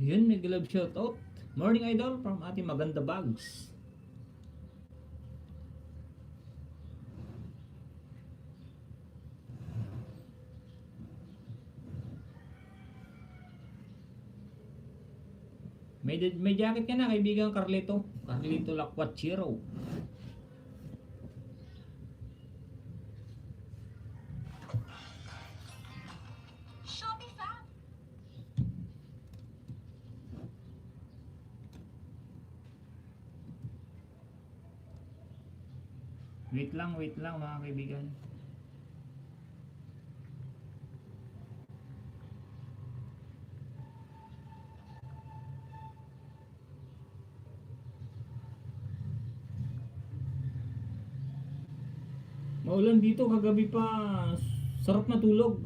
Yun, may glove shoutout. Morning Idol from ating maganda bags. May jacket ka na, kaibigan Carlito. Carlito Laquachiro. Wait lang mga kaibigan. Maulan dito kagabi pa. Sarap na tulog.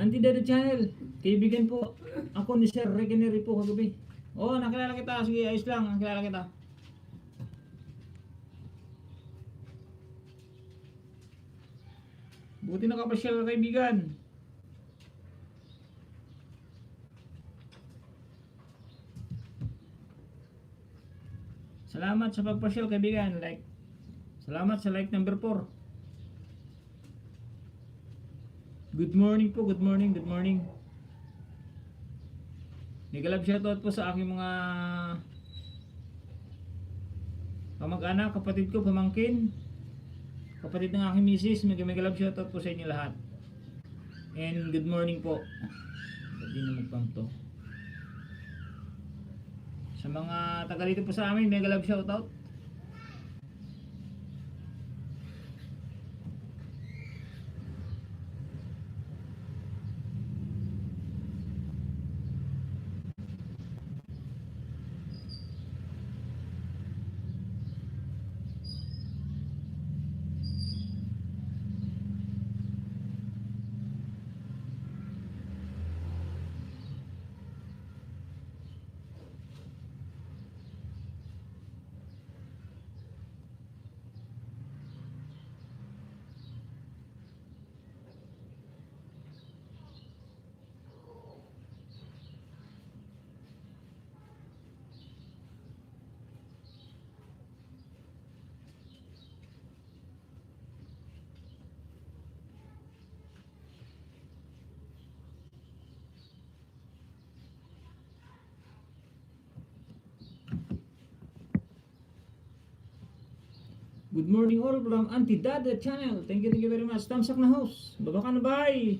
Anti Dada Channel, kaibigan po. Ako ni Sir Regeneri po kagabi. Oh, nakilala kita. Sige, ayos lang. Nakilala kita. Buti nakapasyal ka, kaibigan. Salamat sa pagpasyal, kaibigan. Salamat sa like number 4. Good morning po, good morning. Nigalab shoutout po sa aking mga kamag-anak, kapatid ko, pamangkin, kapatid ng aking misis. Nigalab shoutout po sa inyo lahat. And good morning po. Hindi na magpang to. Sa mga taga dito po sa amin, nigalab shoutout. Good morning all from Auntie Dada Channel. Thank you very much. Thumbs up na host. Baba ka na bye.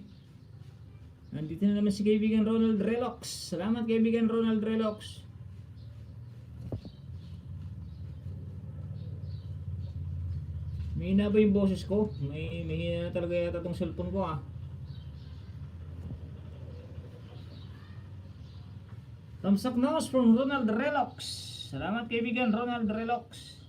Nandito na naman si kaibigan Ronald Relox. Salamat kaibigan Ronald Relox. May hina ba yung boses ko? May hina na talaga yata tong cellphone ko ah. Thumbs up na host from Ronald Relox. Salamat kaibigan Ronald Relox.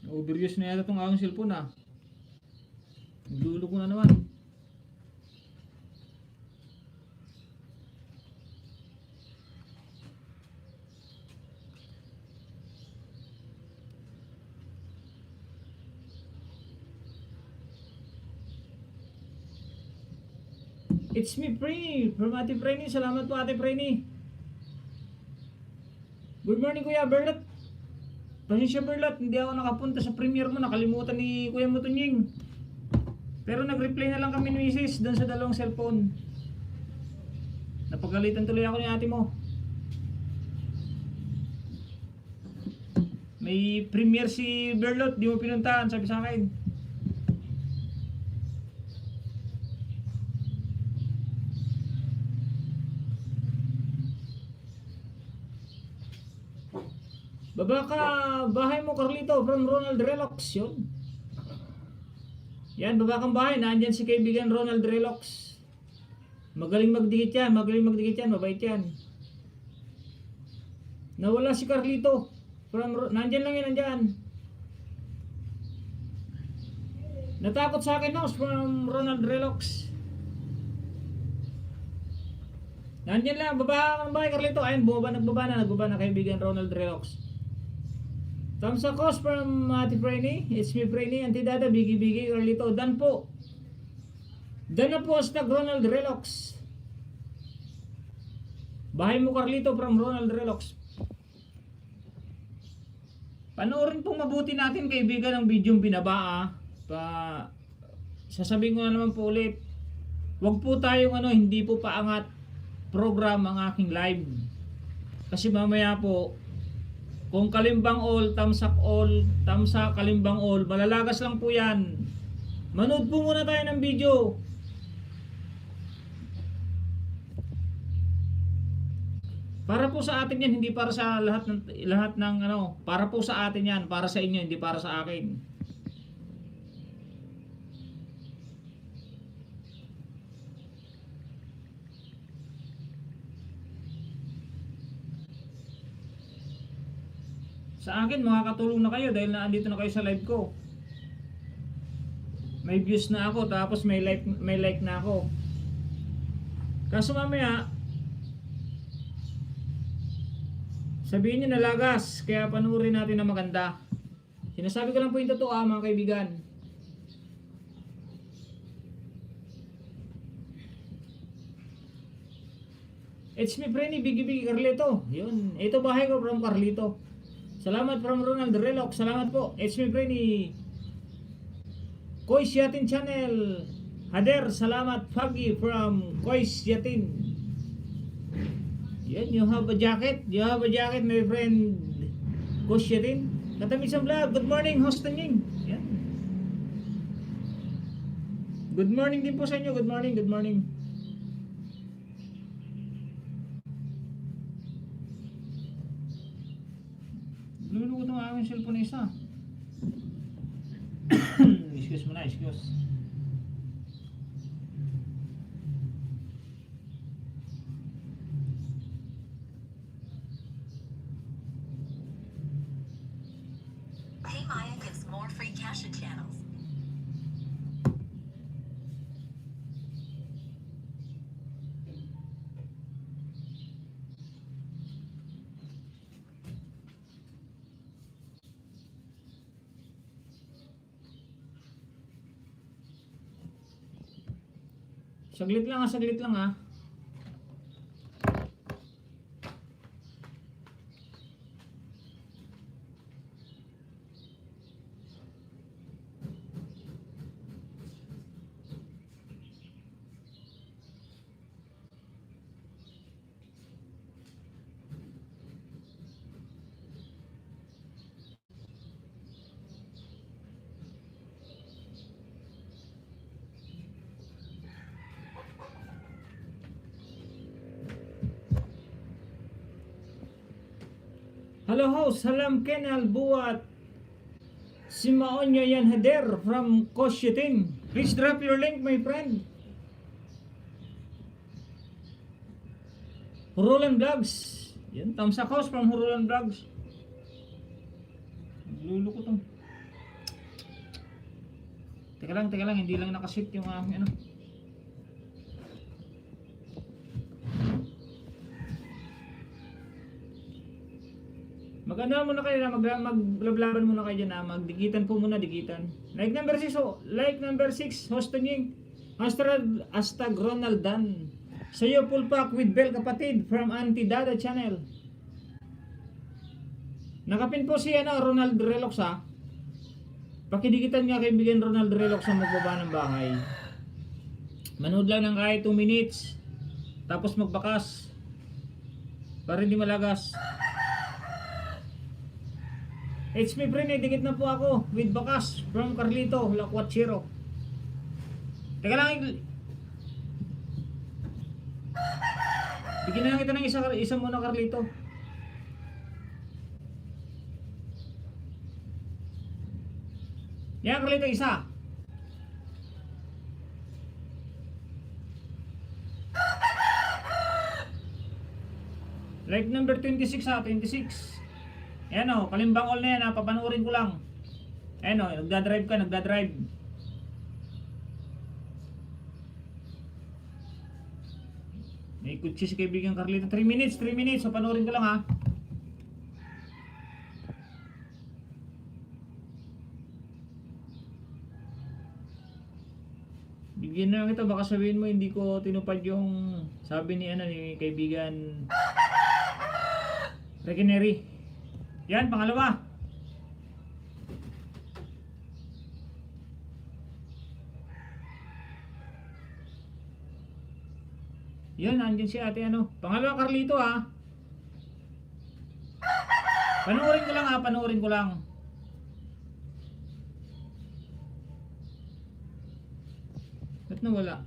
Overuse na yata itong aking cellphone ah. Naglulog ko na naman. It's me, Prini, from Ate Prini. Salamat po Ate Prini. Good morning Kuya Berlat. Pasensya Berlat, hindi ako nakapunta sa premiere mo. Nakalimutan ni Kuya Mutunying. Pero nag-reply na lang kami ni Mrs. doon sa dalawang cellphone. Napagalitan tuloy ako ni ate mo. May premiere si Berlat, di mo pinuntahan, sabi sa akin. Baba ka, bahay mo Carlito, from Ronald Relox, yun. Yan, baba kang bahay, nandyan si kaibigan Ronald Relox. Magaling magdikit yan, mabait yan. Nawala si Carlito, nandyan lang yan, nandyan. Natakot sa akin, no, from Ronald Relox. Nandiyan lang, baba ka ng bahay, Carlito. Ayun, nagbaba na kaibigan Ronald Relox. Thumbs up from Ate Frenny. It's me, Frenny. Auntie Dada, bigi-bigi, Carlito. Dan po. Dan na po, hashtag Ronald Relox. Bahay mo, Carlito, from Ronald Relox. Panoorin pong mabuti natin, kaibigan, ang video binaba. Sasabihin ko na naman po ulit. Huwag po tayong hindi po paangat program ang aking live. Kasi mamaya po, kung kalimbang all, tamsak kalimbang all, malalagas lang po yan. Manood po muna tayo ng video. Para po sa atin yan, hindi para sa lahat ng para po sa atin yan, para sa inyo, hindi para sa akin. Sa akin, makakatulong na kayo dahil naandito na kayo sa live ko. May views na ako, tapos may like na ako. Kaso mamaya, sabihin nyo nalagas, kaya panurin natin na maganda. Sinasabi ko lang po yung totoo, mga kaibigan. It's me, Frenny, bigi-bigi, Carlito. Yun, ito bahay ko from Carlito. Salamat from Ronald Relox. Salamat po. It's me, Frenny. Kois Yatin Channel. Hader, salamat. Fagi from Kois Yatin. Yan, you have a jacket. You have a jacket, my friend. Kois Yatin. Katamis ang vlog. Good morning, Hostin Ying. Yan. Good morning din po sa inyo. Good morning, good morning. Lulukot ang aking cellphone na isa. Excuse mo na, excuse. PayMaya gives more free cash and channels. Saglit lang ha. Hello host, salam Kenal buat Simaonya yan Hader from Kosyetin. Please drop your link, my friend. Hurulan Vlogs. Yan, thumbs up house from Hurulan Vlogs. Luluko to. Teka lang, hindi lang nakasit yung aking Maganda muna kayo na maglablaban muna kayo dyan na magdigitan po muna, digitan. Like number 6, Hostin Ying. Hashtag Ronald Dan. Sayo full pack with Bell kapatid from Auntie Dada Channel. Nakapin po si Ronald Relox ha. Pakidigitan nga kaibigan Ronald Relox ang magbaba ng bahay. Manood lang ng kahit 2 minutes. Tapos magbakas. Para hindi malagas. It's me, Frenny, dikit na po ako with bakas from Carlito, Lakwachiro. Teka lang, bigyan na lang kita ng isa muna, Carlito. Yan, Carlito, isa. Like number 26 ha, 26. Ayan o, kalimbang all na yan ha, papanurin ko lang. Ayan o, nagdadrive ka, nagdadrive. May kutsi si kaibigan Carlito. 3 minutes, 3 minutes. So panoorin ko lang ha. Bigyan na lang ito. Baka sabihin mo hindi ko tinupad yung sabi ni ni kaibigan Regeneri. Yan, pangalawa. Yan, andyan si ate Pangalawa Carlito ha. Panoorin ko lang ha, panoorin ko lang. Ba't nawala?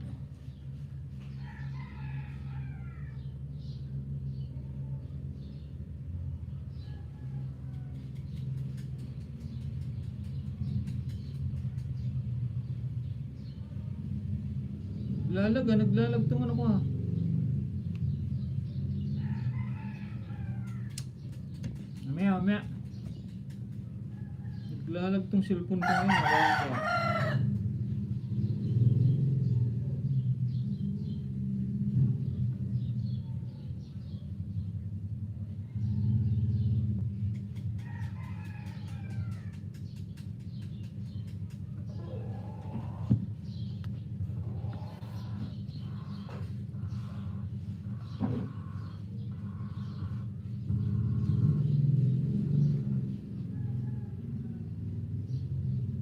Naglalag tong ko ha. Mamaya. Naglalag tong cellphone ko ngayon. Alam ko.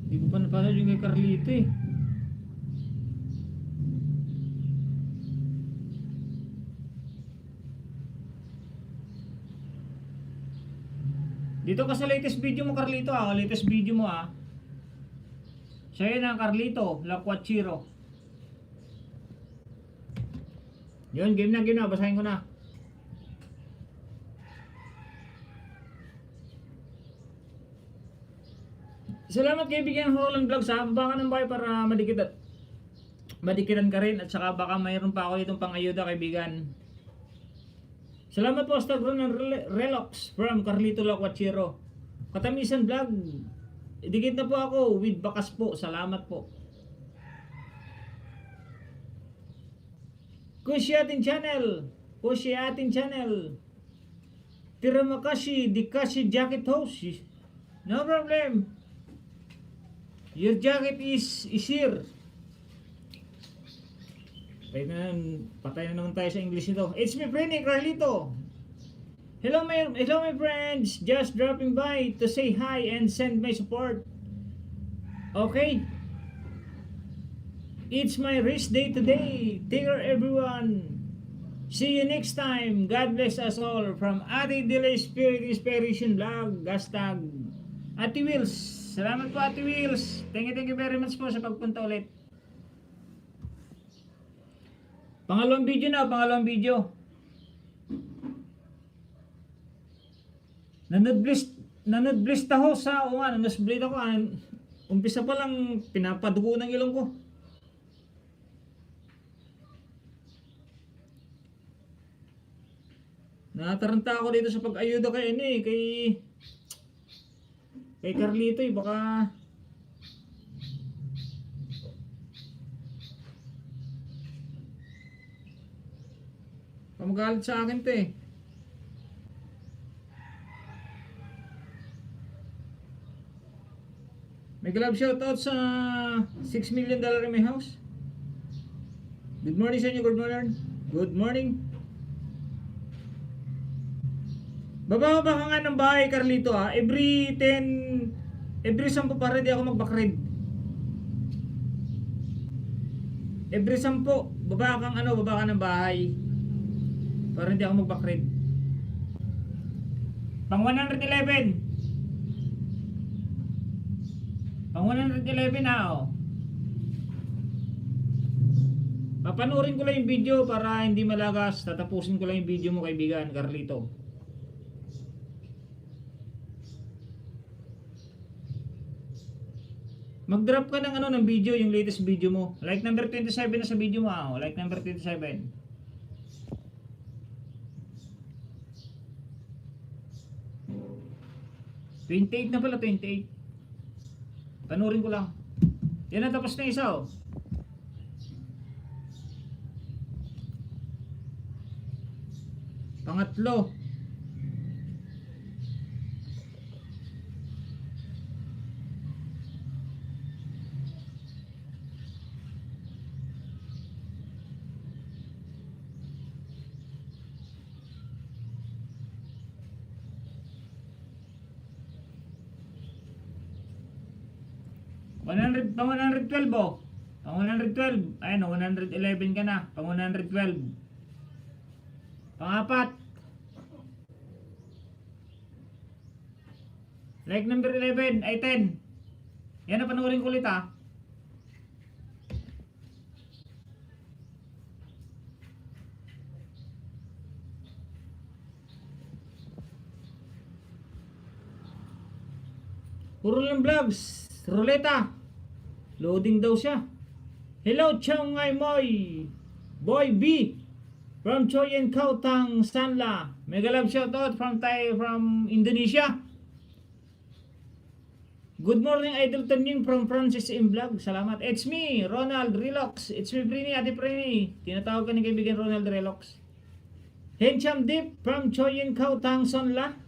Hindi ko pa napanood yung kay Carlito eh. Dito ka sa latest video mo Carlito ha. Latest video mo ha. Siya yun ang Carlito Laquachiro. Yun, game na. Basahin ko na. Salamat kaibigan Roland Vlogs ha. Baba ka ng bahay para madikitan ka rin. At saka baka mayroon pa ako itong pangayuda kaibigan. Salamat po Star Bro ng Relox from Carlito Laquachiro. Katamisan Vlog. Dikit na po ako with bakas po. Salamat po. Kushiatin channel. Tiramakashi Dikashi Jacket House. No problem. Your jacket is here. Patay na naman tayo sa English nito. It's me friend Carlito. Hello my friends. Just dropping by to say hi and send my support. Okay. It's my race day today. Take care everyone. See you next time. God bless us all. From Ate Delay Spirit Inspiration Vlog. Hashtag Ate Wills. Salamat po Ate Wills. Thank you very much po sa pagpunta ulit. Pangalawang video. Nanod-bless taho sa nanod-bless ako. Umpisa pa lang pinapadugo ng ilong ko. Nataranta ako dito sa pag-ayuda kay Carlito baka magalit sa akin May glove shoutout sa $6 million in my house. Good morning sa inyo, good morning. Baba ka nga ng bahay Carlito ha. Every 10 pa rin di ako mag-backread. Every 10 baba ka ng bahay para hindi ako mag-backread. Pang 111 ha Papanoorin ko lang yung video para hindi malagas. Tatapusin ko lang yung video mo kaibigan Carlito. Mag-drop ka ng video, yung latest video mo. Like number 27 na sa video mo Like number 27. 28 na pala, 28. Panurin ko lang. Yan na, tapos na isa Pangatlo. Pang 112 oh. Pang 112. Ayun oh, 111 ka na. Pang 112. Pangapat. Like number 11 ay 10. Yan na panoorin ko ulit ah. Puro lang vlogs. Ruleta. Loading daw siya. Hello Chong Ngay Moy. Boy B. From Choi and Kautang Sanla. Mega love shoutout from Indonesia. Good morning Idol Tanying from Francis M Vlog. Salamat. It's me, Ronald Relox. It's me Prini, Ate Prini. Tinatawag ka ni kaibigan Ronald Relox. Hencham Deep from Choi and Kautang Sanla.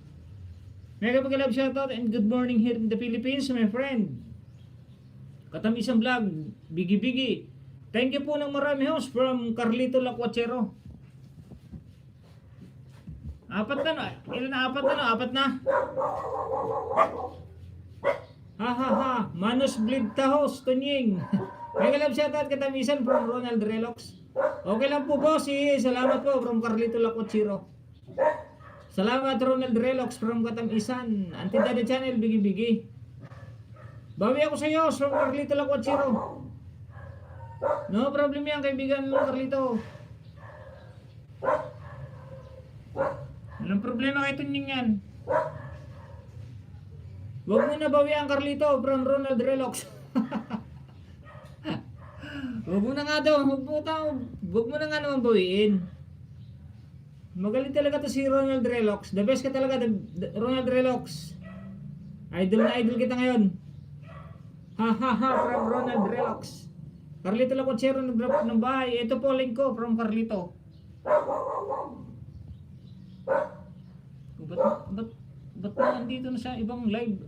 Mega love shoutout and good morning here in the Philippines, my friend. Katamisang vlog, bigi-bigi. Thank you po ng marami host from Carlito Lacuachero. Apat na no? Ilan na? Apat na no? Apat na? Ha ha ha. Manos Bleed Tahos, Tunying. Mega love shoutout katamisan from Ronald Relox. Okay lang po boss. Salamat po from Carlito Lacuachero. Salamat Ronald Relox from Katamisan. Antidada Channel, bigi-bigi. Bawi ako sa iyo from Carlito Lacuachero. No problem yan kaibigan mo Carlito. Walang problema kay Tunying yan. Huwag mo na bawian Carlito from Ronald Relox. Huwag mo na nga daw. Huwag mo na nga naman bawiin. Magaling talaga to si Ronald Relox. The best ka talaga, Ronald Relox. Idol na idol kita ngayon. Ha ha ha from Ronald Relox. Carlito Lacuachero nag-drop ng bahay. Ito po link ko from Carlito. Ba't na nandito na sa ibang live?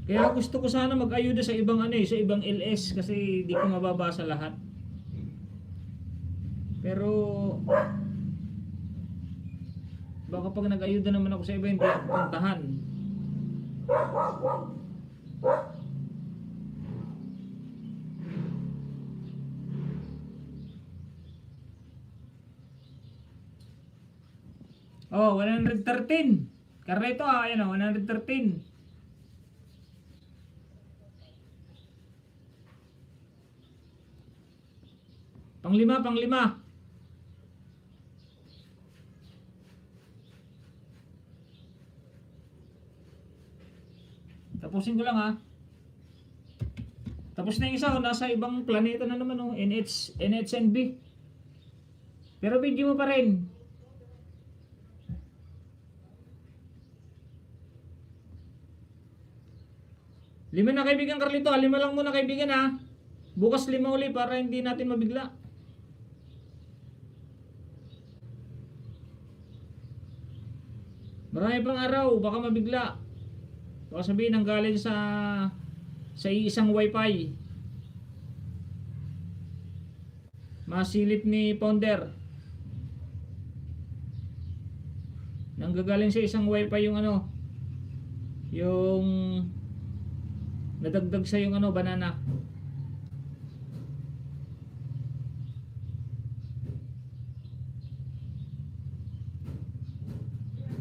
Kaya gusto ko sana mag-ayuda sa ibang sa ibang LS kasi di ko mababasa lahat. Pero baka pag nag-ayuda naman ako sa iba hindi ako puntahan. Oh, 113. Carlito ayan 113. Panglima. Tapusin ko lang ha. Tapos na yung isa nasa ibang planeta na naman NHNB. Pero video mo pa rin. Lima na kaibigan Carlito, 5 lang muna kaibigan ha. Bukas 5 uli para hindi natin mabigla. Marami pang araw, baka mabigla. Baka sabihin ang galing sa isang wifi. Masilip ni Ponder. Nanggagaling sa isang wifi yung yung nadagdag sa yung banana.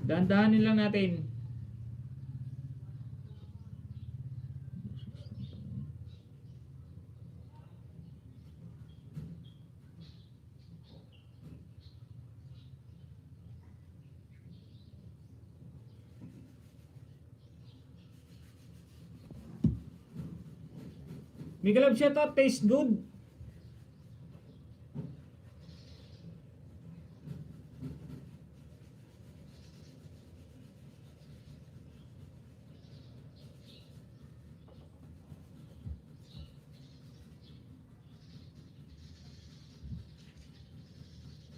Dahan-dahanin lang natin. Mega love shoutout, taste good.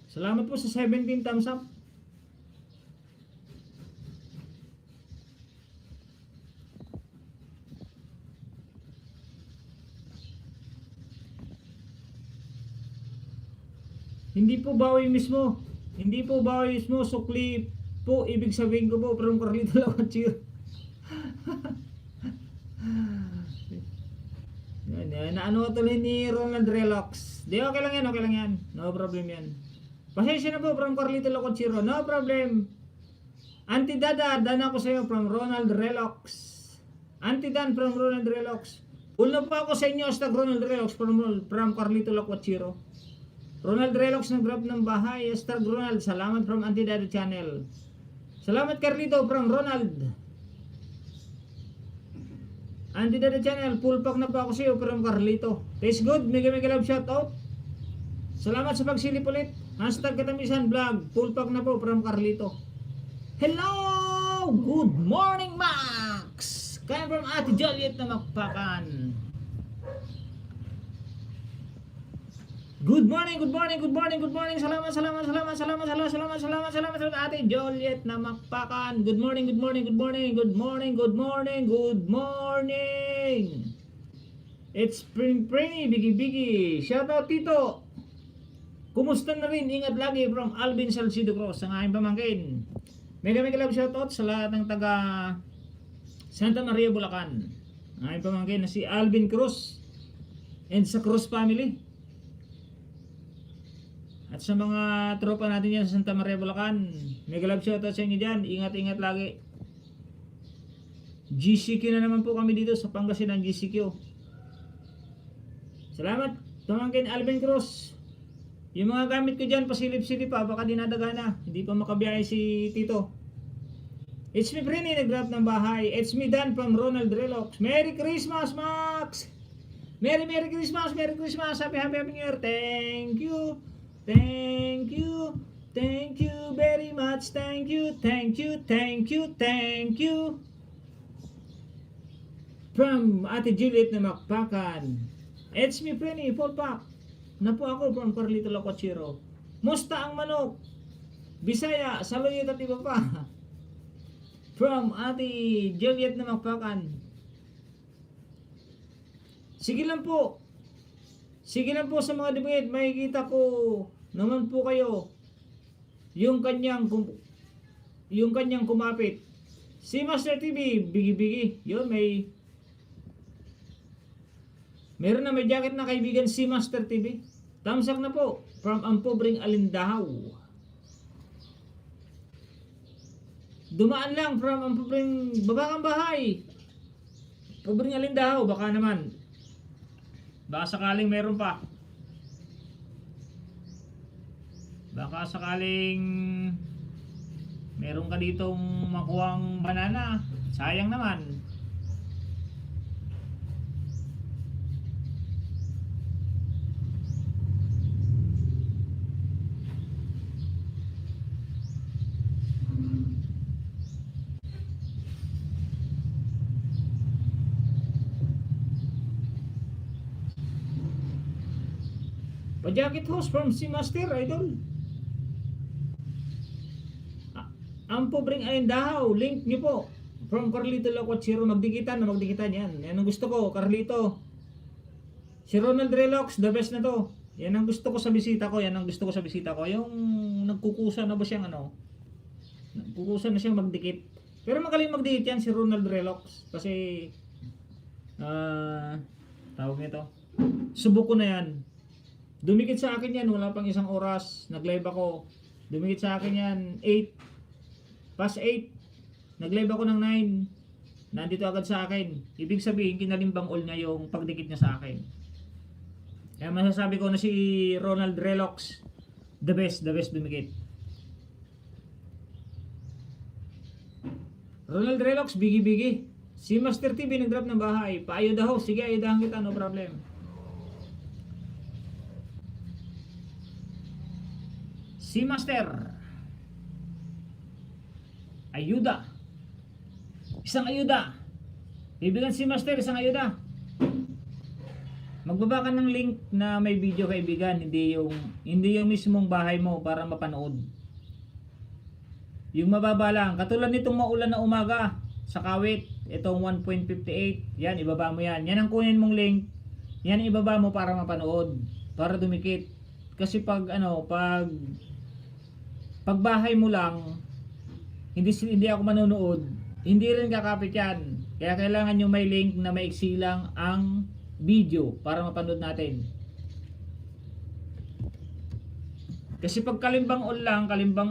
Salamat po sa 17 thumbs up. Hindi po bawi mismo. Hindi po bawi mismo. Sukli po. Ibig sabihin ko po from Carlito Lacachiro. Naano tuloy ni Ronald Relax. Di okay lang yan, okay lang yan. No problem yan. Pasensya na po from Carlito Lacachiro. No problem. Auntie Dada, dana ko sa'yo from Ronald Relax. Auntie Dan from Ronald Relax. Una pa ako sa inyo hashtag Ronald Relax from Carlito Lacachiro. Ronald Relax ng grab ng bahay. Hashtag Ronald. Salamat from Auntie Dada Channel. Salamat Carlito from Ronald. Auntie Dada Channel. Full pack na pa ako sa iyo from Carlito. Taste good. Mega love shoutout. Salamat sa pagsilip ulit. Hashtag Katamisan Vlog. Full pack na po from Carlito. Hello! Good morning Max! Kaya from Ate Joliet na Makpakan. Good morning, good morning, good morning, good morning. Salamat Ate Joliet na Makpakan. Good morning, good morning, good morning, good morning, good morning, good morning. It's Spring Prinny, Bigi. Shout out Tito. Kumusta na rin? Ingat lagi from Alvin Salcido Cruz, ang aking pamangkin. Mega love shout out sa lahat ng taga Santa Maria, Bulacan. Ang aking pamangkin na si Alvin Cruz and sa Cruz family. At sa mga tropa natin yan sa Santa Maria, Bulacan, mega love shoutout sa inyo dyan. Ingat lagi. GCQ na naman po kami dito sa Pangasinan, GCQ. Salamat, pamangkin Alvin Cruz. Yung mga gamit ko dyan, pasilip-silip pa, baka dinadaga na. Hindi pa makabiyahe si Tito. It's me Prini, nag-grab ng bahay. It's me Dan from Ronald Relax. Merry Christmas, Max! Merry Christmas, Merry Christmas. Happy New Year. Thank you. Thank you. Thank you very much. Thank you. Thank you. Thank you. Thank you. From Ate Juliet na Makpakan. It's me Prini, full pack. Na po ako from Carlito Lacachiro. Musta ang manok? Bisaya, saluyot at iba pa. From Ate Juliet na Makpakan. Sige lang po. Sige lang po sa mga debate. Makikita ko naman po kayo yung kanyang kumapit. Si Master TV, bigi. Yun, meron na may jacket na kaibigan si Master TV. Thumbs up na po from ang pobreng Alindahaw. Dumaan lang from ang pobreng babakang bahay. Pobreng Alindahaw, baka naman. Baka sakaling meron pa. Baka sakaling meron ka ditong makuhang banana. Sayang naman. Pa-jacket host from si Master Idol. Ang pobreng Alindahaw, link niyo po from Carlito Lacachiro. Magdikitan yan. Yan ang gusto ko, Carlito. Si Ronald Relax, the best na to. Yan ang gusto ko sa bisita ko. Yung nagkukusa na ba siyang nagkukusa na siyang magdikit. Pero magaling magdikit yan si Ronald Relax. Kasi tawag nito, subok ko na yan. Dumikit sa akin yan, wala pang isang oras. Nag-live ako. Dumikit sa akin yan, 8. 8. Nag-live ako ng 9. Nandito agad sa akin. Ibig sabihin, kinalimbang all niya yung pagdikit niya sa akin. Kaya masasabi ko na si Ronald Relax, the best dumikit. Ronald Relax, bigi. Si Master TV nag-drop ng bahay. Paayuda ho. Sige, ayudahan kita, no problem. Si Master, ayuda. Isang ayuda. Bibigan si Master, isang ayuda. Magbaba ka ng link na may video kaibigan, hindi yung mismong bahay mo para mapanood. Yung mababa lang, katulad nitong maulan na umaga sa Kawit, itong 1.58, yan ibaba mo yan. Yan ang kunin mong link. Yan ibaba mo para mapanood, para dumikit. Kasi pag pag bahay mo lang, hindi ako manonood, hindi rin kakapit yan. Kaya kailangan nyo may link na maiksi lang ang video para mapanood natin. Kasi pag kalimbang all lang, kalimbang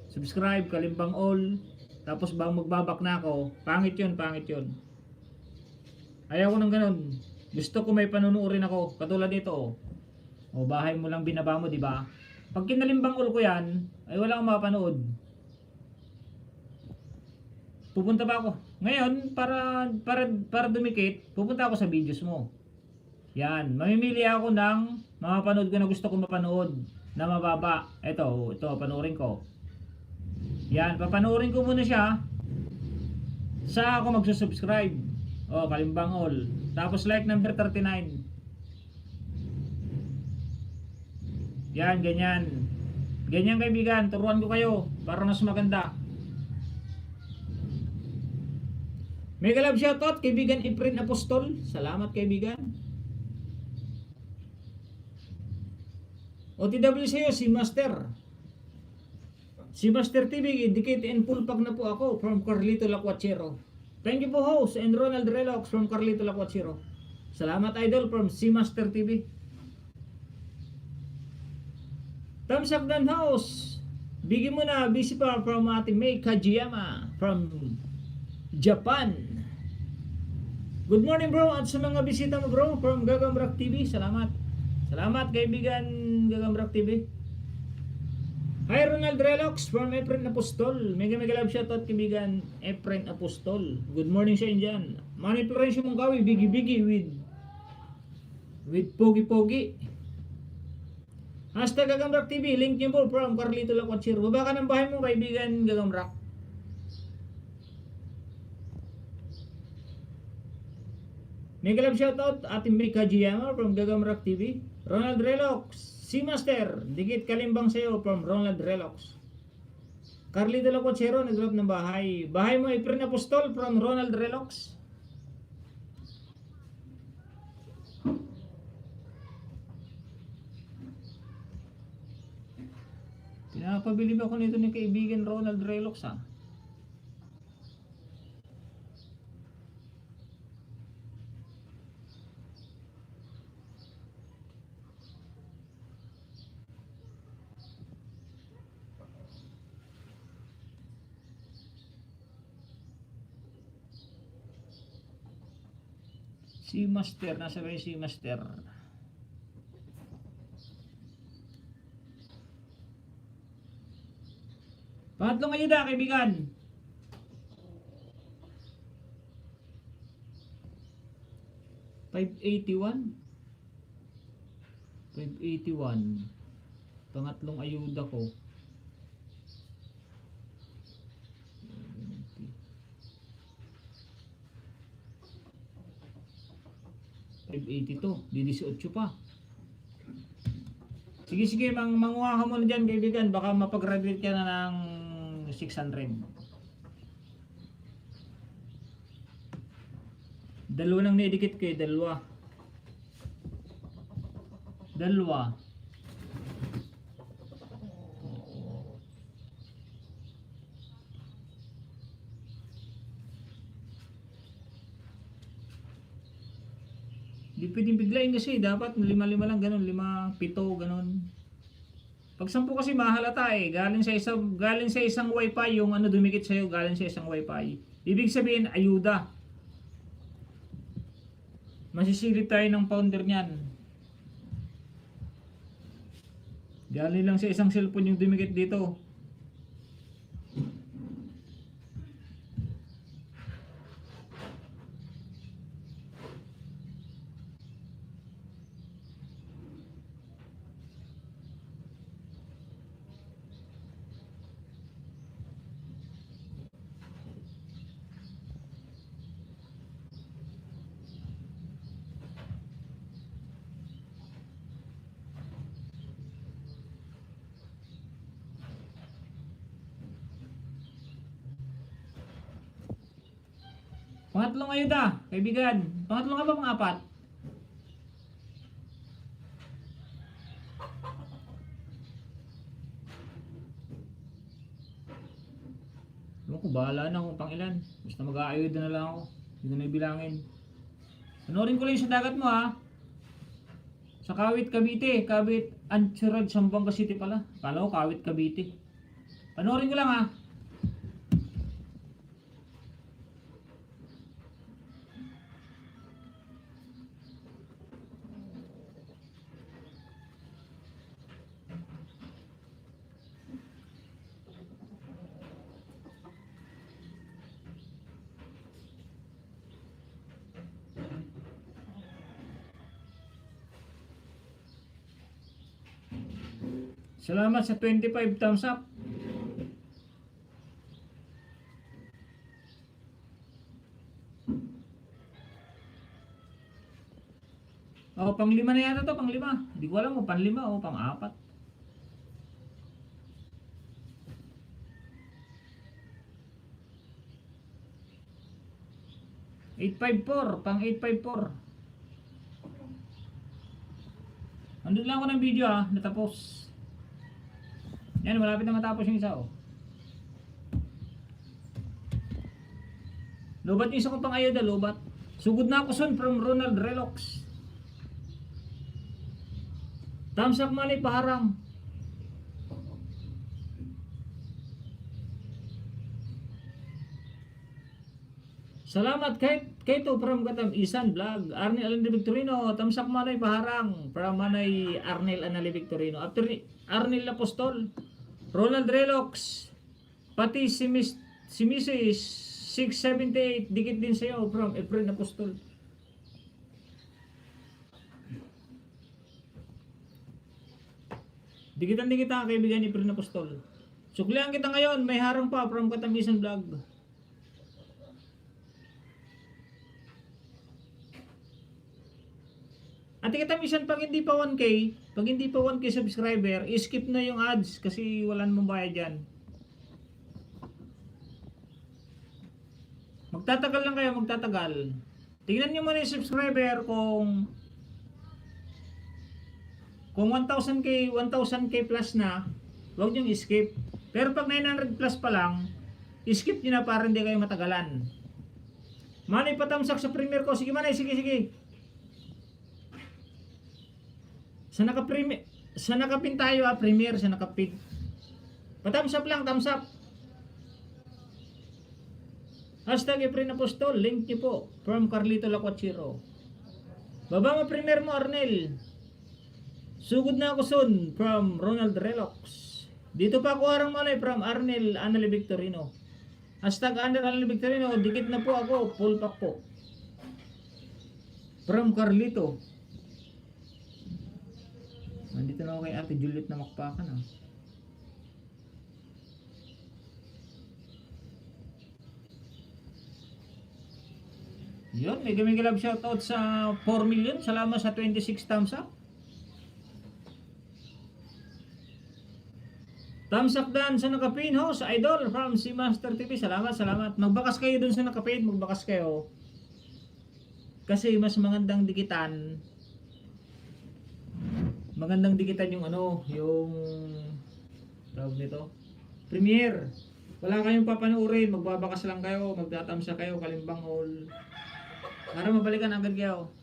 subscribe, kalimbang all, tapos bang magbabak na ako, pangit yun. Ayaw ko ng ganun. Gusto ko may panunuorin ako, katulad nito oh. O bahay mo lang binaba mo, di ba? Pag kinalimbang all ko yan, ay wala akong mapanood. Pupunta pa ako. Ngayon, para dumikit, pupunta ako sa videos mo. Yan, mamimili ako ng mapapanood ko na gusto ko mapanood na mababa. Ito, panoorin ko. Yan, papanoorin ko muna siya. Sa ako magsusubscribe. O, kalimbang all. Tapos like number 39. Yan, ganyan. Ganyan kaibigan, turuan ko kayo para mas maganda. Mega love shoutout kaibigan Efren Apostol. Salamat kaibigan. OTW sa'yo si Master. Si Master TV, dikit and full pack na po ako from Carlito Lacuachero. Thank you po host and Ronald Relox from Carlito Lacuachero. Salamat idol from si Master TV. Thumbs up dan house. Bigyan mo na busy pa from ating May Kajiyama from Japan. Good morning bro at sa mga bisita mo bro from Gagambrak TV. Salamat kaibigan Gagambrak TV. Hi Ronald Relox from Efren Apostol. Mega love shoutout kaibigan Efren Apostol. Good morning sa inyo dyan. Manny Florencio Mongkawi, bigi with pogi. Hashtag Gagambrak TV. Link nyo po from Carlito Lacuachero. Baba ka ng bahay mo kaibigan Gagambrak. Mega love shoutout ating May Kajiyama from Gagambrak TV. Ronald Relox, si Master, dikit kalimbang sa'yo from Ronald Relox. Carlito Lacuachero, nag-drop ng bahay. Bahay mo, Efren Apostol from Ronald Relox. Pinapabilib ako nito ni kaibigan Ronald Relox ha. Si Master, nasa ba yung si Master? Pangatlong ayuda, kaibigan. $581. Pangatlong ayuda ko. 582, di 18 pa. Sige, manguha ka muna dyan kaibigan, baka mapag-graduate ka na ng 600. Dalawa nang niedikit ko dalawa. Di pwedeng biglayin kasi dapat 5 lang ganun, 5, 7 ganun. Pag 10 kasi mahalata eh, galing sa isang wifi yung ano dumikit sa iyo, galing sa isang wifi. Ibig sabihin ayuda. Masisilip tayo ng founder niyan. Galing lang sa isang cellphone yung dumikit dito. Pangatlong ayuda, kaibigan. Pangatlong nga ba, pang-apat? Ewan ko, bahala na kung pang ilan. Basta mag-aayuda na lang ako. Hindi ko na ibilangin. Panorin ko lang yung sa dagat mo ha. Sa Kawit, Cavite. Kawit, Anchorage, Zamboanga City pala. Kala ko Kawit, Cavite. Panorin ko lang ha. Salamat sa 25 thumbs up. Oh, pang-5 na yata to, pang-5. Hindi ko alam kung pang-5 o pang-4. Pang-854. Andun lang ako ng video ha, natapos. Yan, malapit na matapos yung isa oh. Lobat yung isa kong pang-ayuda, lobat. Sugod na ako son from Ronald Relox. Thumbs up money paharang. Salamat kay to from Gatam Isan Vlog. Arnel Anali Victorino, thumbs up money paharang. From manay Arnel Anali Victorino. After Arnel Apostol, Ronald Relox, pati si Mrs. 678, dikit din sa'yo from Efren Apostol. Dikitan-dikitan kaibigan ni Efren Apostol. Suklihan kita ngayon, may harang pa from Katamisan Vlog. At Katamisan, pag hindi pa 1K subscriber, skip na yung ads kasi wala namang bayad dyan. Magtatagal lang kayo, magtatagal. Tingnan nyo muna yung subscriber kung 1,000K plus na, huwag nyo skip. Pero pag 900 plus pa lang, skip nyo na para hindi kayo matagalan. Manay patamsak sa premiere ko. Sige Manay, sige. Sa nakapin tayo ha, premiere, sa nakapin. Thumbs up lang, thumbs up. Hashtag Efren Apostol, link nyo po. From Carlito Lacuachiro. Baba mo premiere mo, Arnel. Sugod na ako soon, from Ronald Relox. Dito pa ako harang malay, from Arnel Anali Victorino. Hashtag Arnel Anali Victorino, dikit na po ako, full pack po. From Carlito. Nandito na ako kay Ate Juliet na makpakan ah. Yun, may gaming shoutout sa 4 million. Salamat sa 26 thumbs up. Thumbs up dan sa nakapin ho, sa Idol from si Master TV. Salamat. Magbakas kayo dun sa nakapin, magbakas kayo. Kasi mas magandang dikitan. Magandang dikitan yung yung tawag nito, premiere. Wala kayong papanoorin, magbabakas lang kayo, magtatamsa kayo, kalimbang all. Para mabalikan agad kayo.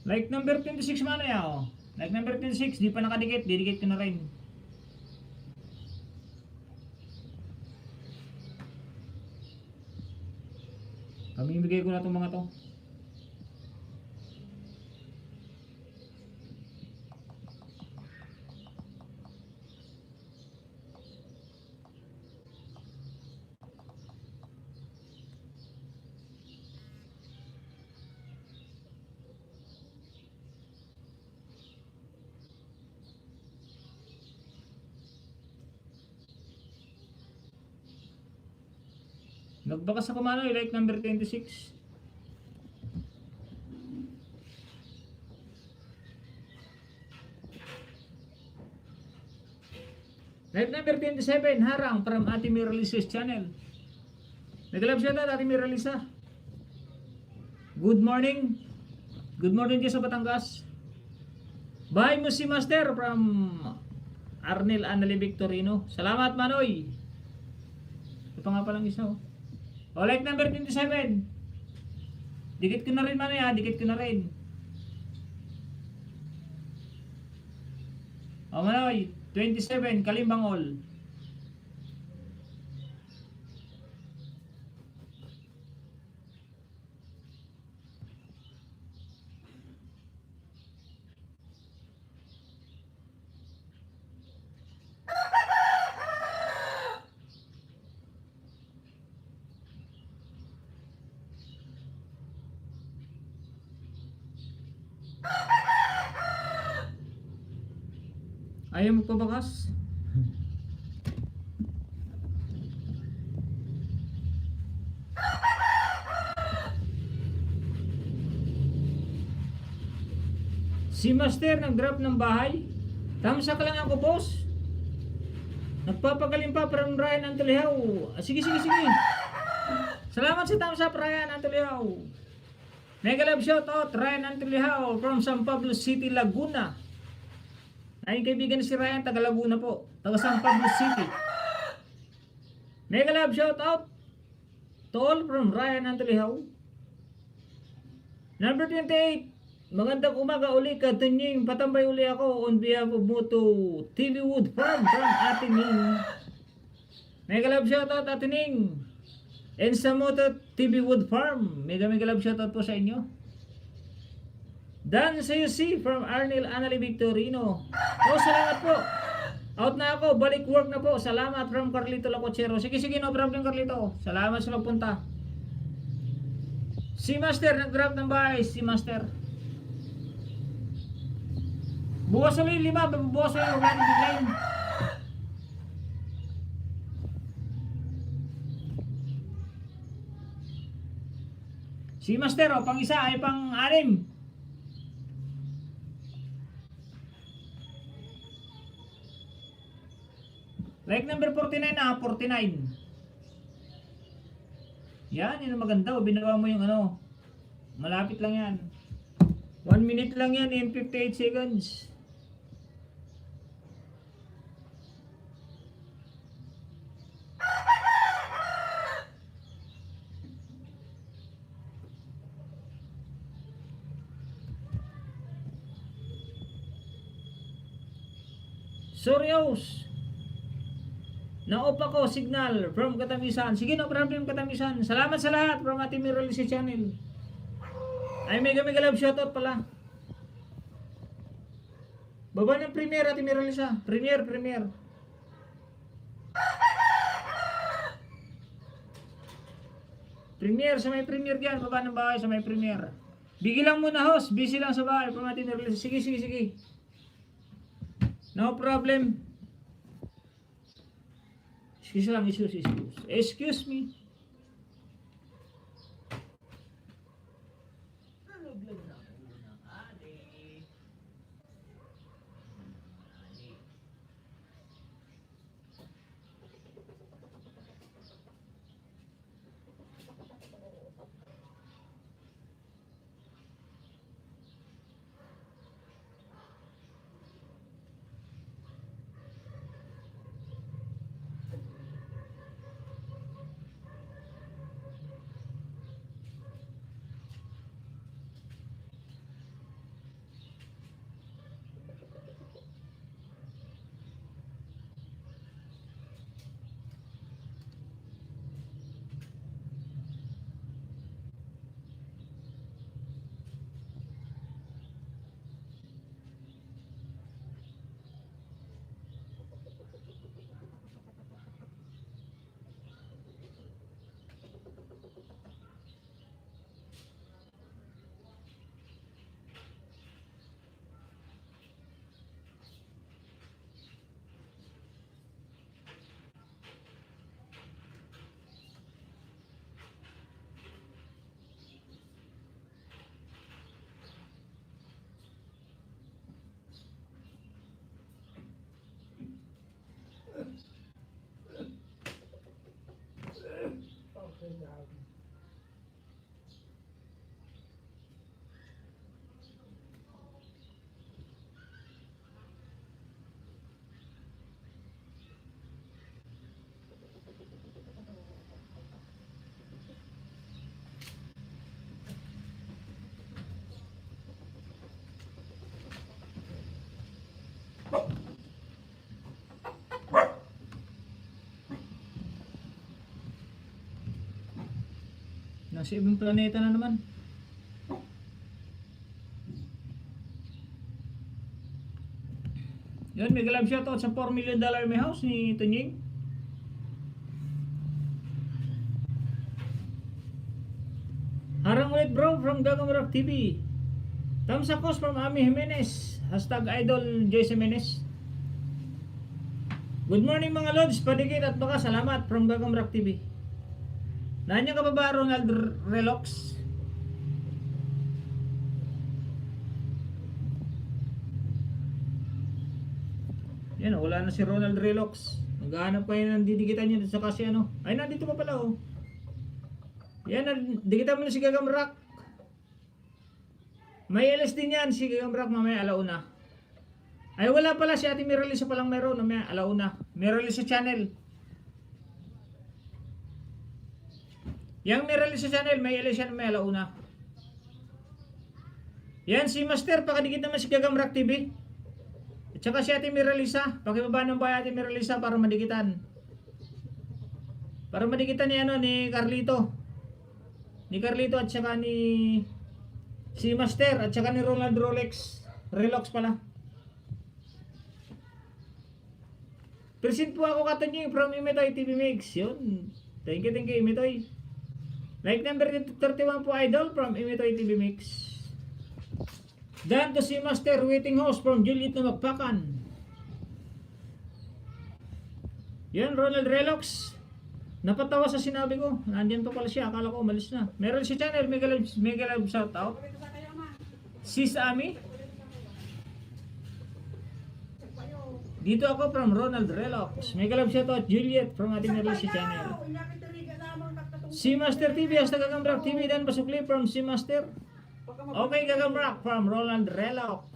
Like number 26 mana ya oh. Like number 26, di pa nakadikit, didikit ko na rin. Pamimigay ko na itong mga to. Nagbakas ako Manoy, like number 26. Live number 27, harang from Ate Miralisa's channel. Nag-live siya na Ate Miralisa. Good morning. Good morning dyan sa Batangas. Bye mo si Master from Arnel Anali Victorino. Salamat Manoy. Ito pa nga palang isa oh. O like number 27. Dikit ko na rin Manoy ha, dikit ko na rin. O Manoy, 27, Kalimbangol. Ayaw magpabakas. Si Master nag-drop ng bahay. Tamsak lang ako boss. Nagpapagaling pa from Ryan Antolihaw. Sige. Salamat sa tamsak Ryan Antolihaw. Mega love shout out Ryan Antolihaw from San Pablo City, Laguna. Ay kaibigan si Ryan, taga Laguna po. Taga San Pablo City. Mega love shout out to all from Ryan Antolihaw. Number 28. Magandang umaga uli katunying. Patambay uli ako on behalf of Moto TV Wood Farm from Ate Ning. Mega love shout out Ate Ning. And sa Moto TV Wood Farm. Mega love shout out po sa inyo. Dan sa UC from Arnel Anali Victorino. Oh, salamat po. Out na ako, balik work na po. Salamat from Carlito Lacochero. Sige, no problem Carlito. Salamat sa pagpunta. Si Master, nag-drop ng bahay. Si Master. Bukas ulit 5, bukas ulit yung running line. Si Master, oh, pang isa ay pang 6. Like number 49 na, 49. Yan, yun ang maganda. Binawa mo yung ano. Malapit lang yan. 1 minute lang yan in 58 seconds. Sorios. Na-off ako, signal from Katamisan. Sige, no problem Katamisan. Salamat sa lahat from Ate Miralisa channel. Ay, mega love shoutout pala. Baba ng premiere Ate Miralisa. Premiere. Premiere, sa may premiere dyan. Baba ng bahay sa may premiere. Bigil lang muna host. Busy lang sa bahay from Ate Miralisa. Sige. No problem. Excuse me. Nasa ibang planeta na naman. Yun, may galab shoutout sa $4 million may house ni Tunying. Harang ulit bro from Gagamarak TV. Thumbs up from Ami Jimenez. Hashtag Idol Joyce Jimenez. Good morning mga Lods, Padikit at baka salamat from Gagamarak TV. Nandiyan ka ba ba Ronald Relox? Yan, wala na si Ronald Relox. Naghahanap kayo ng didikitan niya sa kasi ano. Ay, nandito pa pala oh. Yan, dikitan mo na si Gagamrak. May LS din yan, si Gagamrak mamaya alauna. Ay, wala pala si Ate Miralisa palang meron, mamaya alauna. Miralisa channel. Yang Miralisa channel, may LS yan mamaya alauna. Yan, si Master, pakadikit naman si Gagamrak TV. At saka si Ate Miralisa, pakibaba ng bahay Ate Miralisa para madikitan. Para madikitan ni ano ni Carlito. Ni Carlito at saka ni si Master at saka ni Ronald Relox pala. Present po ako Katanying from Imitoy TV Mix. Yun. Thank you Imitoy. Like number 31 po Idol from Imitoy TV Mix. Dan to si Master waiting house from Juliet na Magpakan. Yan, Ronald Relox. Napatawa sa sinabi ko. Nandiyan pa pala siya. Akala ko umalis na. Meron si channel. Mega love shout out. Sis Ami. Dito ako from Ronald Relox. Mega love shout out Juliet from ating meron si channel. Si Master TV. Hasta Gagambrak TV. Dan Basukli from si Master. Okay, Gagambrak from Ronald Relox.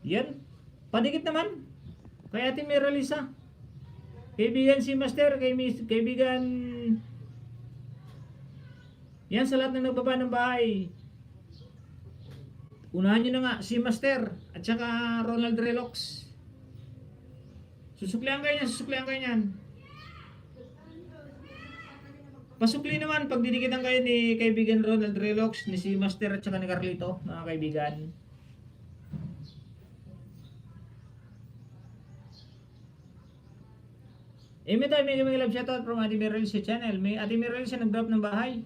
Yan. Padikit naman. Kaya Ate Miralisa. Kaibigan si Master. Kaibigan. Yan sa lahat ng nagbaba ng bahay. Unahan nyo na nga si Master. At saka Ronald Relox. Susuklihan kayo niyan. Pasukli naman pag didikitan kayo ni kaibigan Ronald Relox, ni si Master at saka ni Carlito, mga kaibigan. May love shoutout from Ate Mirel sa channel. May Ate Mirel siya nag-drop ng bahay.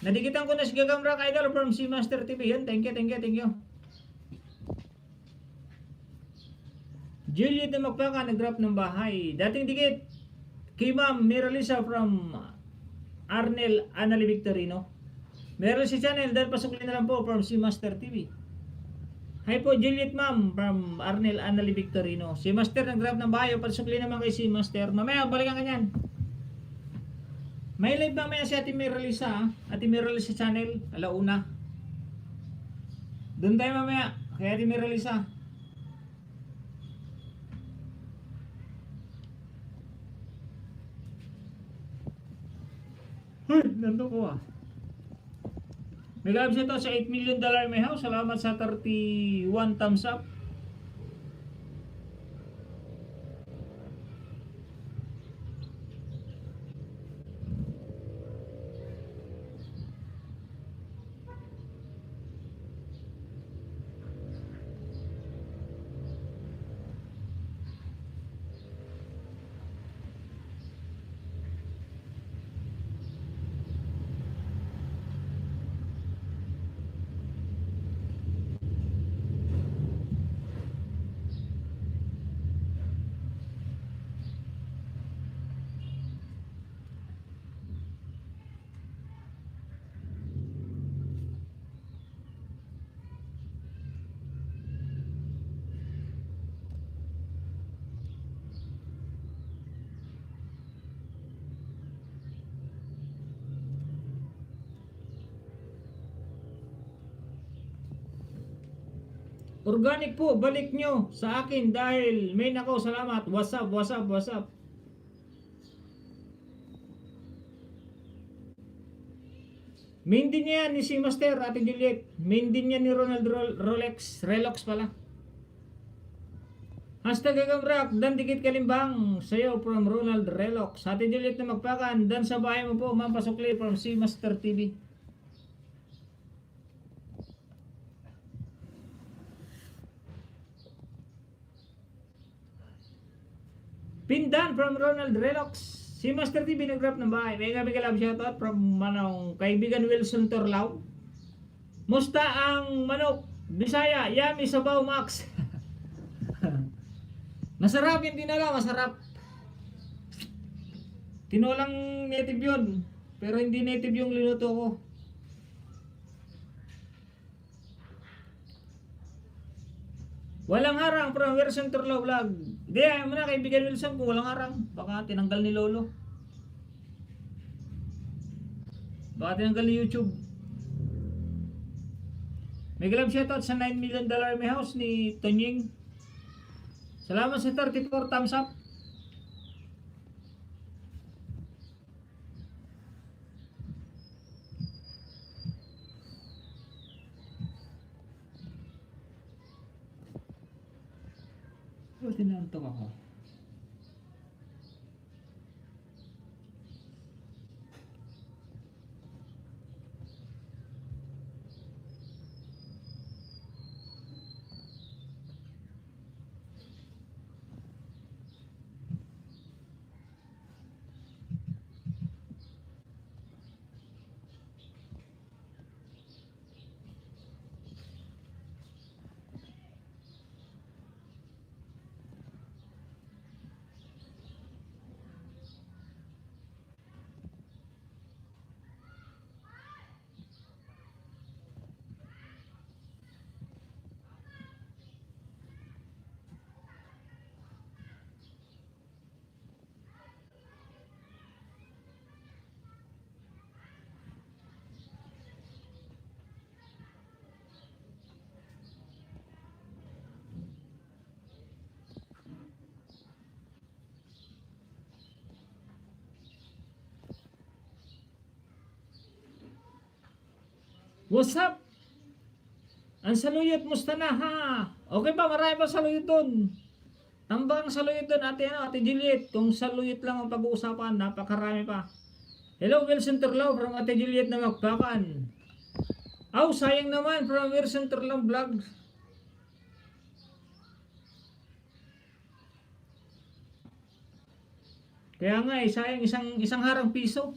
Nadikitan ko na si Gagamrak Idol from si Master TV. Yan, thank you. Juliet na Magpaka nag-drop ng bahay. Dating dikit kay Ma'am Miralisa from Arnel Anali Victorino. Meron si channel dahil pasukli na lang po from si Master TV. Hi po Juliet Ma'am from Arnel Anali Victorino. Si Master nag-grab ng bahay. Pasukli naman kay si Master. Mamaya balikan ka niyan. May live mamaya si Ate Miralisa. Ate Miralisa channel. Alauna. Doon tayo mamaya kay Ate Miralisa. Hoy, nandun ko ah. May galab siya ito sa $8 million may house. Salamat sa 31 thumbs up. Organic po, balik nyo sa akin dahil may nako, salamat. What's up? Main din niya ni si Master, Ate Juliet. Main din niya ni Ronald Relox pala. Hashtag Gagamrak, dan dikit kalimbang. Sayo from Ronald Relox. Ate Juliet na magpakan. Dan sa bahay mo po, Ma'am Pasukli from C Master TV. Pindan from Ronald Relox. Si Master TV nag-drop ng bahay. Mega love shoutout from manong kaibigan Wilson Torlaw. Musta ang manok? Bisaya, yummy sabaw max. Masarap yung tinola, masarap. Tinolang native yun. Pero hindi native yung linuto ko. Walang harang from Wilson Torlaw vlog. Hindi, ayaw mo na kaibigan Wilson kung walang harang. Baka tinanggal ni Lolo. Baka tinanggal ni YouTube. May galab shoutout sa $9 million may house ni Tonying. Salamat sa 34 thumbs up. Oh, tinantok ako. What's up? Ang saluyot, musta na ha? Okay ba? Marami pa saluyot doon. Tambang saluyot doon, ate Juliet. Kung saluyot lang ang pag-uusapan, napakarami pa. Hello, Wilson Terlaw from ate Juliet na magpakan. Aw, sayang naman from Wilson Terlaw vlog. Kaya nga sayang isang harang piso.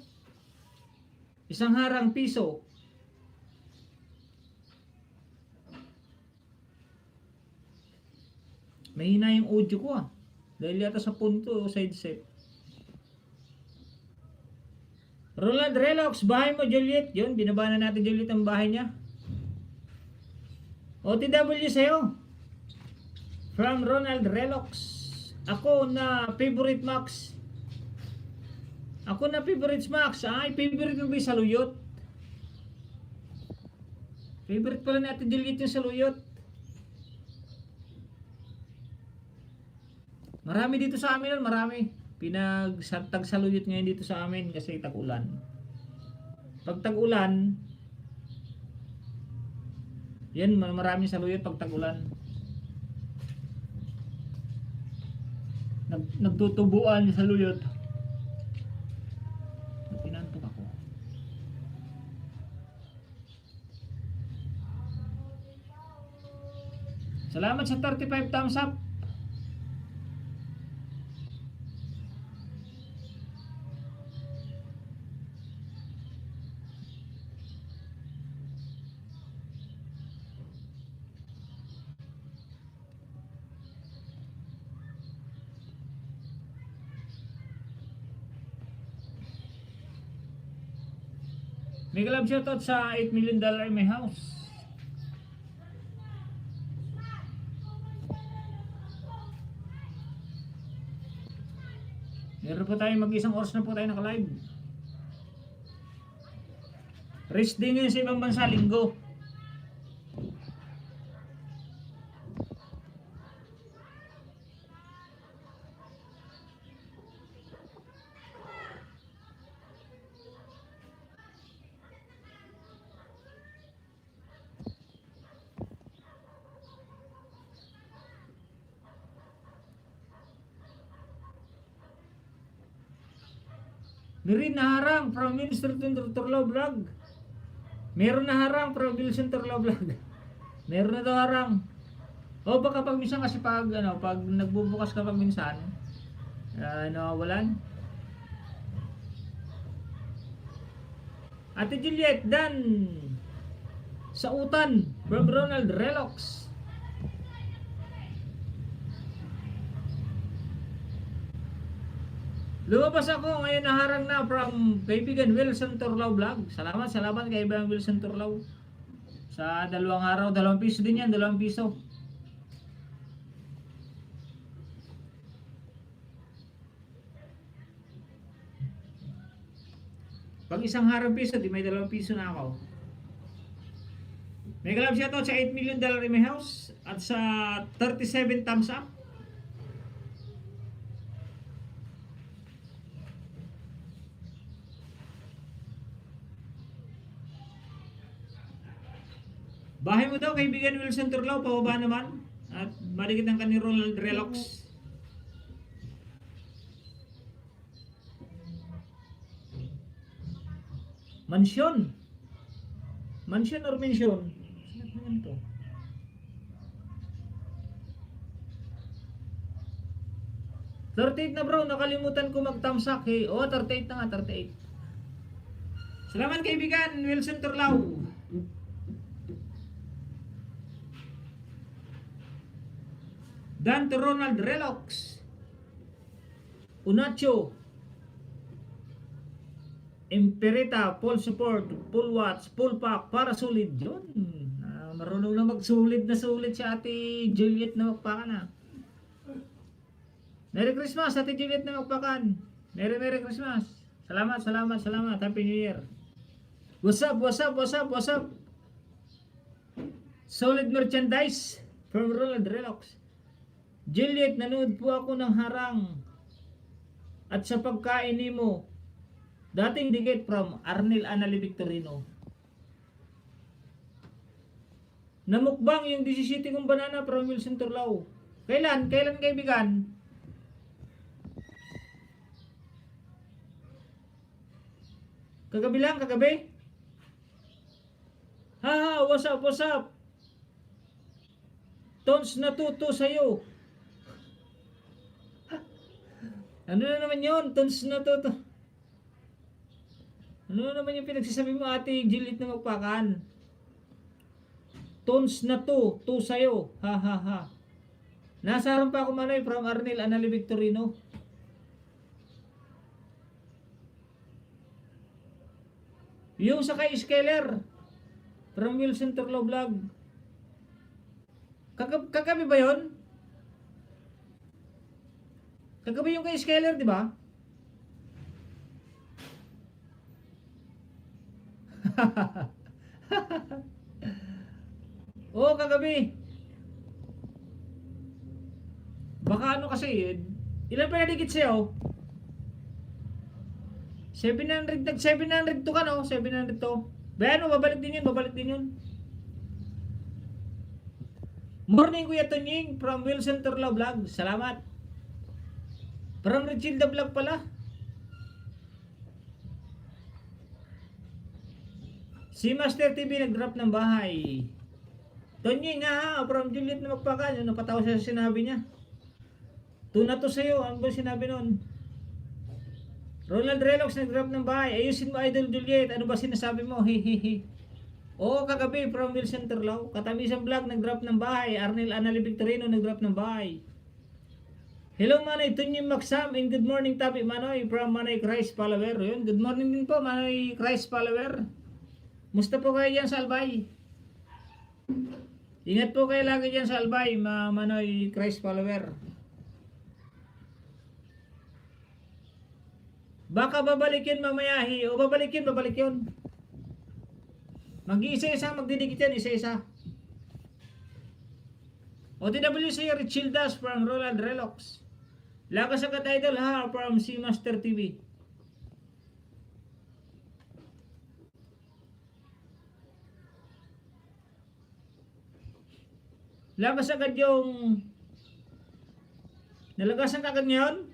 Isang harang piso. Mahina yung audio ko dahil yata sa punto side set. Ronald Relox, bahay mo Juliet. Yun, binaba na natin Juliet ang bahay niya. OTW sa'yo. From Ronald Relox. Ako na favorite Max. Ako na favorite Max. Ay, favorite mo ba yung saluyot? Favorite pala natin Juliet yung saluyot. Marami dito sa amin, marami. Tagsaluyot ngayon dito sa amin kasi tag-ulan. Pag tag-ulan, yan, maraming saluyot pag tag-ulan. Nagtutubuan yung saluyot. Pinantok ako. Salamat sa 35 thumbs up. May kalab shoutout sa $8 million may house. Meron po tayo mag-isang oras na po tayo naka-live. Rest din yun sa ibang bansa, linggo. Meron naharang from Minister Turlaw Vlog. Meron naharang from Wilson Turlaw Vlog. Meron na daw harang. O baka pag minsan kasi pag nagbubukas ka pag minsan, nawawalan. Ate Juliet Dan sa utan from Ronald Relox. Lumabas ako ngayon, naharang na from kaibigan Wilson Turlaw Vlog. Salamat kaibigan Wilson Turlaw. Sa 2 araw, 2 piso din yan, 2 piso. Pag isang harang piso, di may 2 piso na ako. May galab siya to sa $8 million in my house at sa 37 thumbs up. Bahay mo daw kaibigan Wilson Turlaw, pababa naman. At maligit ang kanil Ronald Relox. Mansyon or mensyon? Saan naman to? $38 na bro, nakalimutan ko mag-thumbsuck eh. Oh, 38 na nga, 38. Salamat kaibigan Wilson Turlaw. Dan to Ronald Relox. Unacho. Imperita, full support, full watch, full pack, para solid yun. Marunong na magsulit na sulit si Ate Juliet na magpakan na. Merry Christmas Ate Juliet na magpakan. Merry Christmas. Salamat. Happy New Year. What's up? Solid merchandise from Ronald Relox. Juliet, nanood po ako ng harang. At sa pagkain mo, dating dikit from Arnel Anali Victorino. Namukbang yung 17 kong banana from Wilson Turlaw. Kailan kaibigan? Kagabi? What's up? Tons na tuto sa'yo. Ano na naman yun? Tons na tuto. Ano naman yung pinagsasabi mo Ate Juliet na magpakan? Tons na to sa'yo. Nasa harap pa ako manoy from Arnel Anali Victorino. Yung sa kay Skeller from Wilson Turlaw Vlog. Kagabi ba yun? Kagabi yung kay Skeller, di ba? Oo, kagabi. Baka ano kasi, ilan pa nadikit sa'yo? 700 to ka no? 700 to. Bayan mo, babalik din yun. Morning Kuya Tonying from Wilson Turlaw Vlog. Salamat. From Richilda Vlog pala. Si Master TV nag-drop ng bahay. Tonying from Juliet na magpakan. Napatawa siya sa sinabi niya. Tuna to sa'yo. Ano ba sinabi nun? Ronald Relox nag-drop ng bahay. Ayusin mo Idol Juliet. Ano ba sinasabi mo? Hihihi. Oo, kagabi from Wilson Turlaw. Katamisan Vlog nag-drop ng bahay. Arnel Anali Victorino nag-drop ng bahay. Hello Manoy Tunying Maksam and good morning Tabi Manoy from Manoy Christ follower. Yun, good morning din po Manoy Christ follower. Musta po kayo dyan sa Albay? Ingat po kayo lagi dyan sa Albay, Manoy Christ follower. Baka babalikin mamaya, o babalik yun. Mag-iisa-isa, magdidikit yan, isa-isa. OTWC Richildas from Ronald Relox. Lakas agad Idol from C Master TV. Lakas agad yung nalagasan agad ngayon.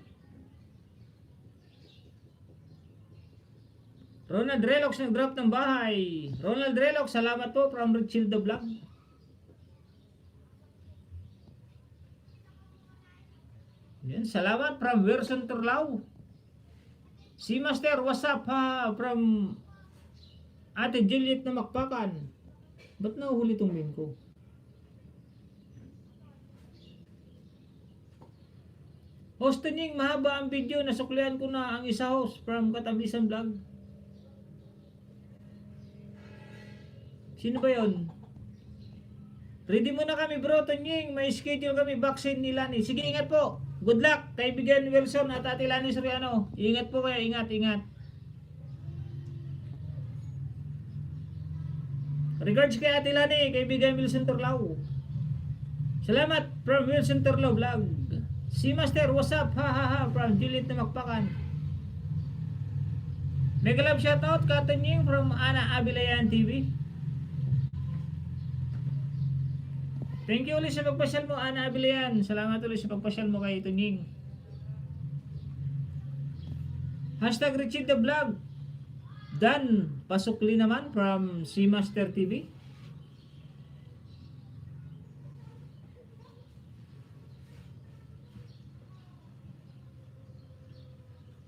Ronald Relox nag-drop ng bahay. Ronald Relox, salamat po from Richildo Vlog. Yan, salamat from Wilson Turlaw. Si Master, what's up ha? From Ate Juliet na Makpakan. Ba't nahuhuli tong meme ko? Host Tunying, mahaba ang video. Nasuklian ko na ang isa host from Katamisan Vlog. Sino ba yon? Ready muna kami bro, Tunying. May schedule kami vaccine ni Lani. Sige, ingat po. Good luck, kaibigan Wilson at Ate Lani Soriano. Ingat po kayo, ingat, ingat. Regards kay Ate Lani, kaibigan Wilson Turlaw. Salamat from Wilson Turlaw Vlog. Si Master, what's up? Ha ha ha, from Juliet na Makpakan. Mega love shoutout ka Tunying from Ana Abilayan TV. Thank you ulit sa pagpasyal mo, Ana Abilayan. Salamat ulit sa pagpasyal mo kay Tunying. Hashtag Richard the Vlog. Dan Pasukli naman from Si Master TV.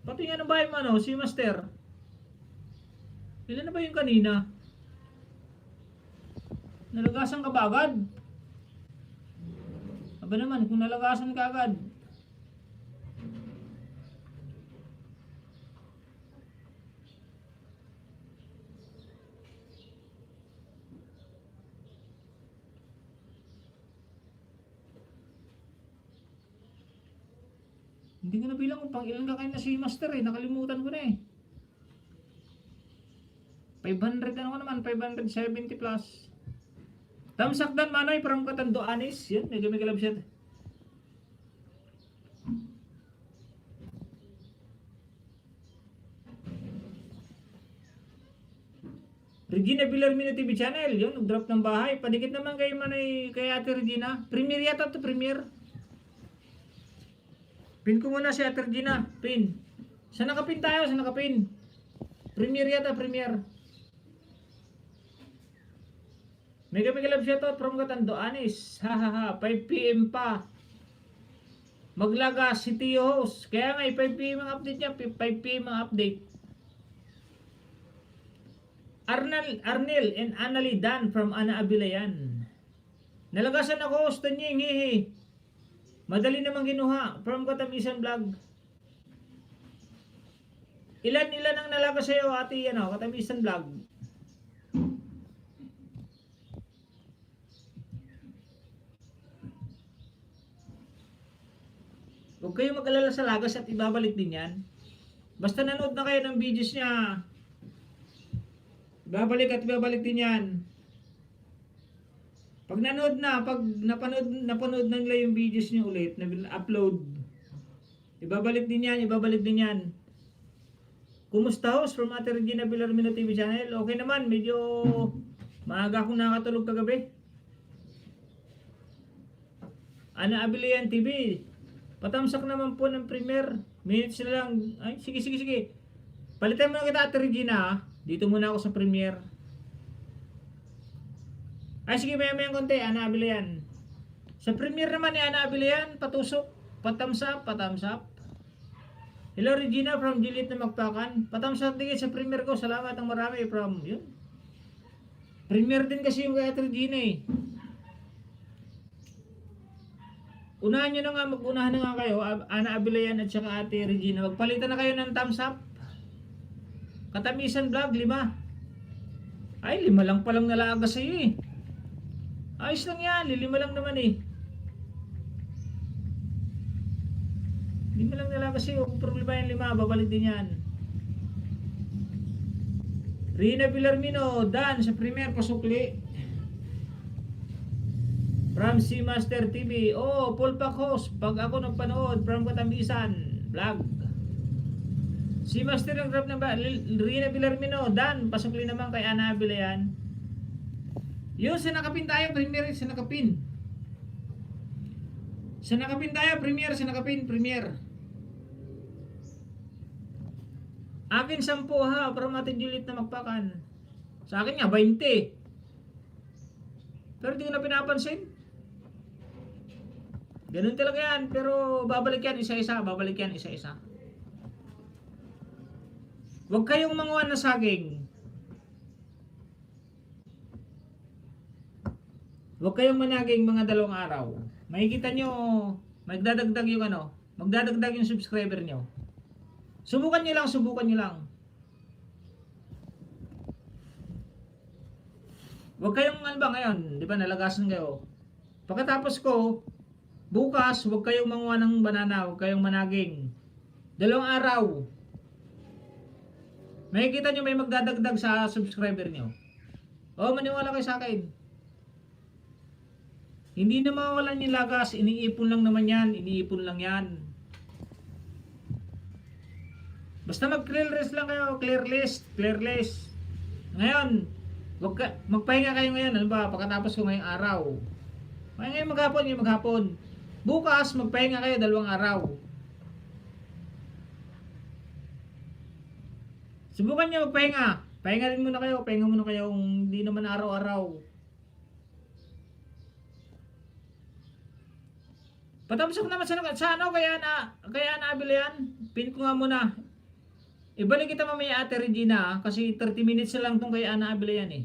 Pati nga na ba yung ano, Si Master? Ilan na ba yung kanina? Nalagasan ka ba agad? Aba naman, kung nalagasan ka agad. Hindi ko na bilang kung pang ilan ka kayo na Si Master eh. Nakalimutan ko na eh. 500 ano naman, 570 plus. Tamsakdan Manoy from Katando Anis. Yan, may gamig-galab siya. Regina Villarmino TV channel. Yun, nag-drop ng bahay. Padikit naman kay Manoy, kay Ate Regina. Premier yata to, premier. Pin ko muna si Ate Regina. Pin. Saan nakapin tayo? Saan nakapin? Premier yata, premier. Mega love shoutout from Katando Anis. Ha ha ha, 5 PM pa. Maglaga si Tio Host. Kaya nga 5 PM ang update niya, 5 PM ang update. Arnel and Annalie Dan from Ana Abilayan. Nalagasan ako host Tunying, hihi. Madali namang ginuha from Katamisan Vlog. Ilan ang nalaga sa'yo ate ano, Katamisan Vlog? Huwag kayong mag-alala sa lagas at ibabalik din yan. Basta nanood na kayo ng videos niya. Ibabalik din yan. Pag nanood na, pag napanood na nila yung videos niya ulit, na-upload, ibabalik din yan. Kumusta host from Ate Regina Villarmino TV channel? Okay naman, medyo maaga akong nakatulog kagabi. Ana Abilayan TV. Patamsak naman po ng premier. Minutes na lang. Ay, sige. Palitan mo na kita Ate Regina ha. Dito muna ako sa premier. Ay, sige, maya konti. Ana Abilayan. Sa premier naman ni Ana Abilayan, patusok. Patamsap. Hello Regina from Juliet na Makpakan. Patamsap din sa premier ko. Salamat ang marami from yun. Premier din kasi yung kay Ate Regina eh. Unahan nyo na nga, mag-unahan na nga kayo, Ana Abilayan at saka Ate Regina. Magpalitan na kayo ng thumbs up. Katamisan Vlog, 5. Ay, 5 lang palang nalaga sa iyo eh. Ayos lang yan, 5 lang naman eh. 5 lang nalaga sa iyo, kung problema yung 5, babalik din yan. Rina Villarmino, Dan sa premier pasukli. From Si Master TV. Oh, Paul Pacos. Pag ako nagpanood from Katamisan Vlog. Si Master ng drop ng Rina Villarmino. Dan, pasukli naman kay Ana Abilayan. Yun, sa nakapin tayo, premier, sa nakapin. Sa nakapin tayo, premier, sa nakapin, premier. Akin 10 ha, from Ate Juliet na Magpakan. Sa akin nga, 20. Pero di ko na pinapansin. Ganun talaga yan. Pero babalik yan isa-isa. Babalik yan isa-isa. Huwag kayong manguha na saging. Huwag kayong managing mga 2 araw. Makikita nyo, magdadagdag yung ano, magdadagdag yung subscriber nyo. Subukan nyo lang, subukan nyo lang. Huwag kayong ano ba ngayon, di ba nalagasan kayo. Pagkatapos ko, bukas, huwag kayong manguha ng banana, huwag kayong managing. 2 araw. Makikita nyo may magdadagdag sa subscriber nyo. O, maniwala kayo sa akin. Hindi na mawawalan yung lagas, iniipon lang naman yan, iniipon lang yan. Basta mag-clear list lang kayo, clear list. Ngayon, magpahinga kayo ngayon, ano ba, pagkatapos ko ngayong araw. Ngayon maghapon. Bukas, magpahinga kayo 2 araw. Subukan nyo magpahinga. Pahinga rin muna kayo, pahinga muna kayo, hindi naman araw-araw. Patapos ko naman sa ano, kaya naabili yan. Pin ko nga muna. Ibalik kita mamaya Ate Regina kasi 30 minutes na lang itong kay Ana Abila yan eh.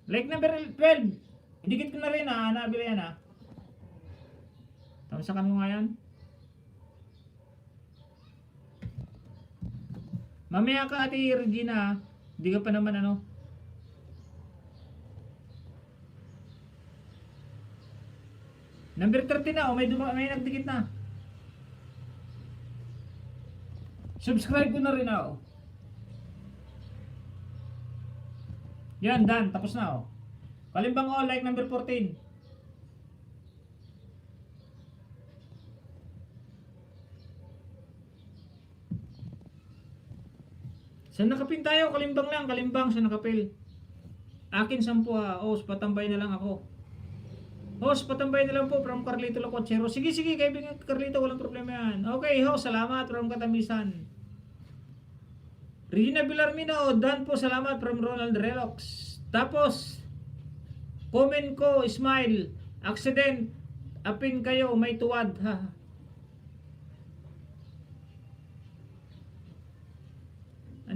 Like number 12. Idikit ko na rin Ana Abila yan Tamsakan mo nga yan. Mamaya ka Ate Regina, hindi ka pa naman ano. Number 30 na, may nagdikit na. Subscribe ko na rin Yan, done, tapos na Kalimbang like number 14. Saan nakapin tayo? Kalimbang lang, sa nakapil. Akin 10 patambay na lang ako. Patambay na lang po from Carlito Lacochero. Sige, kaibigan Carlito, walang problema yan. Okay, salamat from Katamisan. Regina Villarmino, Dan po, salamat from Ronald Relox. Tapos, comment ko, smile, accident, apin kayo, may tuwad.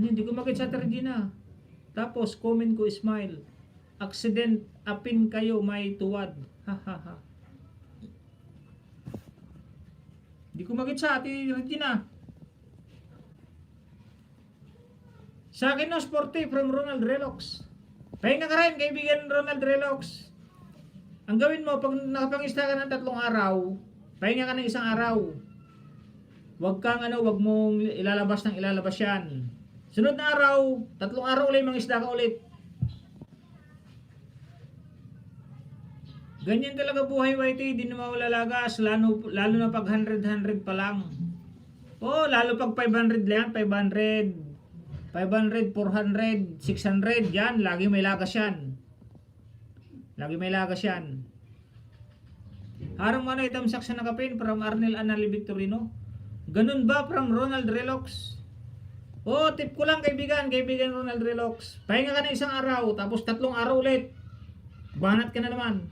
Hindi ko makita sa Regina. Tapos, comment ko, smile. Accident, apin kayo, may tuwad. Hindi ko makita sa Ate Regina. Sa akin sporty from Ronald Relox. Pahinga ka rin, kaibigan Ronald Relox. Ang gawin mo, pag nakapangista ka ng 3 araw, pahinga ka ng 1 araw. Huwag mong ilalabas yan. Sunod na araw, 3 araw ulit, mangisda ka ulit. Ganyan talaga buhay, Whitey, di na mawala lagas, lalo na pag 100 pa lang. Lalo pag 500 lang, 500, 400, 600, yan, lagi may lagas yan. Harang mo itamsak sa nakapin from Arnel Anali Victorino. Ganun ba from Ronald Relox? Tip ko lang kaibigan Ronald Relox. Pahinga ka na 1 araw, tapos 3 araw ulit. Banat ka na naman.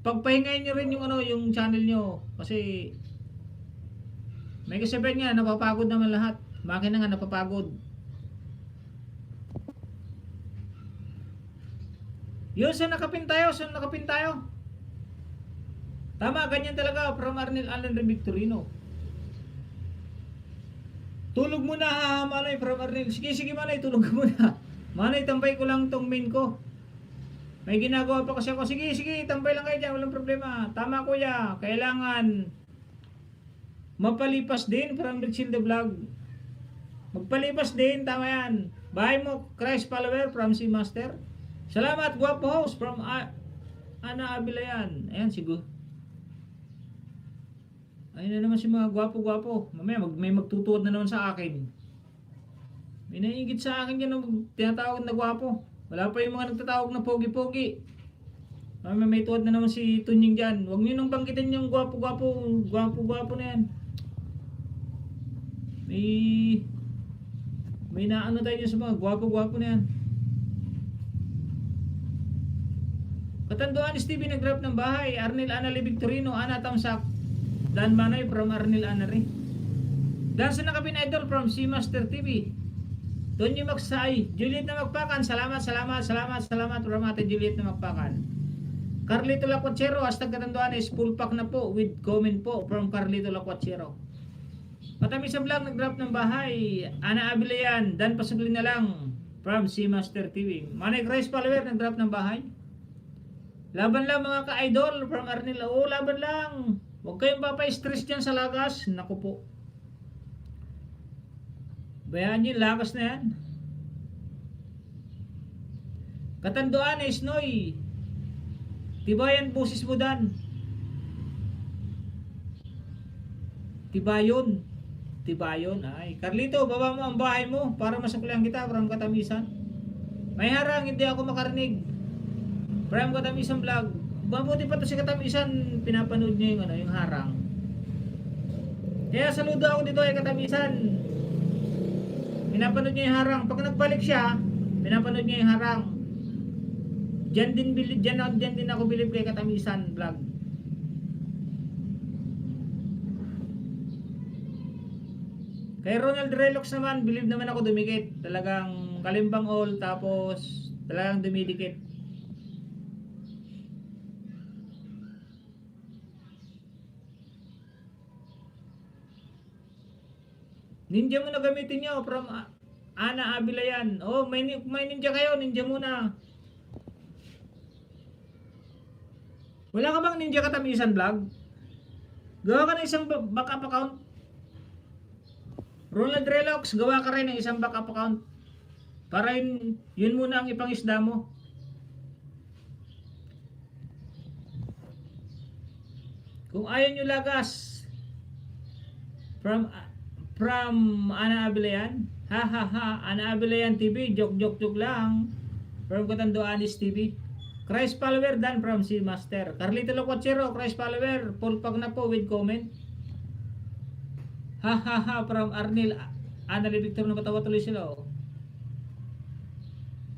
Pagpahingayin nyo rin yung channel nyo. Kasi may kasabihan nga, napapagod naman lahat. Makina nga napapagod. Yun, saan nakapin tayo? Tama, ganyan talaga from Arnel Alan Victorino. Tulog muna Manay from Arnel. Sige Manay, tulog ka muna. Manay, tambay ko lang tong main ko. May ginagawa pa kasi ako. Sige, tambay lang kayo dyan, walang problema. Tama kuya, kailangan mapalipas din from Richil the Vlog. Magpalipas din, tama yan. Bahay mo, Christ follower from si Master. Salamat, Guapo Host from Ana Abilayan. Ayan, siguro. Ayun na naman si mga gwapo-gwapo. Mamaya may magtutuwad na naman sa akin. May naiingit sa akin yan ng tinatawag na gwapo. Wala pa yung mga nagtatawag na pogi-pogi. May tuwad na naman si Tunying dyan. Huwag nyo nang banggitin yung gwapo-gwapo na yan. May naano tayo dyan sa mga gwapo-gwapo na yan. Katanduan ni Stevie nag-drop ng bahay. Arnel Anali Victorino, Ana Tamsak, Dan Manoy from Arnel Anari. Dan sa nakapin idol from C Master TV. Tonyo Magsay, Juliet na Magpakan, salamat from Ate Juliet na Magpakan. Carlito Lacuachero, hashtag Katanduan is full pack na po with comment po from Carlito Lacuachero. Matamis sa vlog, nag-drop ng bahay. Ana Abilayan, Dan Pasugli na lang from C Master TV. Manay Grace Follower, nag-drop ng bahay. Laban lang mga ka-idol from Arnel. Oo, laban lang. Huwag kayong papay-stress dyan sa lagas. Naku po. Bayaan nyo, lagas na yan. Katanduan is Noy. Tibayan busis mo dan. Tibayon. Ay, Carlito, baba mo ang bahay mo para masuklihan kita from Katamisan. May harang, hindi ako makarinig. From Katamisan vlog. Mabuti pa to si Katamisan, pinapanood niya yung harang. Kaya saludo ako dito ay Katamisan. Pinapanood niya yung harang. Pag nagbalik siya, pinapanood niya yung harang. Diyan din ako bilib kay Katamisan vlog. Kay Ronald Relox naman, bilib naman ako dumikit. Talagang kalimbang all, tapos talagang dumidikit. Ninja muna gamitin nyo from Ana Abilayan. Oh, may ninja kayo, ninja muna. Wala ka bang ninja Katamisan vlog? Gawa ka ng isang backup account. Ronald Relox, gawa ka rin ng isang backup account. Para yun muna ang ipangisda mo. Kung ayaw nyo lagas from Ana Abilayan, Ana Abilayan TV, joke lang. From Katanduanis TV. Christ follower Dan from C Master. Carlito Locuachero, Christ follower, full pack na po with comment. From Arnel Anali Victor na patawa tuloy sila. Oh.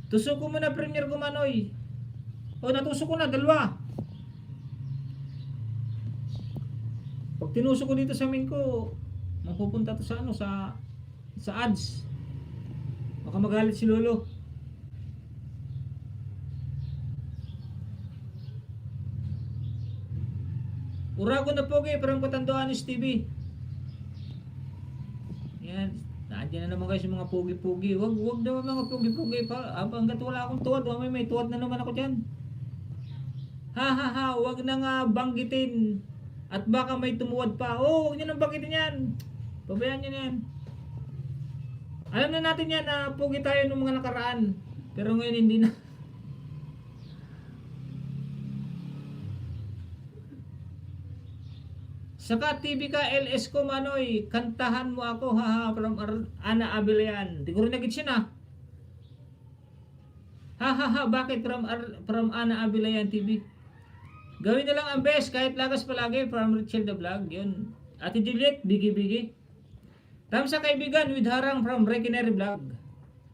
Tusok ko muna Premier Gumanoy. Oh, natusok ko na, dalawa. Pag tinusok ko dito sa main ko, mapupunta to sa sa ads. Baka magalit si Lolo. Urago na pogi from Katanduanis TV. Yan, nandiyan na naman guys yung mga pogi-pogi. Wag naman mga pogi-pogi pa. Hanggat wala akong tuwad, may tuwad na naman ako diyan. Wag na nga banggitin. At baka may tumuwad pa. Oh, wag niyo nang banggitin yan. Pabayaan niyo yan. Alam na natin yan na pogi tayo nung mga nakaraan. Pero ngayon hindi na. Saka TV ka LS ko Manoy, kantahan mo ako from Ana Abilayan. Di ko rin nagit siya na. Bakit from Ana Abilayan TV? Gawin na lang ang best kahit lagas palagi from Richel the Vlog. Yun. Ate Juliet, bigi-bigi. Tamsa kaibigan with harang from Rekinary Vlog.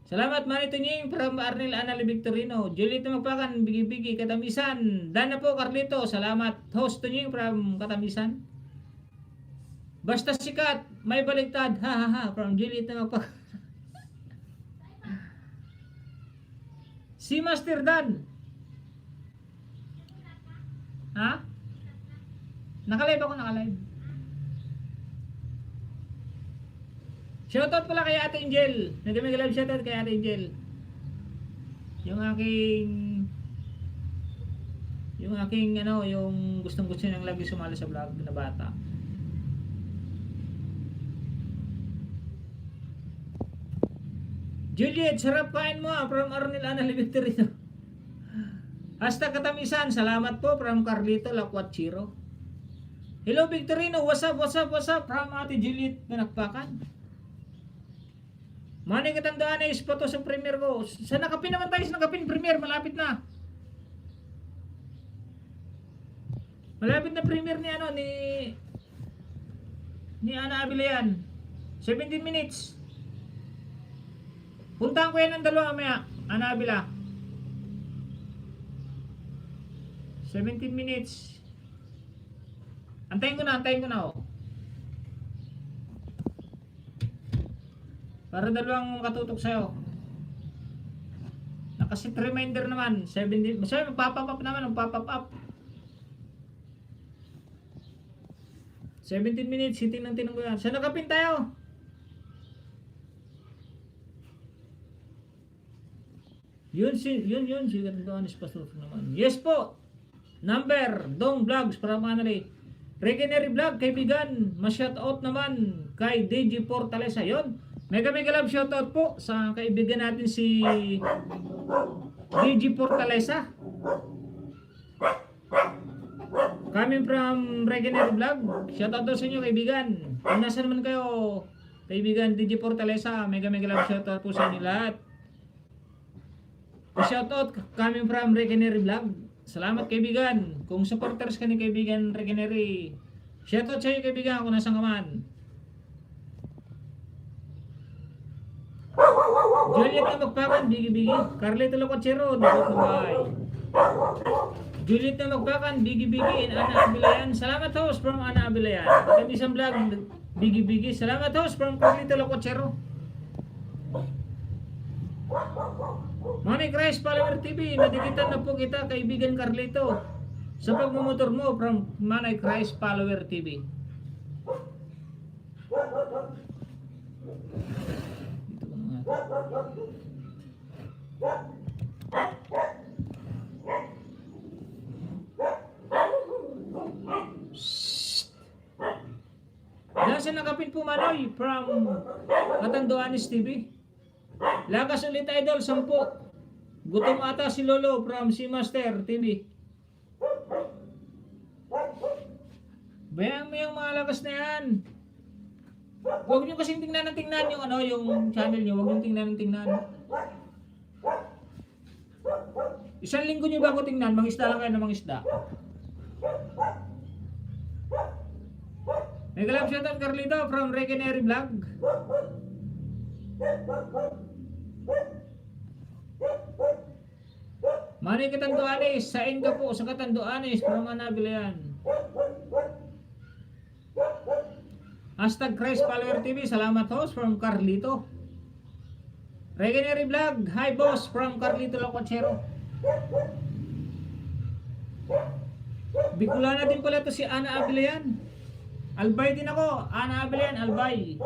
Salamat Manny Tunying from Arnel Anali Victorino. Juliet na Magpakan, bigi-bigi, Katamisan. Dana po Carlito, salamat. Host Tunying from Katamisan. Basta sikat, may baligtad. From Juliet na Magpakan. Si Master Dan. Ha? Nakalive ako, nakalive. Shoutout pala kay Ate Angel. Nag-live shoutout kay Ate Angel. Yung aking yung gustong-gusto niyang lagi sumali sa vlog na bata. Juliet, sarap kain mo from Arnel Anali Victorino. Hashtag katamisan, salamat po from Carlito Lacuachiro. Hello Victorino, what's up, what's up, what's up from Ate Juliet Manakpakan. Mani katandaan na ispo to sa premiere ko. Sa nakapin naman tayo sa nakapin premiere, malapit na. Malapit na premiere ni ano ni Ana Abilayan. 17 minutes. Puntahan ko yan ng dalawa maya, Ana Abila. 17 minutes. Antayin ko na oh. Para dalawang katutok sa'yo. Nakasit reminder naman. 17. Basta magpapap up naman. Magpapap up. 17 minutes. Hitin ko yan. Sa nakapin tayo. Yun. Sigat doon is pasok naman. Yes po. Number. Dong Vlogs. Para manali. Regenary Vlog. Kaibigan. Ma-shoutout naman. Kay DJ Fortaleza. Yun. Mega love shoutout po sa kaibigan natin si DJ Fortaleza. Coming from Regenary Vlog. Shoutout daw sa inyo kaibigan. Kung nasa naman kayo, kaibigan DJ Fortaleza, mega love shoutout po sa inyo lahat. Shoutout coming from Regenary Vlog. Salamat kaibigan. Kung supporters ka ni kaibigan Regenary, shoutout sa inyo kaibigan kung nasa ka man. Juliet na magpakan, bigi-bigi. Carlito Lacuachiro, dukot na bahay. Juliet na magpakan, bigi-bigi. Ana Abilayan. Salamat host from Ana Abilayan. Kami isang vlog, bigi-bigi. Salamat host from Carlito Lacuachiro. Mami Christ Follower TV, nadikitan na po kita kaibigan Carlito sa pagmumotor mo from Manay Christ Follower TV. Nasa nakapin po Manoy from Catanduanes TV. Lakas ulit idol 10. Gutom ata si Lolo from si Master TV. Bayang mo yung mga lakas na yan. Huwag nyo kasing tingnan yung ano, yung channel nyo. Huwag nyo tingnan. Isang linggo nyo bago tingnan, mangisda lang kayo ng mangisda. Mega love shoutout Carlito from Regenary Vlog. Mani Catanduanes, sain ka po sa Catanduanes from Ana Abilayan. Hashtag Christ Follower TV, salamat host from Carlito. Regenary Vlog, hi boss from Carlito Lacuachiro. Bicolana din pala to si Ana Abilayan. Albay din ako, Ana Abilayan, Albay.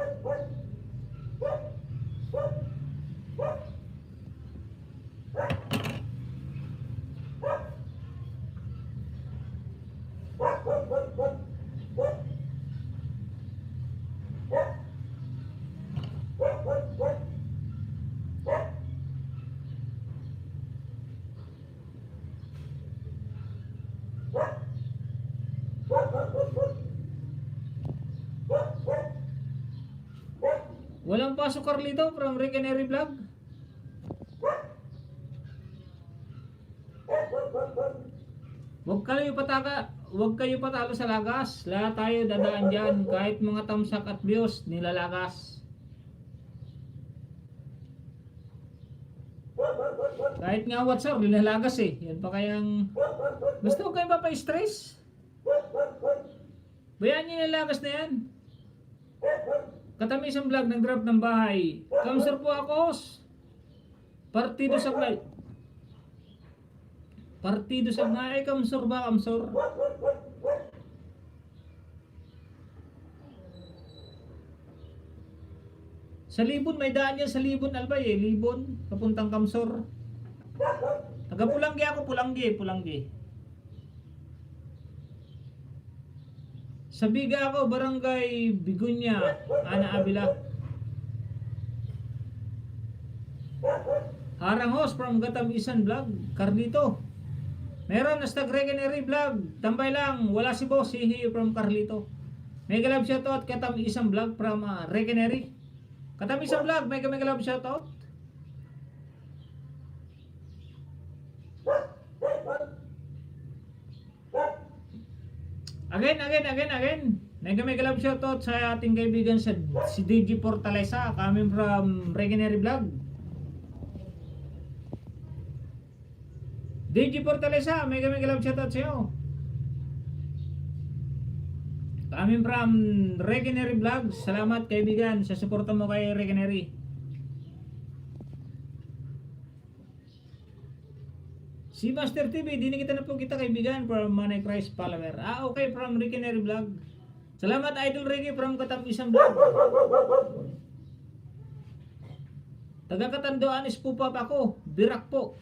Walang pasok Carlito from Regenary Vlog. Huwag kayo patalo sa lagas. Lahat tayo dadaan dyan. Kahit mga tamsak at bios, nilalagas. Kahit nga WhatsApp, nilalagas eh. Yan pa kayang... Basta huwag kayo mapa-stress. Bayaan nyo nilalagas na yan. Katamis ang vlog, nag-drop ng bahay. Kamsur po ako. Partido sa flight. Partido sa ay kamsur ba? Kamsur. Sa Libon, may daan yan sa Libon, Albay eh. Libon, papuntang Kamsur. Taga Pulanggi ako, Pulanggi. Sa Biga ako, Barangay Bigunya, Ana Abila. Harang host from Gatamisan Vlog, Carlito. Meron na stag Regenery Vlog. Tambay lang. Wala si Boss. Hihi from Carlito. Mega love shoutout. Katam isang vlog from Regenery. Katam isang vlog. Mega love shoutout. Again. Mega love shoutout sa ating kaibigan si DJ Fortaleza. Coming from Regenery Vlog. DJ Fortaleza, mega love shoutout sa'yo. Coming from Regenery Vlog. Salamat kaibigan sa suporta mo kay Regenery. Si Master TV, di na kita na po kita kaibigan from Manay Christ follower. Okay, from Regenery Vlog. Salamat Idol Reggie from Katapisang Vlog. Taga Katanduanes po pa ako. Birak po.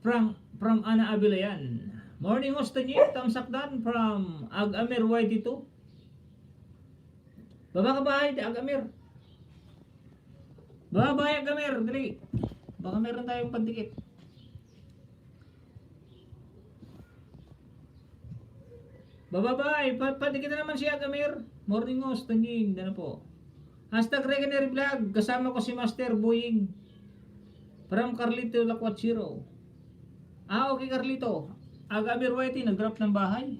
From Ana Abilayan. Morning host to you, Tamsakdan from Ag-Amir YT2. Baba ka bahay, Ag-Amir. Baba bahay, Ag-Amir, dali. Baka meron tayong pandikit. Baba bahay, pandikit na naman si Ag-Amir. Morning host to you, dana po. Hashtag Regenery Vlog, kasama ko si Master Boying. From Carlito Lakwachiro. Okay Carlito. Ag-Amir YT, nag-drop ng bahay.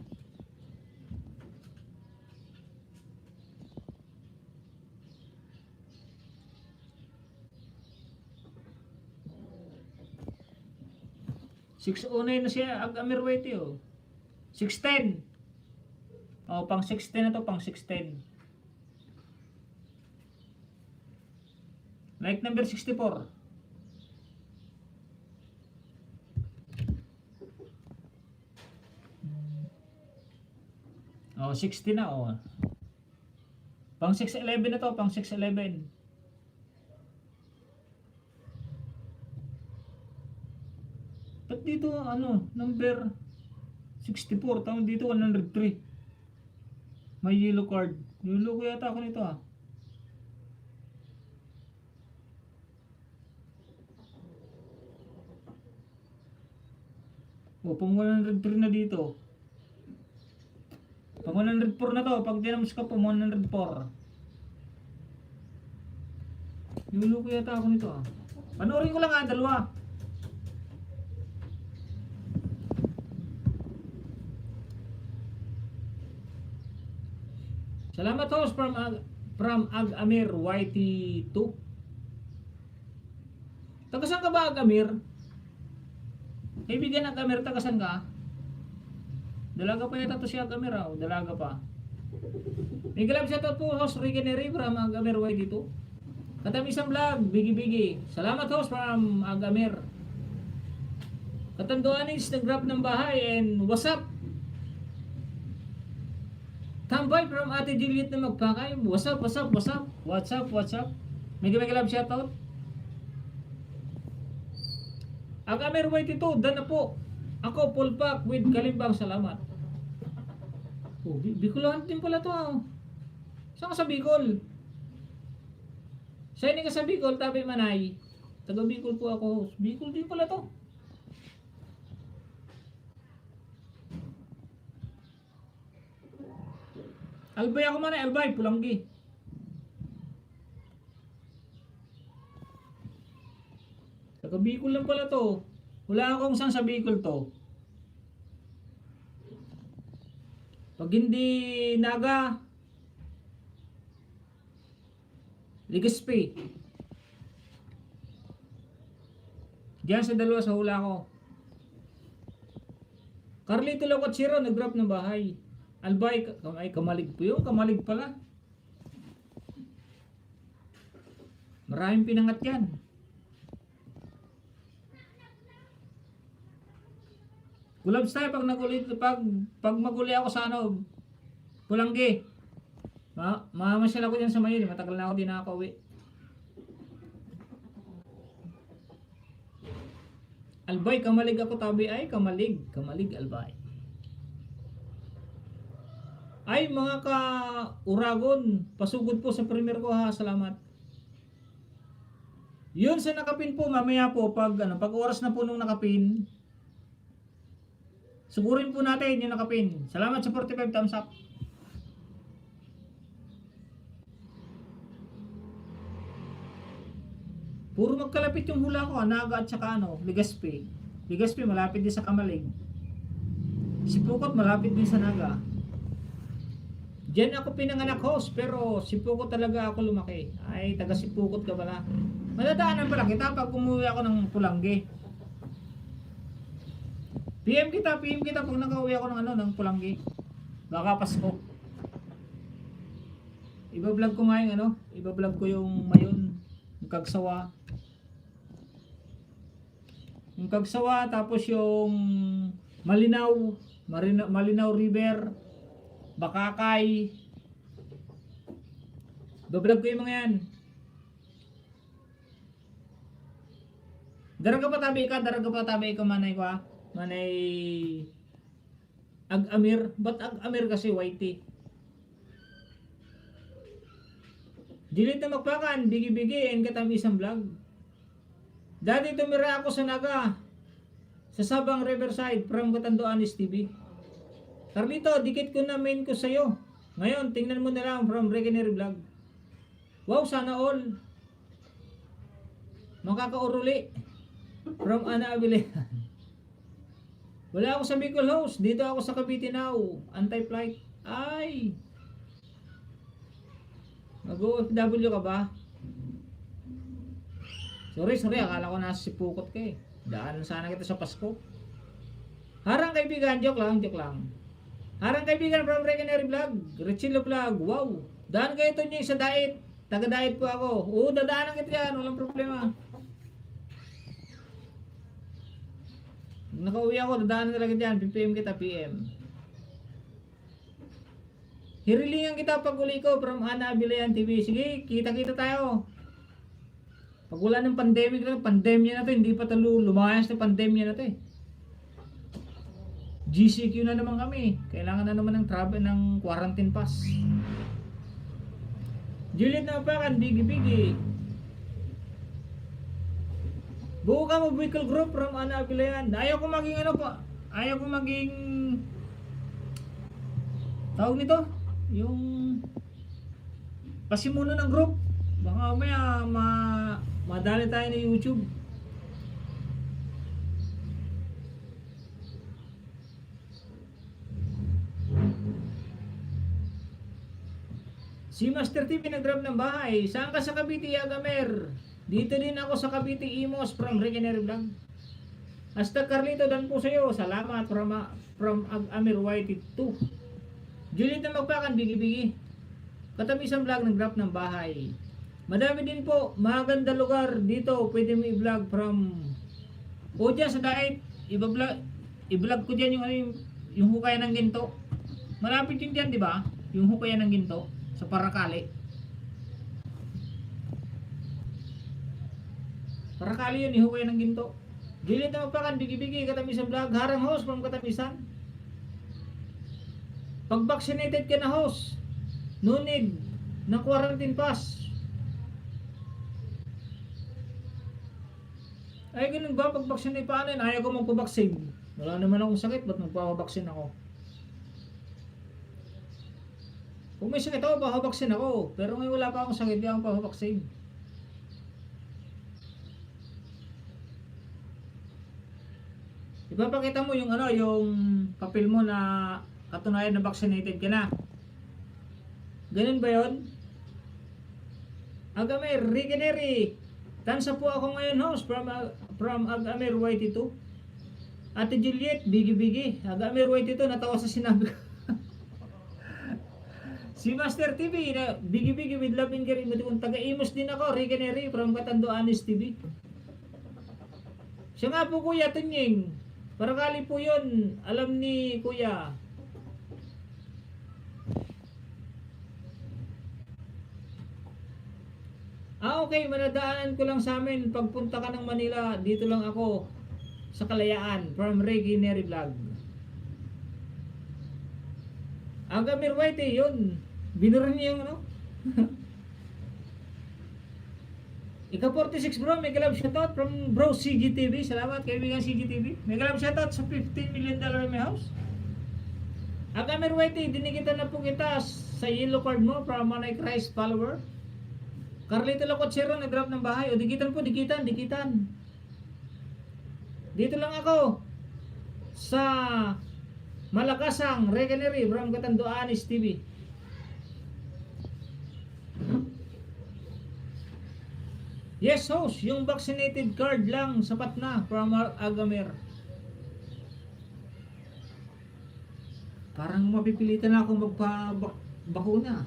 $609 na siya, Ag-Amir YT oh. 610. Oh, pang 610 na to, pang 610. Like number 64. Oh, 60 na oh. Pang 611 na to, pang 611. Ba't dito number 64, tawag dito 103. May yellow card. Yellow ko yata ako nito ah. Oh, pang 103 na dito. Pag 104 na to, pag dinamos ka po, 104. Yulo ko yata ako nito ah. Panoorin ko lang ah, dalawa. Salamat host from Ag-Amir YT2. Tagasan ka ba Ag-Amir? Kaibigan Ag-Amir, tagasan ka? Dalaga pa yata to si Ag-Amir ah. Dalaga pa. May galap siya to po host Regenery from Ag-Amir YT2. Katamisang vlog, bigi. Salamat host from Ag-Amir. Katanduanis, nag-grab ng bahay and what's up? Tambay from Ate Juliet na magpakay. What's up? May galap siya to. Ag-Amir YT2, dan na po. Ako full pack with kalimbang, salamat. Oh, Bicolahan din pala to ah. Saan ka sa Bicol? Signing ka sa Bicol, Tabi Manay. Taga Bicol po ako. Bicol din pala to. Albay ako man Albay, Pulanggi. Taga Bicol lang pala to. Wala akong saan sa Bicol to. Pag hindi Naga, Legazpi. Diyan sa dalawa sa hula ko. Carlito Lakwachiro, nag-drop ng bahay. Albay, ay Kamalig po yun. Kamalig pala. Maraming pinangat yan. Kulabs tayo pag maguli ako sa Pulanggi. Mamasyal ako dyan sa Mayon. Matagal na ako din nakakauwi. Albay, Kamalig ako Tabi. Ay, Kamalig, Albay. Ay, mga ka-Uragon, pasugod po sa premier ko ha. Salamat. Yun sa nakapin po, mamaya po, pag oras na po nung nakapin, sugurin po natin yung nakapin. Salamat sa 45 thumbs up. Puro magkalapit yung hula ko, Naga at saka Legazpi. Legazpi malapit din sa Kamalig. Sipukot malapit din sa Naga. Diyan ako pinanganak host, pero Sipukot talaga ako lumaki. Ay, taga Sipukot ka pala. Madadaanan pala kita pag umuwi ako ng Pulangge. PM kita pag nakauwi ako ng Pulangge. Baka Pasko. Iba-vlog ko nga yung iba-vlog ko yung Mayon, yung Kagsawa. Yung Kagsawa, tapos yung Malinaw River, Bakakay. Iba-vlog ko yung mga yan. Daraga pa tabi ka manay ko ha. Manay Ag-Amir. Ba't Ag-Amir kasi whitey? Dilit na magpakan, bigi-bigi, and katam isang vlog. Dati tumira ako sa Naga, sa Sabang Riverside, from Catanduanes TV. Carlito, dikit ko na main ko sa'yo. Ngayon, tingnan mo na lang from Regenary Vlog. Wow, sana all. Makakauruli. From Ana Avila. Wala ako sa Bicol host. Dito ako sa Cavite now. Anti-flight. Ay! Mag-OFW ka ba? Sorry. Akala ko nasa Sipukot ka eh. Daan sana kita sa Pasko. Harang kaibigan. Joke lang. Harang kaibigan from Regenary Vlog. Richilo Vlog. Wow! Daan kayo ito niyo sa diet. Taga-diet po ako. Oo, dadaanan kita yan. Walang problema. Nakauwi ako, dadaanan talaga dyan. PM kita, PM. Hirilingan kita pag uli ko from Ana Abilayan TV. Sige, kita-kita tayo. Pag wala ng pandemya na to, hindi pa talo lumayas na pandemya na to eh. GCQ na naman kami. Kailangan na naman ng travel ng quarantine pass. Juliet na pakan, bigi-bigi. Buo ka mo Bicol Group from Ana Abilayan. Ayaw ko maging tawag nito, yung pasimuno ng group. Baka maya madali tayo na YouTube. Si Master TV nag-grab ng bahay. Saan ka sa Cavite, Agamer? Dito din ako sa Cavite, Imos from Regenary Vlog. Hasta Carlito, dan po sa'yo. Salamat from Agamir Whitey 2. Juliet na magpakan, bigi-bigi. Katamisang vlog ng grab ng bahay. Madami din po, maganda lugar dito. Pwede mo i-vlog from o dyan sa diet. I-vlog ko dyan yung hukayan ng ginto. Malapit yun dyan, di ba? Yung hukayan ng ginto sa Paracali. Paracali yun, yung hukayan ng ginto. Juliet na magpakan, bigi-bigi. Katamisang vlog. Harang host from Katamisan. Pag vaccinated ka na host, no need ng quarantine pass. Ay ganun ba pag vaccine paano yun? Ayaw ko magpabaksin. Wala naman akong sakit, ba't magpapabaksin ako? Kung may sakit ako, papabaksin ako. Pero ngayon wala pa akong sakit, hindi ako papabaksin. Ipapakita mo yung yung papel mo na katunayan na vaccinated ka na. Ganun ba yun? Agamer, Regenary. Tansa po ako ngayon host from Agamer Whitey 2. Ate Juliet, bigi-bigi. Agamer Whitey 2, natawa sa sinabi ko. Si Master TV, bigi-bigi with love and care. Taga-Imos din ako, Regenary from Catanduanes TV. Siya nga po kuya, Tunying. Parakali po yun. Alam ni kuya. Okay, manadaanan ko lang sa amin. Pagpunta ka ng Manila, dito lang ako sa Kalayaan from Regenary Vlog. Agamir Whitey, yun. Binuran niya yung Ika 46 bro, mega love shoutout from bro CGTV. Salamat kaibigan CGTV. Mega love shoutout sa $15 million in my house. Agamer Whitey, dinikita na po kita sa yellow card mo from Manay Christ follower. Carlito Locochero, nag-drop ng bahay. O dikitan po, dikitan. Dito lang ako sa Malakasang Reganery from Catanduanes TV. Yes host, yung vaccinated card lang sapat na from Agamer. Parang mapipilitan na akong magpa-bakuna.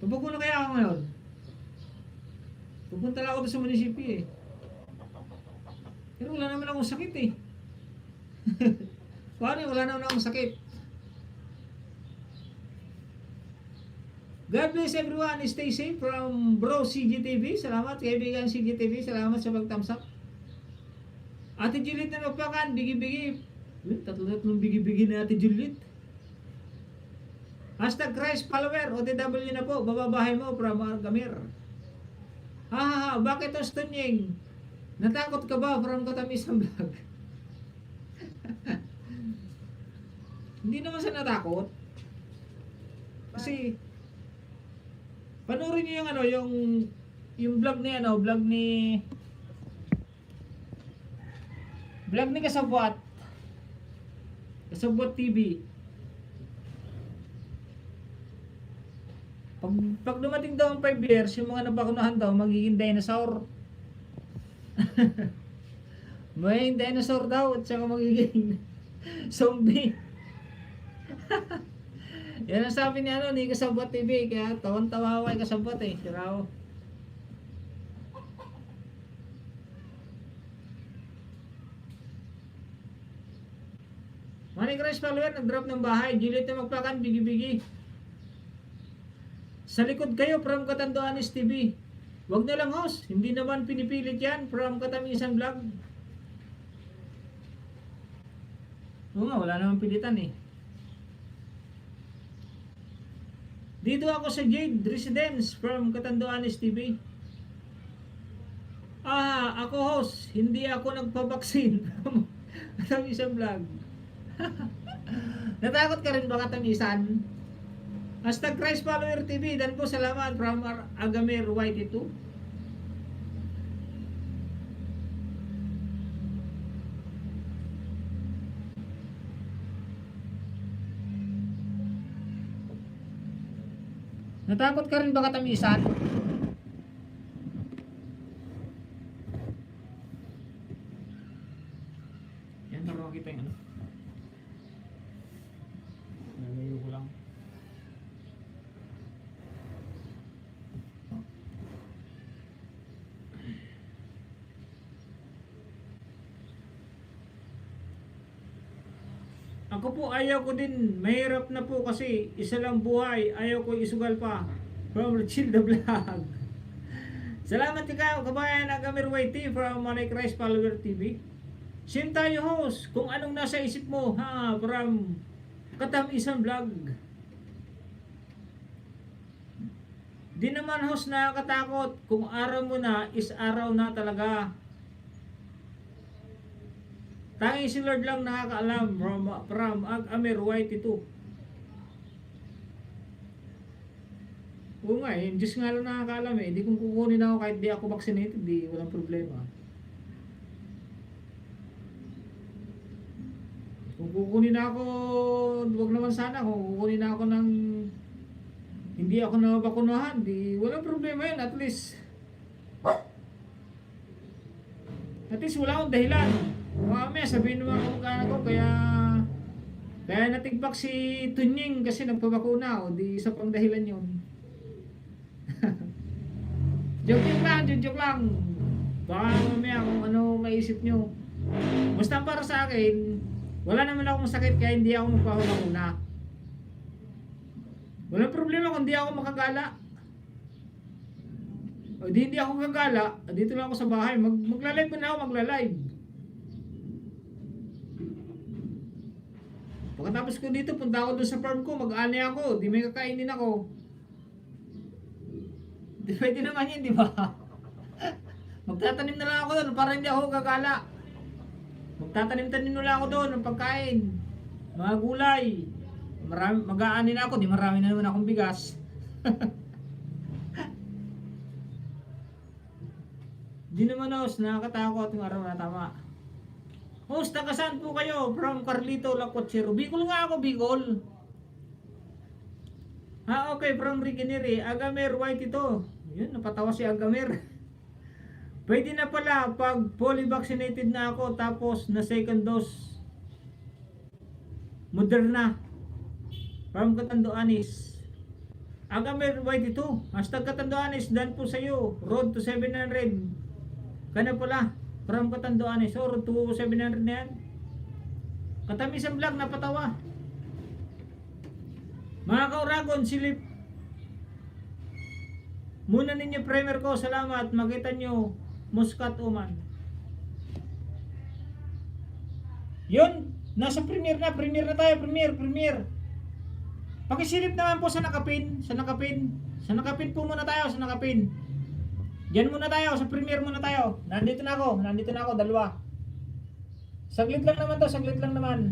Pabakuna kaya ako ngayon? Pupunta lang ako doon sa munisipyo eh. Pero wala naman akong sakit eh. Paano wala naman akong sakit? God bless everyone. Stay safe from bro CGTV. Salamat kaibigan CGTV. Salamat sa pag-thumbs up. Ate Juliet na magpakan. Bigi-bigi. Tatlo-tatlong bigi-bigi na Ate Juliet. Hashtag Christ follower. OTW na po. Bababahay mo from Gamir. Bakit o Stonyeng? Natakot ka ba from Katamisang Vlog? Hindi naman siya natakot. Kasi panoorin niyo yung ano, yung vlog ni Kasabwat. Kasabwat TV. Pag dumating daw ang 5 years, yung mga nabakunahan daw magiging dinosaur. May dinosaur daw at saka magiging zombie. Yan ang sabi ni Kasabwat TV, kaya tawan-tawa ako kay Kasabwat eh, siraw. Manny Christ follower, nag-drop ng bahay. Juliet na magpakan, bigi-bigi. Sa likod kayo from Catanduanes TV. Wag na lang host, hindi naman pinipilit yan from Katamisan Vlog. Oo nga, wala naman pilitan eh. Dito ako sa Jade Residence from Catanduanes TV. Ako host, hindi ako nagpabaksin. Katamisan Vlog. Natakot ka rin ba Katamisan? Hashtag Christ Follower TV. Dan po salamat from Agamer YT2. Natakot ka rin ba Katamisan? Yan, nakawa kita yung ano. Nalayo ko lang. Ako po ayaw ko din, mahirap na po kasi isa lang buhay, ayaw ko isugal pa. From Chill the Vlog. Salamat ikaw, kabayan ng Gamir YT from Manay Christ Follower TV. Same tayo host, kung anong nasa isip mo, from Katamisan Vlog. Di naman host nakakatakot, kung araw mo na, is araw na talaga. Tanging si Lord lang nakakaalam from Agamer YT2. Oo nga eh, Diyos nga lang nakakaalam eh. Di kung kukunin ako kahit di ako vaccinated, di walang problema. Kung kukunin ako, wag naman sana, kung kukunin ako ng hindi ako nabakunahan, di walang problema yun, at least wala akong dahilan. Mamaya sabihin naman ako magkano ko, kaya natigbak si Tunying kasi nagpabakuna o di isa pang dahilan yun. Joke lang. Baka mamaya kung ano maisip nyo. Basta para sa akin, wala naman akong sakit kaya hindi ako magpapabakuna. Walang problema kung di ako makagala. O di hindi ako gagala, dito lang ako sa bahay. Magla-live na ako, magla-live. Pagkatapos ko dito, punta ako doon sa farm ko, mag-ani ako, di may kakainin ako. Pwede naman yun, di ba? Magtatanim na lang ako doon para hindi ako gagala. Magtatanim-tanim na lang ako doon ng pagkain. Mga gulay. Marami, mag-aanin ako, di marami na naman akong bigas. Di naman host, nakakatakot yung araw na tama. Host, saan po kayo? From Carlito Lacochero. Bicol nga ako, Bicol. Okay, from Regenere. Agamer White ito. Yun, napatawa si Agamer. Pwede na pala pag fully vaccinated na ako tapos na second dose. Moderna. From Catanduanes. Agamer White ito. Hashtag Catanduanes, done po sa'yo. Road to 700. Kana pala, from Catanduanes, or 2,700 na yan. Katamisang vlog, napatawa. Mga kauragon, silip. Muna ninyo primer ko, salamat. Makita nyo, Muscat Uman. Yun, nasa premiere na tayo, premiere. Pakisilip naman po sa nakapin. Sa nakapin po muna tayo, sa nakapin. Diyan muna tayo, sa premiere muna tayo. Nandito na ako, dalawa. Saglit lang naman.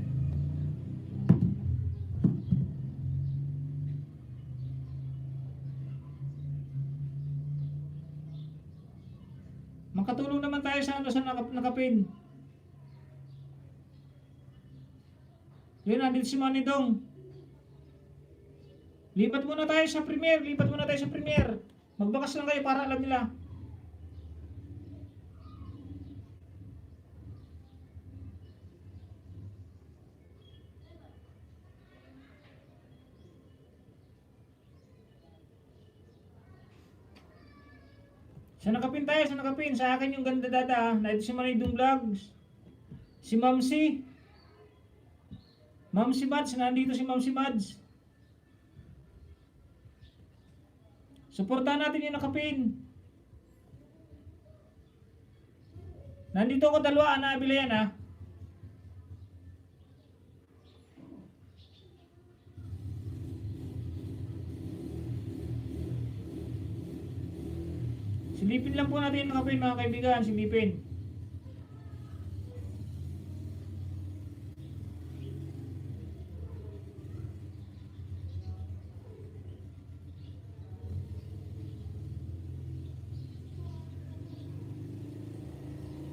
Makatulong naman tayo sa nakapin. Yun, nandito si Manidong. Lipat muna tayo sa premiere. Magbakas lang kayo para alam nila. Sa nakapin tayo, sa akin yung ganda dada. Nandito si Manidong Vlogs. Si Mamsi Mads, nandito si Mamsi Mads. Suportahan natin yung nakapin. Nandito ako dalawa, naabila yan ha. Silipin lang po natin yung nakapin mga kaibigan, silipin.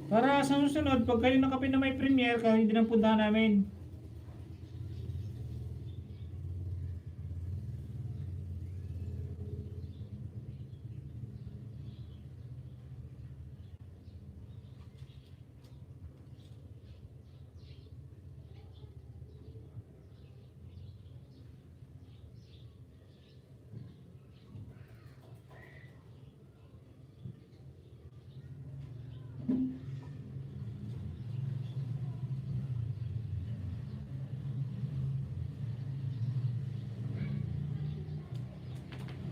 Para sa susunod, pag kayo nakapin na may premiere, kayo hindi nang puntahan namin.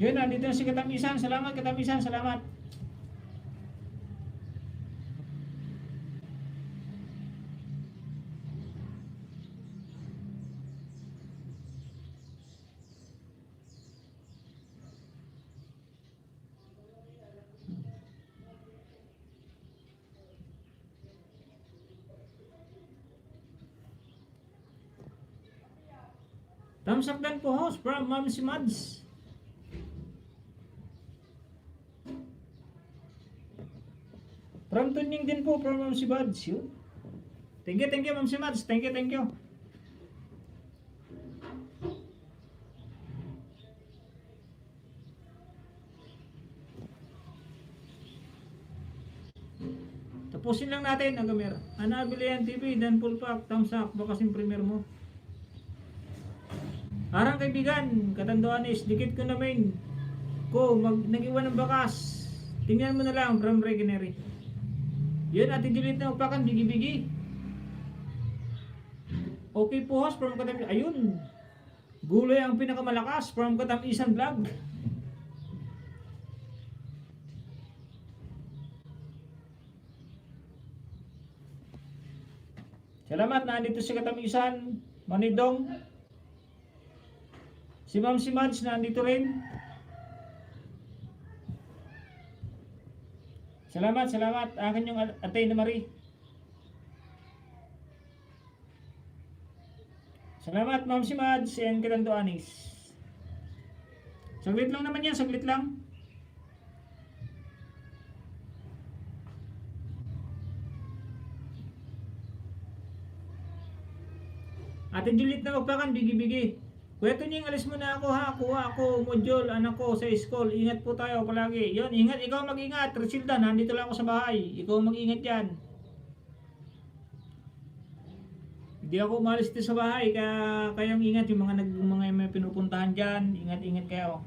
Yun, nandito na si Katamisan. Salamat, Katamisan. Salamat. Thumbs up dan po host from Mamsi Mads. From Tunying din po, from Mamsi Mads. Yun. Thank you Mamsi Mads. Thank you. Tapusin lang natin ang camera. Anabilian TV, Dan Full Pack, thumbs up, bakasin premiere mo. Arang kaibigan, Catanduanes, dikit ko na main ko, nag-iwan ng bakas. Tingnan mo na lang, from Regenere. Yun, Ate Juliet na upakan, bigi-bigi. Okay po host, from Katamisan. Ayun, gulay ang pinakamalakas, from Katamisan Vlog. Salamat, nandito si Katamisan, Manidong. Si Mamsi Mads nandito rin. Salamat, salamat. Akin yung Atay na Marie. Salamat, Ma'am si Mads and Kitando Anis. Saglit lang naman yan, saglit lang. Ate Juliet na magpakan, bigi-bigi. Kuya Tunying, alis mo na ako ha. Kuha ako, module, anak ko sa school. Ingat po tayo palagi. Yon, ingat, ikaw mag-ingat. Resilda, nandito lang ako sa bahay. Ikaw mag-ingat yan. Hindi ako umalis dito sa bahay. Kayong ingat yung mga may pinupuntahan dyan. Ingat-ingat kayo.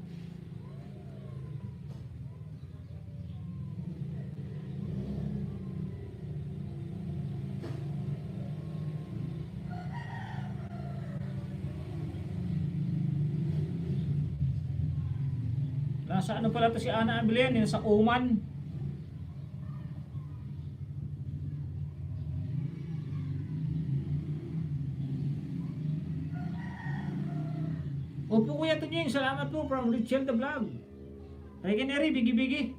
Nasa ano pala to si Ana Abilian, nasa Oman. Opo Kuya Tunying, salamat po from Richel the Vlog. Regeneri, bigi-bigi.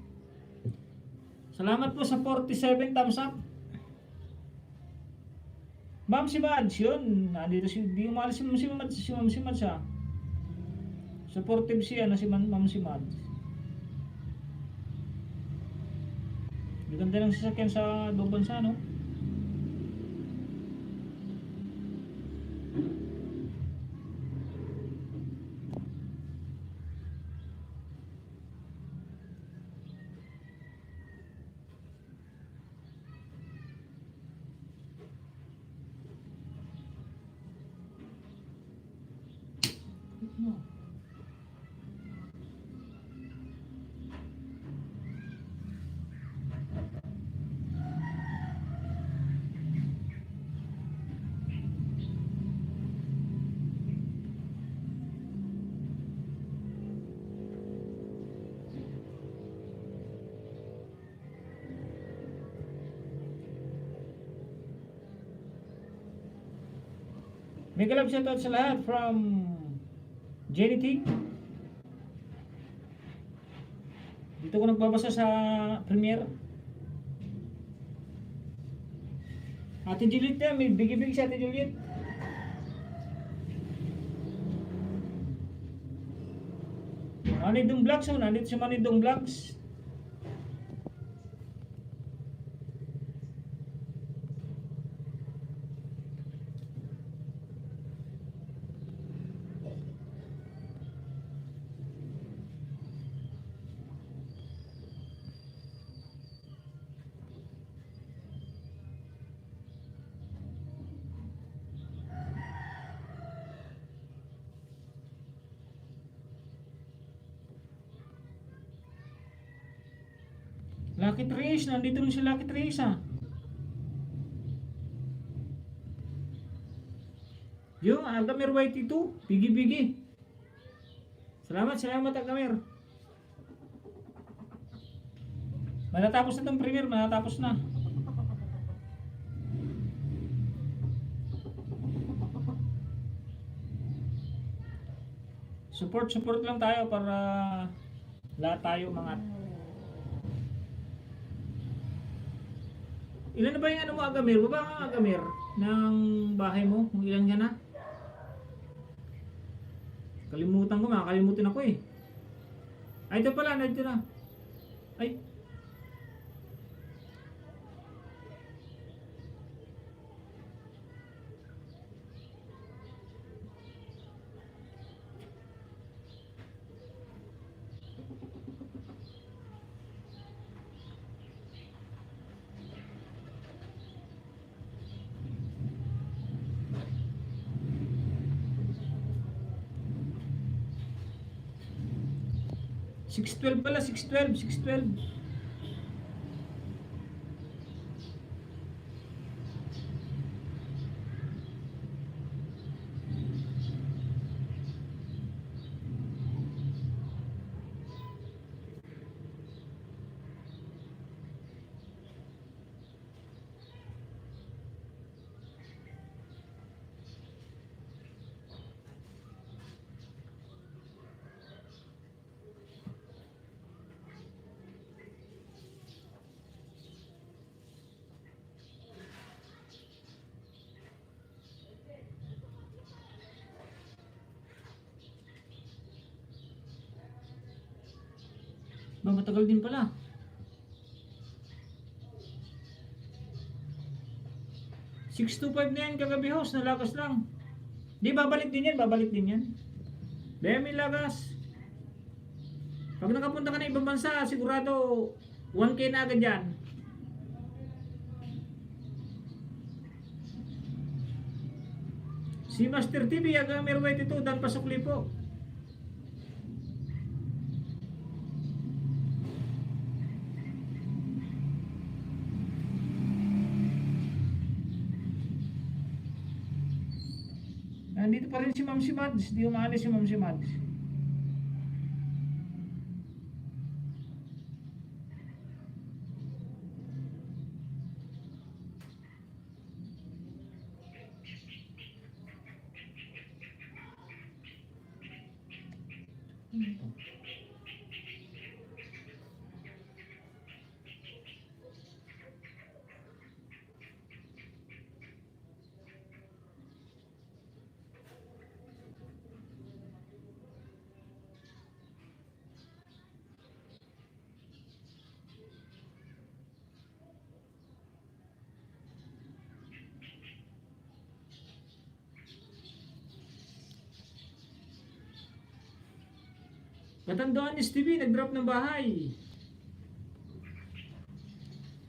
Salamat po sa 47 thumbs up. Ma'am si Mads, yun. Nandito si, di umalis si Ma'am si Mads ha. Supportive siya na si Ma'am si Mads. Ganda ng sasakyan sa doon bansa, no? No. Mega love shoutout sa lahat from Jenny T. Dito ko nagbabasa sa Premiere. Ate Juliet na, may bigi-bigi si Ate Juliet. Manidong Vlogs, oh, nandito si Manidong Vlogs. Lucky Trace, nandito rin si Lucky Trace ha. Yung Agamer YT2, bigi-bigi. Salamat Agamer. Matatapos na itong premiere, matatapos na. Support lang tayo para lahat tayo mga. Ilan na ba yung ano mo Agamer? Baba ka Agamer ng bahay mo? Kung ilan ka na? Kalimutan ko, makakalimutin ako eh. Ay ito pala, nandito na. Ay. $612 pala, 612. Ba, matagal din pala. $625 na yan kagabi host, nalakas lang. Di, babalik din yan, babalik din yan. Dahil may lagas. Pag nakapunta ka na ibang bansa, sigurado 1K na agad yan. Si Master TV, aga Merway ito, dan pasukli po. Nandito pa rin si Ma'am si Mads, di umaalis si Ma'am si Mads. Katandaan ni Stevie, nag-drop ng bahay.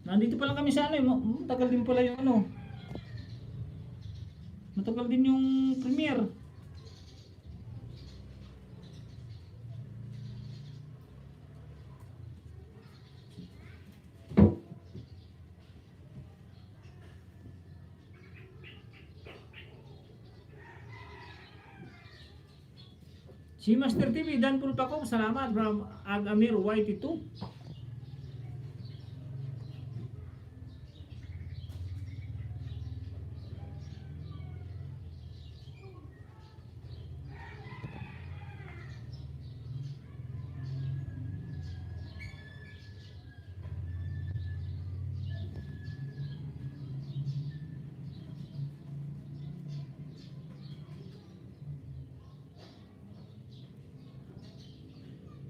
Nandito pa lang kami sa ano, matagal din pala yung ano. Matagal din yung premiere. Si Master TV, Dan Pulpako, salamat from Agamir YT2.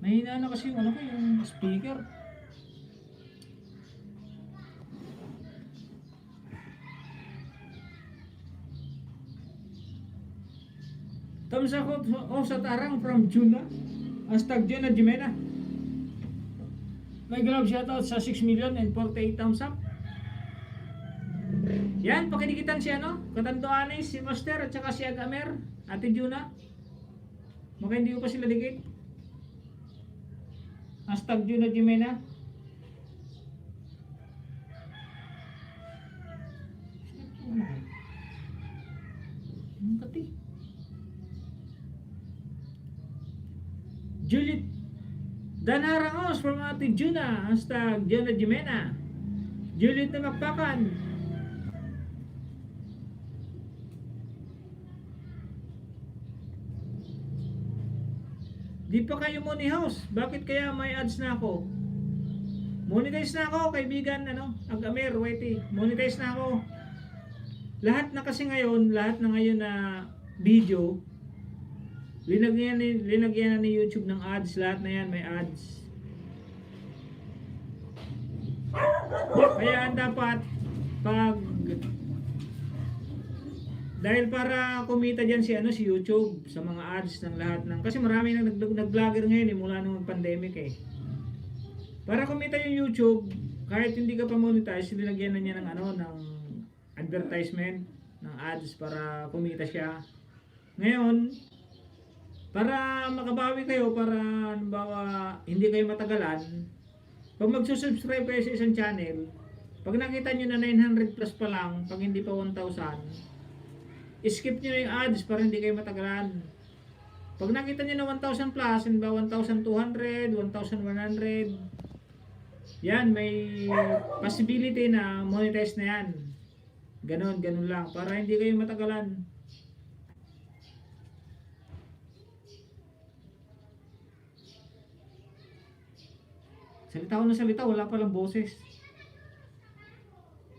Mahina na kasi yung ano ko, yung speaker. Thumbs up sa tarang from Juna. Hashtag Juna Jimena. May glove shoutout sa 6,048,000 thumbs up. Yan, pakinikitan si ano, Katanduanes, si Master at saka si Agamer, Ate Juna. Baka hindi ko pa sila dikit. Hashtag Juna Jimena. Kati. Juliet Danarangos from Ate Juna. Hashtag Juna Jimena. Juliet na Makpakan. Di pa kayo money house. Bakit kaya may ads na ako? Monetize na ako, kaibigan, ano, Agamer, YT. Monetize na ako. Lahat na kasi ngayon, lahat na ngayon na video, linagyan na ni YouTube ng ads. Lahat na yan may ads. Kaya dapat, dahil para kumita diyan si si YouTube sa mga ads ng lahat ng, kasi marami nang nag-vlogger ngayon mula nung pandemic Para kumita yung YouTube, kahit hindi ka pa monetize, nilagyan na niya ng ng advertisement, ng ads para kumita siya. Ngayon, para makabawi kayo, para halimbawa hindi kayo matagalan, pag magsusubscribe kayo sa isang channel, pag nakita niyo na 900 plus pa lang, pag hindi pa 1,000, skip nyo na yung ads para hindi kayo matagalan. Pag nakita nyo na 1,000 plus, ba 1,200, 1,100, yan, may possibility na monetize na yan. Ganon lang. Para hindi kayo matagalan. Salita ko na salita, wala palang boses.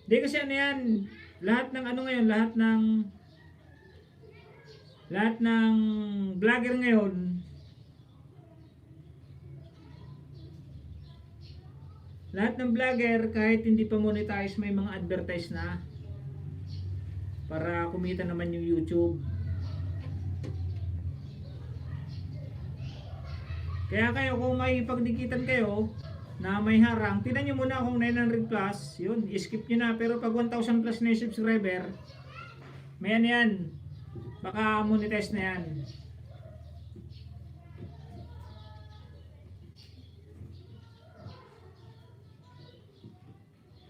Hindi kasi yan, lahat ng ngayon, lahat ng vlogger ngayon, Lahat ng vlogger, kahit hindi pa monetize, may mga advertise na para kumita naman yung YouTube. Kaya kayo, kung may pagdikitan kayo na may harang, tinan nyo muna kung 900 plus, yun, skip nyo na. Pero pag 1,000 plus na yung subscriber, may ano yan, baka monetize na yan.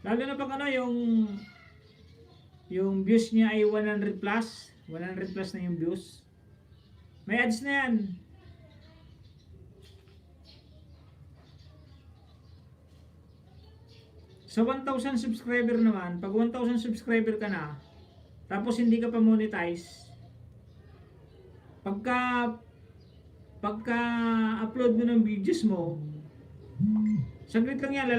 Lalo na pag ano, yung views niya ay 100 plus, 100 plus na yung views, may ads na yan. Sa 1,000 subscriber naman, pag 1,000 subscriber ka na, tapos hindi ka pa monetize, pagka upload mo ng videos mo, saglit lang yan,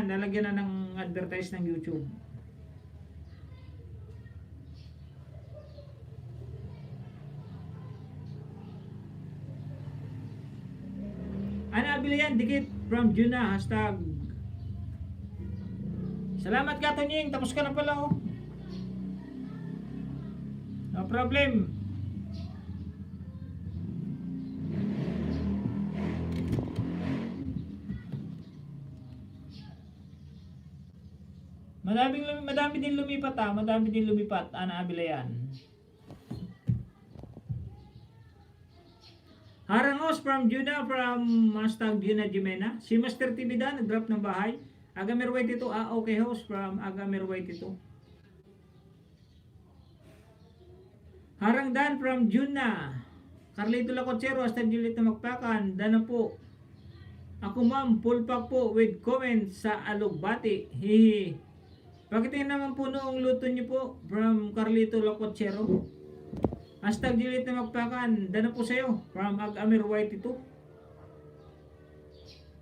lalagyan na ng advertise ng YouTube. Ana Abilian, dikit from Juna, hashtag. Salamat ka, Tonying. Tapos ka na pala, oh. No problem. Madami din lumipat, ah. Madami din lumipat, Ana Abilayan. Harangos from Juna, from hashtag Juna Jimena. Si Master TV Dan, nag-drop ng bahay. Agamer White ito, okay host from Agamer White ito. Harang Dan from Juna. Carlito Lacochero, hasta Juliet na Magpakan. Dana po. Ako ma'am, full pack po with comment sa Alugbati. Hihi. Pakitingin naman po noong luto niyo po from Carlito Lacochero. Hashtag Juliet na Magpakan. Dana po sa'yo from Agamer White ito.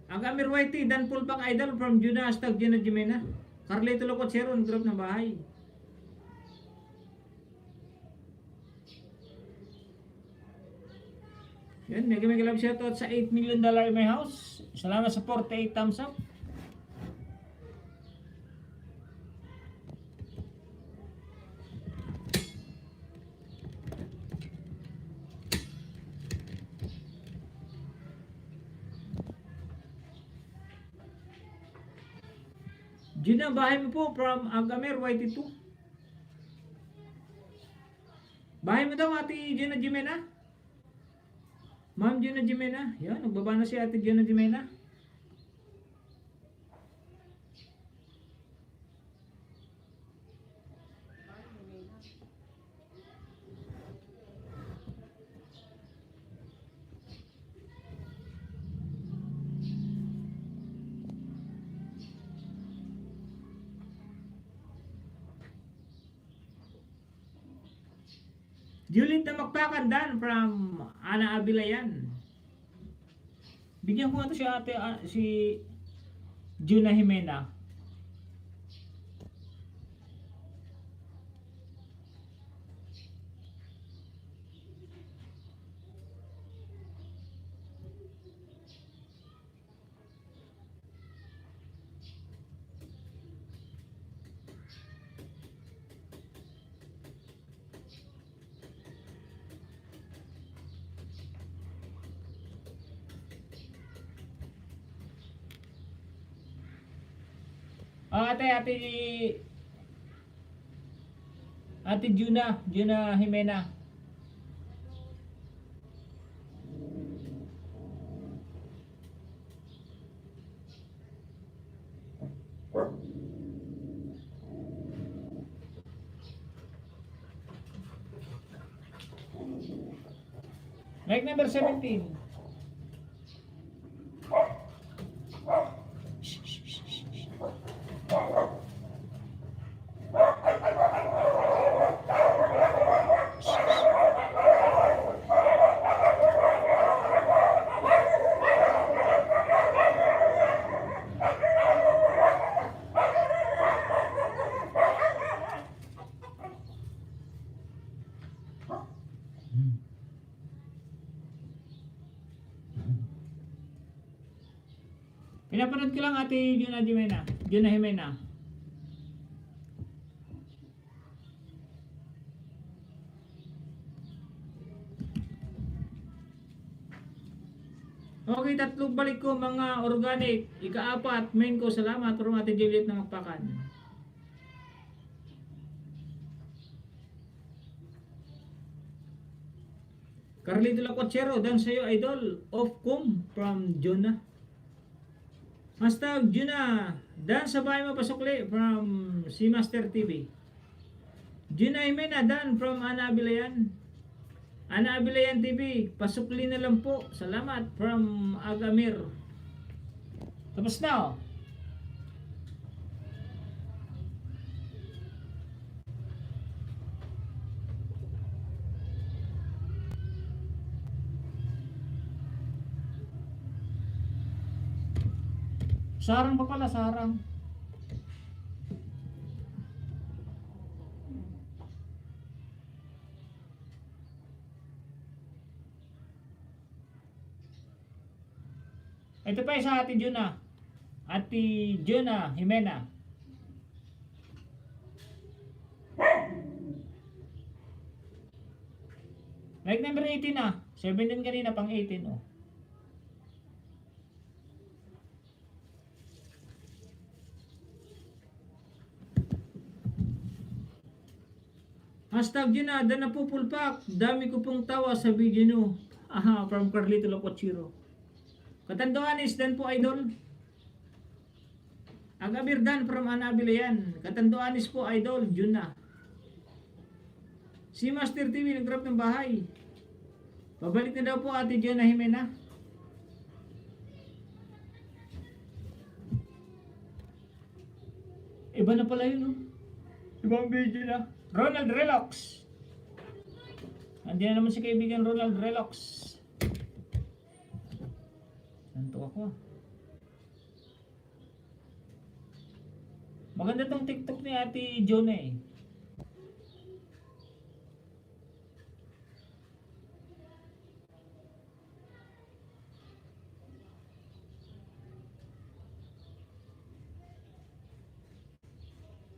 Agamir Whitey, Dan Pulpak Idol from Juna, hashtag Juna Jimena. Carlito Locochero, group ng bahay. Yan, mega love shoutout sa $8 million in my house. Salamat sa 48 thumbs up. Juna, bahay mo po from Agamer White 2. Bahay mo daw, Ate Juna Jimena. Ma'am Juna Jimena. Yan, nagbaba na si Ate Juna Jimena. Juliet na Magpakan Dan from Ana Abilayan. Bigyan ko nga ito si ate, si Juna Jimena. Ate Juna Jimena. Like number 17. Pinapanood ko lang ate Juna Jimena. Juna Jimena. Okay, tatlong balik ko mga organic. Ika-apat, main ko. Salamat from ate Juliet na magpakan. Carlito Lacochero, dan sa'yo idol. Off kum from Juna. Hashtag Juna. Dan sa bahay mo pasukli from si Master TV. Juna Jimena, dan from Ana Abilayan. Ana Abilayan TV, pasukli na lang po. Salamat from Agamir. Tapos na oh. Sarang pa pala, sarang. Ito pa isa Ate Juna. Ate Juna Jimena. Like number 18 na. 17 kanina pang 18 oh. Hashtag Juna, dan na po pulpak. Dami ko pong tawa sa video nyo. Aha, from Carlito Lopochiro. Katanduan is dan po idol. Agabir dan from Anabilayan. Katanduan is po idol, Juna. Si Master TV nag-drop ng bahay. Pabalik na daw po Ate Juna Jimena. Iba na pala yun, no? Ibang video na. Ronald Relox. Andiyan na naman si kaibigan Ronald Relox. Santo ako. Maganda tong TikTok ni Ate Jona eh.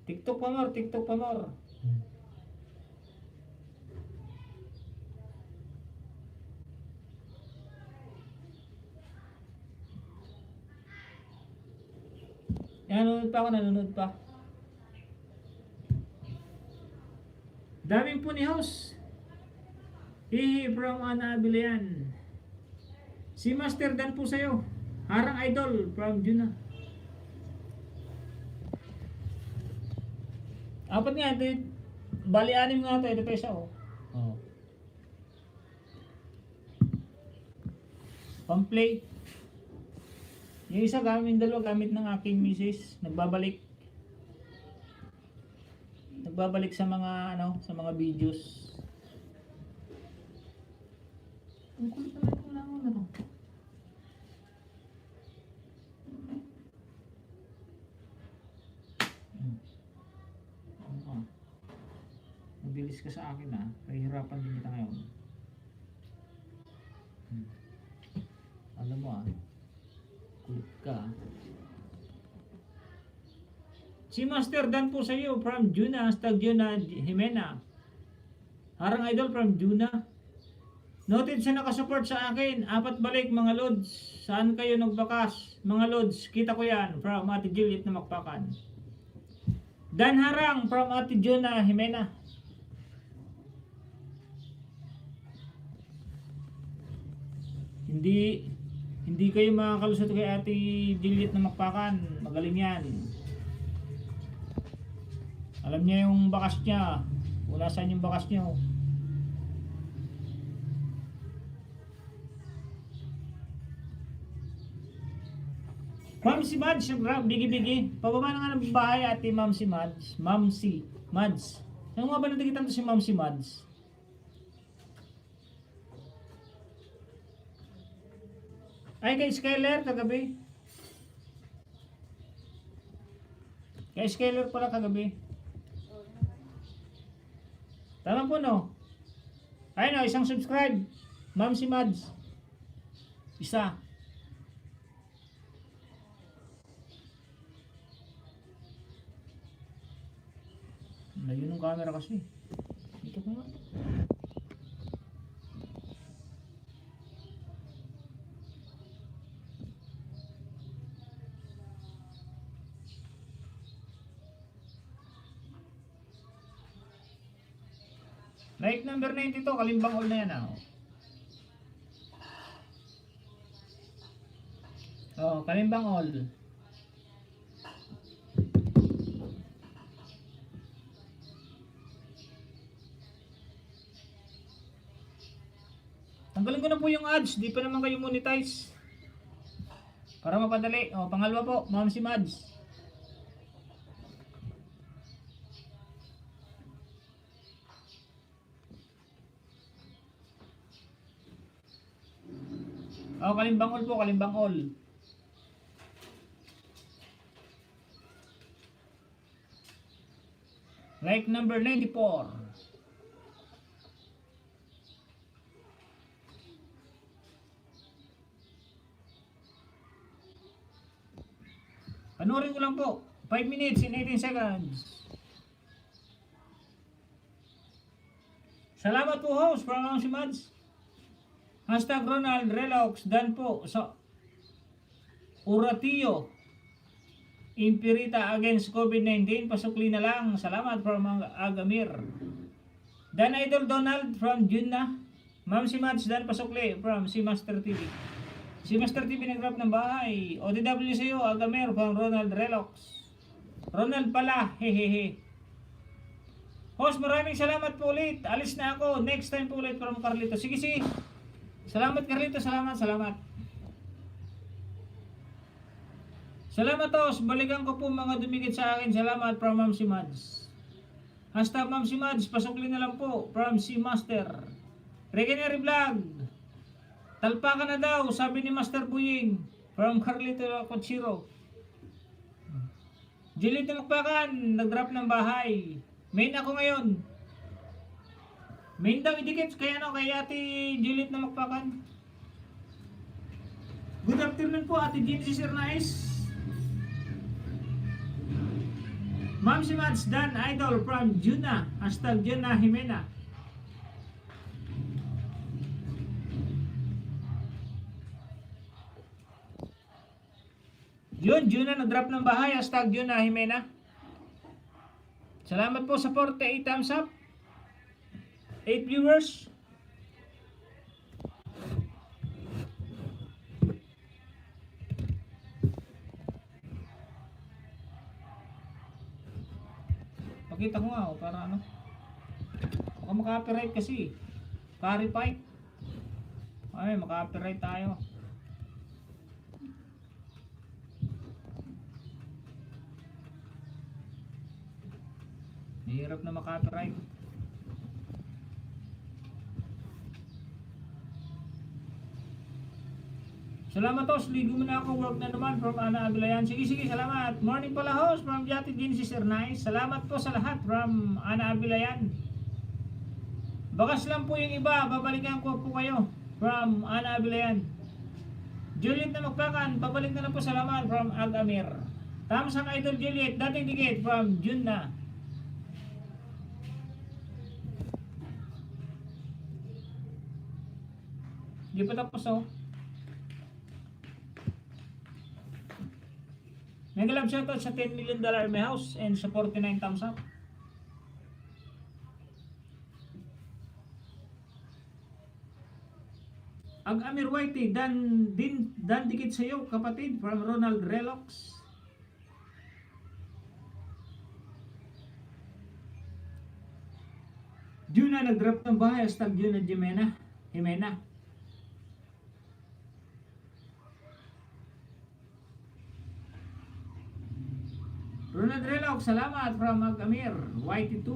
TikTok pa more, TikTok pa more. Nanonood pa ako, nanonood pa. Daming po ni house. Hihi from Ana Abilayan. Si Master Dan po sa'yo. Harang idol from Juna. Apat nga ito. Bali anim nga ito. Ito pa isa oh. Oh. Pamplay. Yung isa gamit, dalawa gamit ng aking misis. Nagbabalik sa mga ano, sa mga videos. Ang kulit naman itong langon na to. Mabilis ka sa akin pahihirapan din kita ngayon. Alam mo kulit ka. Si Master Dan po sa iyo from Juna, hashtag Juna Jimena. Harang idol from Juna. Noted sa nakasupport sa akin. 4 balik mga lods. Saan kayo nagbakas? Mga lods, kita ko yan from Ate Juliet na Makpakan. Dan Harang from Ate Juna Jimena. Hindi kayo makakalusot kay Ate Juliet na Makpakan. Magaling yan. Alam niya yung bakas niya. Wala saan yung bakas niya. Ma'am si Mads, bigi-bigi. Pababa na nga ng bahay Ate Ma'am si Mads. Ma'am si Mads. Ano nga ba natikitan to si Ma'am si Mads? Ay, kay Skyler kagabi. Kay Skyler pala kagabi. Tama po no? Ay no, isang subscribe. Ma'am si Mads. Isa. Layo ng camera kasi. Ito ko nga. Like number 92, Kalimbang All na yan ah. Oh, Kalimbang All. Tanggalin ko na po yung ads, di pa naman kayo monetize. Para mapadali. Oh, pangalawa po, Ma'am si Mads. Oh, Kalimbang All po, Kalimbang All. Like number 94. Panoorin ko lang po. 5 minutes and 18 seconds. Salamat po host from Ma'am si Mads. Hashtag Ronald Relox. Dan po sa Uratio Impirita against COVID-19. Pasukli na lang. Salamat from Agamir. Dan Idol Donald from Junna. Ma'am si Mads. Dan pasukli from si Master TV. Si Master TV nag-drop ng bahay. ODW sa'yo, Agamir from Ronald Relox. Ronald pala, hehehe. Host, maraming salamat po ulit. Alis na ako. Next time po ulit from Carlito. Sige, sige. Salamat Carlito, salamat. Salamat host. Balikan ko po mga dumikit sa akin. Salamat from Ma'am si Mads. Hashtag Ma'am si Mads. Pasukli na lang po from si Master. Regenary Vlog. Talpa ka na daw, sabi ni Master Buying from Carlito Cochiro. Juliet na Makpakan, nag-drop ng bahay. Main ako ngayon. Main daw idikit, kaya ano, kay Ate Juliet na Makpakan. Good afternoon po, Ate Genesis Ernais. Ma'am si Mads Dan Idol from Juna. Hashtag Juna Jimena. Yun, Juna nag-drop ng bahay. Hashtag Juna Jimena. Salamat po sa 48 thumbs up. 8 viewers. Pakita ko nga para ano. Baka maka-copyright kasi. Clarify. Ay, maka-copyright tayo. Hirap na maka-copyright. Salamat host, ligo muna ako, work na naman from Ana Abilayan. Sige, salamat. Morning pala host from Jati Genesis Ernais. Salamat po sa lahat from Ana Abilayan. Bakas lang po yung iba, babalikan ko po kayo from Ana Abilayan. Juliet na Magpakan, babalik na lang po, salamat from Agamir. Tamsang Idol Juliet, dating dikit from Junna. Di pa tapos oh. Mega love shoutout sa $10 million my house and sa 49 thumbs up. Amir Whitey, dan dikit sa iyo kapatid from Ronald Relox. Juna nag-drop ng bahay, hashtag Juna Jimena. Ronald Relox, salamat from Agamir, YT2.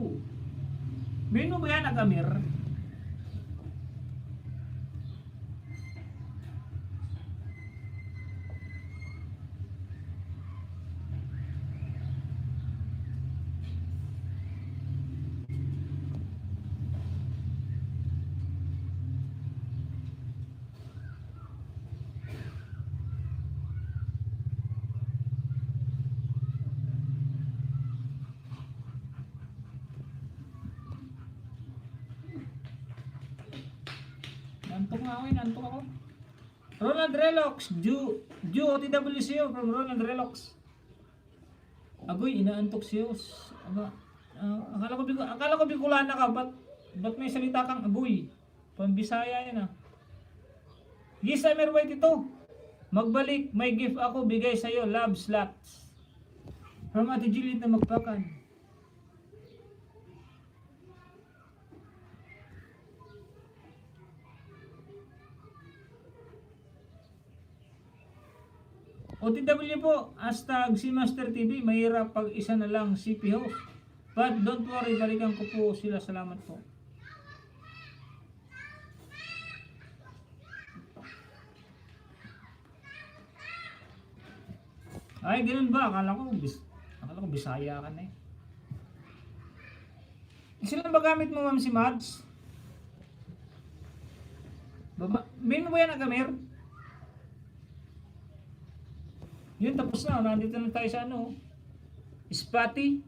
Menu ba yan, Agamir? Antok nga ako, antok ako. Ronald Relox, Ju OTWCO from Ronald Relox. Agoy, inaantok siyo. Akala ko Bicolana ka, ba't may salita kang agoy? Pambisaya yan ah. Yes, I'm White ito. Magbalik, may gift ako, bigay sa'yo, love slots. From Ate Juliet na magpakan. OTW po, hashtag si Master TV, mahirap pag isa na lang CP host. But don't worry, balikan ko po sila, salamat po. Ay, ganun ba? Akala ko Bisaya ka na eh. Sila ba gamit mo, ma'am, si Mads? Main mo ba yan, Agamir? Yun, tapos na. Nandito na tayo sa ano. Spotty.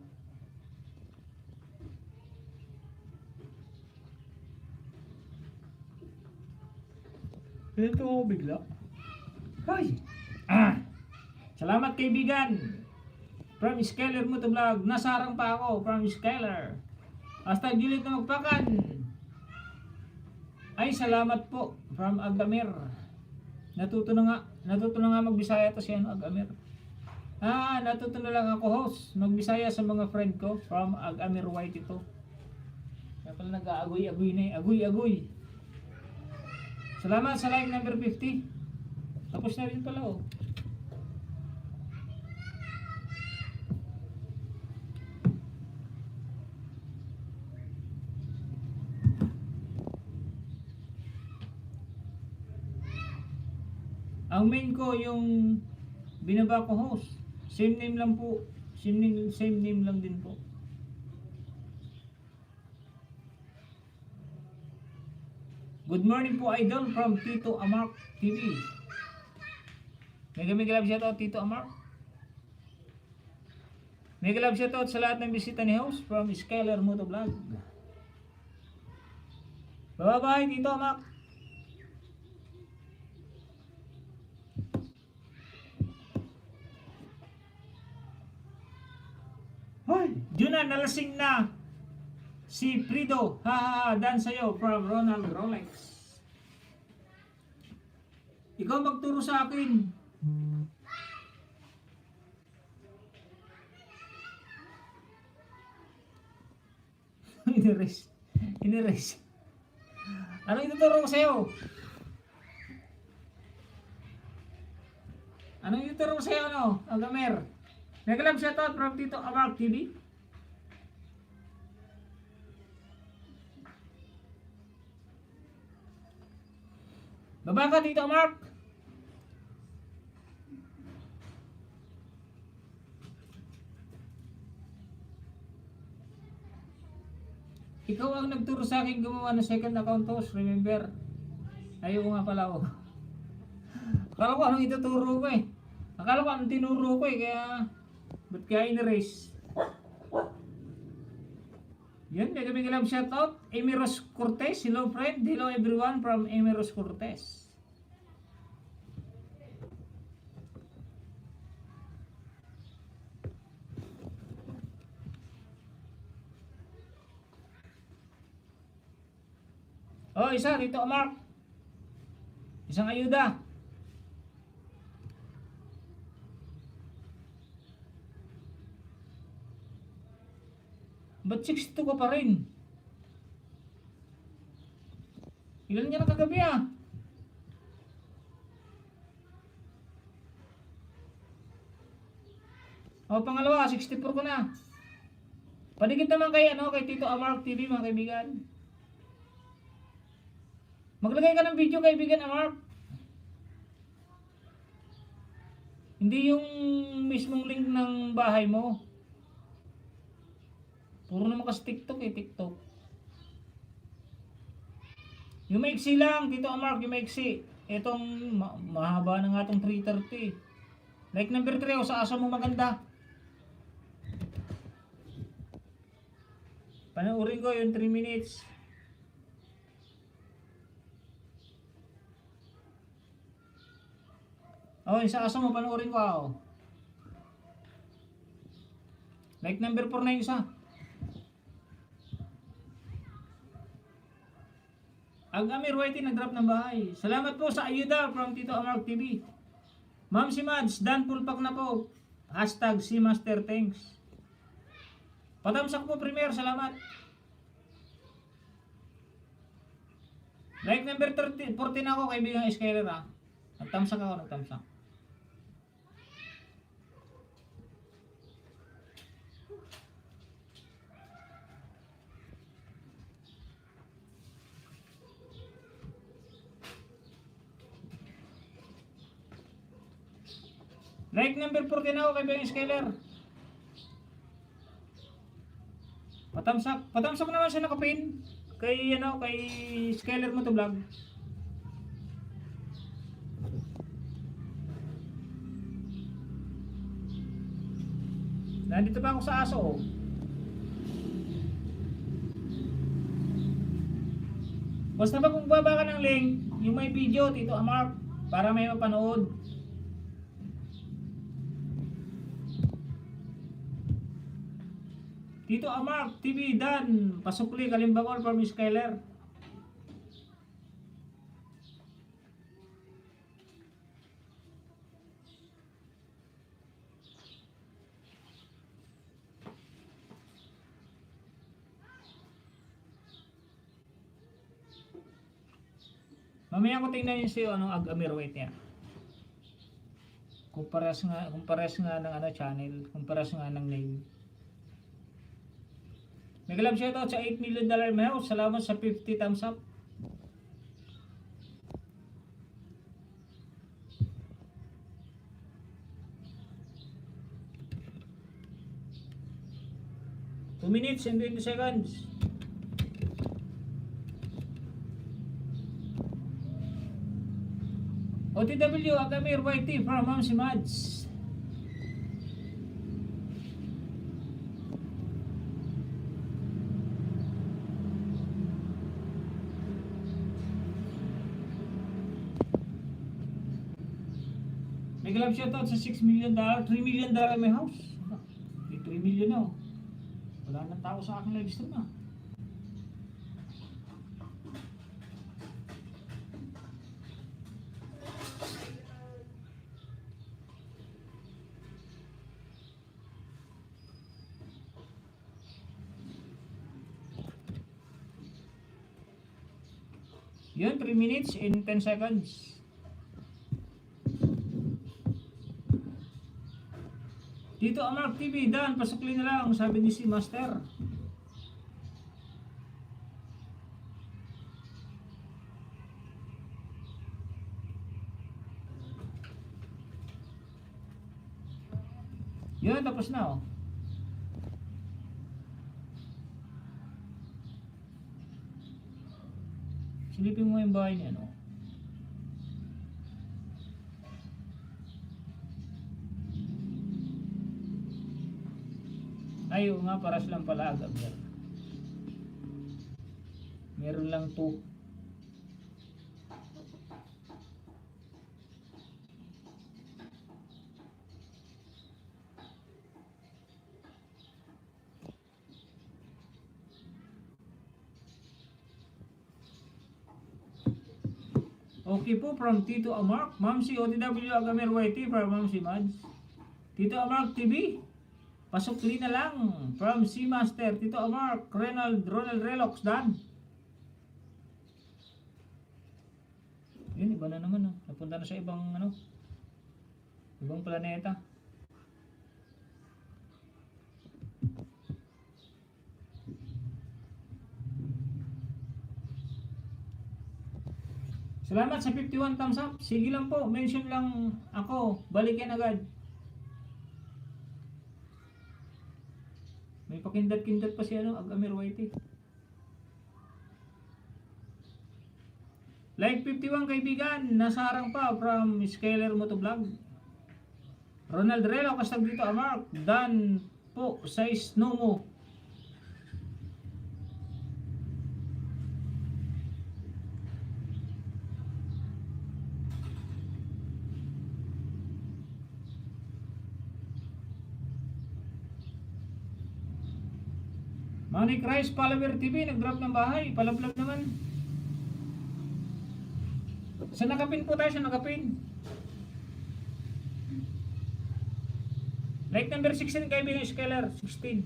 Ito ako bigla. Hoy! Salamat kaibigan. From Skyler mo to vlog. Nasarang pa ako. From Skyler. Hasta Juliet na magpakan. Ay, salamat po. From Agamir. Natuto na nga magbisaya to si Agamir. Natuto na lang ako host. Magbisaya sa mga friend ko. From Agamir White ito. Kaya pala nag-aagoy-agoy na eh. Agoy-agoy. Salamat sa like number 50. Tapos na rin pala oh. Ang main ko yung binaba ko host. Same name lang po. Same name lang din po. Good morning po idol from Tito Amark TV. Mega love shoutout Tito Amark. Mega love shoutout sa lahat ng bisita ni host from Skyler Motovlog. Bye-bye Tito Amark. Hoy, Juna nalasing na si Frido. Dan sa'yo from Ronald Rolex. Ikaw magturo sa akin. Iniris. Ano ituturo ko sa'yo? Ano ituturo ko sa'yo ano? Agamir. Nag-love shoutout from Tito Amark TV. Baba ka Tito Amark. Ikaw ang nagturo sa akin gumawa ng second account host, remember? Ayaw nga pala ako. Akala ko anong ituturo ko eh. Akala ko anong tinuro ko eh, kaya ba't kaya in-erase? Yun, may love shoutout. Amy Rose Cortez, hello friend. Hello everyone from Amy Rose Cortez. Oh, isa, Tito Amark. Isang ayuda. Ba't 62 ka pa rin? Ilan niya na kagabi ah? O pangalawa, 64 ko na. Padigit naman kay Tito Amark TV mga kaibigan. Maglagay ka ng video kaibigan Amark. Hindi yung mismong link ng bahay mo. Puro naman kasi TikTok eh, TikTok. Yung maiksi lang, Tito Amark, yung maiksi. Itong mahaba na nga itong 330. Like number 3, o sa asa mo maganda. Panoorin ko yung 3 minutes. Oh, yung sa asa mo, panoorin ko ako. Like number 4 na yung isa. Ang Amir Whitey nag-drop ng bahay. Salamat po sa ayuda from Tito Amark TV. Ma'am si Mads, Dan Pulpak na po. Hashtag si Master Thanks. Patamsak po premier, salamat. Like number 30, 14 ako, kaibigang Skyler ha. Nagtamsak ako, nagtamsak. Like number 14 ako, kaibigang Skyler. Patamsak naman siya nakapin. Kay Skyler mo to vlog. Nandito pa ako sa aso. Oh. Basta ba kung baba ka ng link, yung may video, Tito Amark, para may mapanood. Tito Amark, TV Dan, Pasukli, Kalimbangol from Skyler. Mamaya ko tingnan yun sa'yo anong Ag-Amir weight niya. Kumpares nga ng channel, kumpares nga ng name. Nag-love shoutout sa $8 million mouse. Salamat sa 50 thumbs up. Two minutes and 20 seconds. OTW, Agamir YT from Ma'am si Mads. Nag-love shoutout sa $6 million, $3 million may house. May 3 million na. Wala nang tao sa aking live stream na. Yun, 3 minutes and 10 seconds. Dito Amark TV, Dan, pasukli na lang, sabi ni si Master. Yun, tapos na oh. Silipin mo yung bahay niya, no? Ayaw nga, para silang pala agad. Meron lang 2. Okay po, from Tito Amark, Ma'am si OTW Agamir YT from Ma'am si Mads. Tito Amark TV, pasukli na lang from si Master. Tito Amark, Ronald Relox, Dan. Yun, iba na naman. Napunta na sa ibang ibang planeta. Salamat sa 51 thumbs up. Sige lang po, mention lang ako. Balikin agad. May pakindat-kindat pa si Ag-Amir YT. Like 51 kaibigan, nasa harang pa from Skyler Motovlog. Ronald Relo, kastag dito Amark. Dan po, size Nomo. Manny Christ Follower TV, nag-drop ng bahay. Palablab naman. Sa nakapin po tayo, sa nakapin. Like number 16, kaibigan Skeller. 16.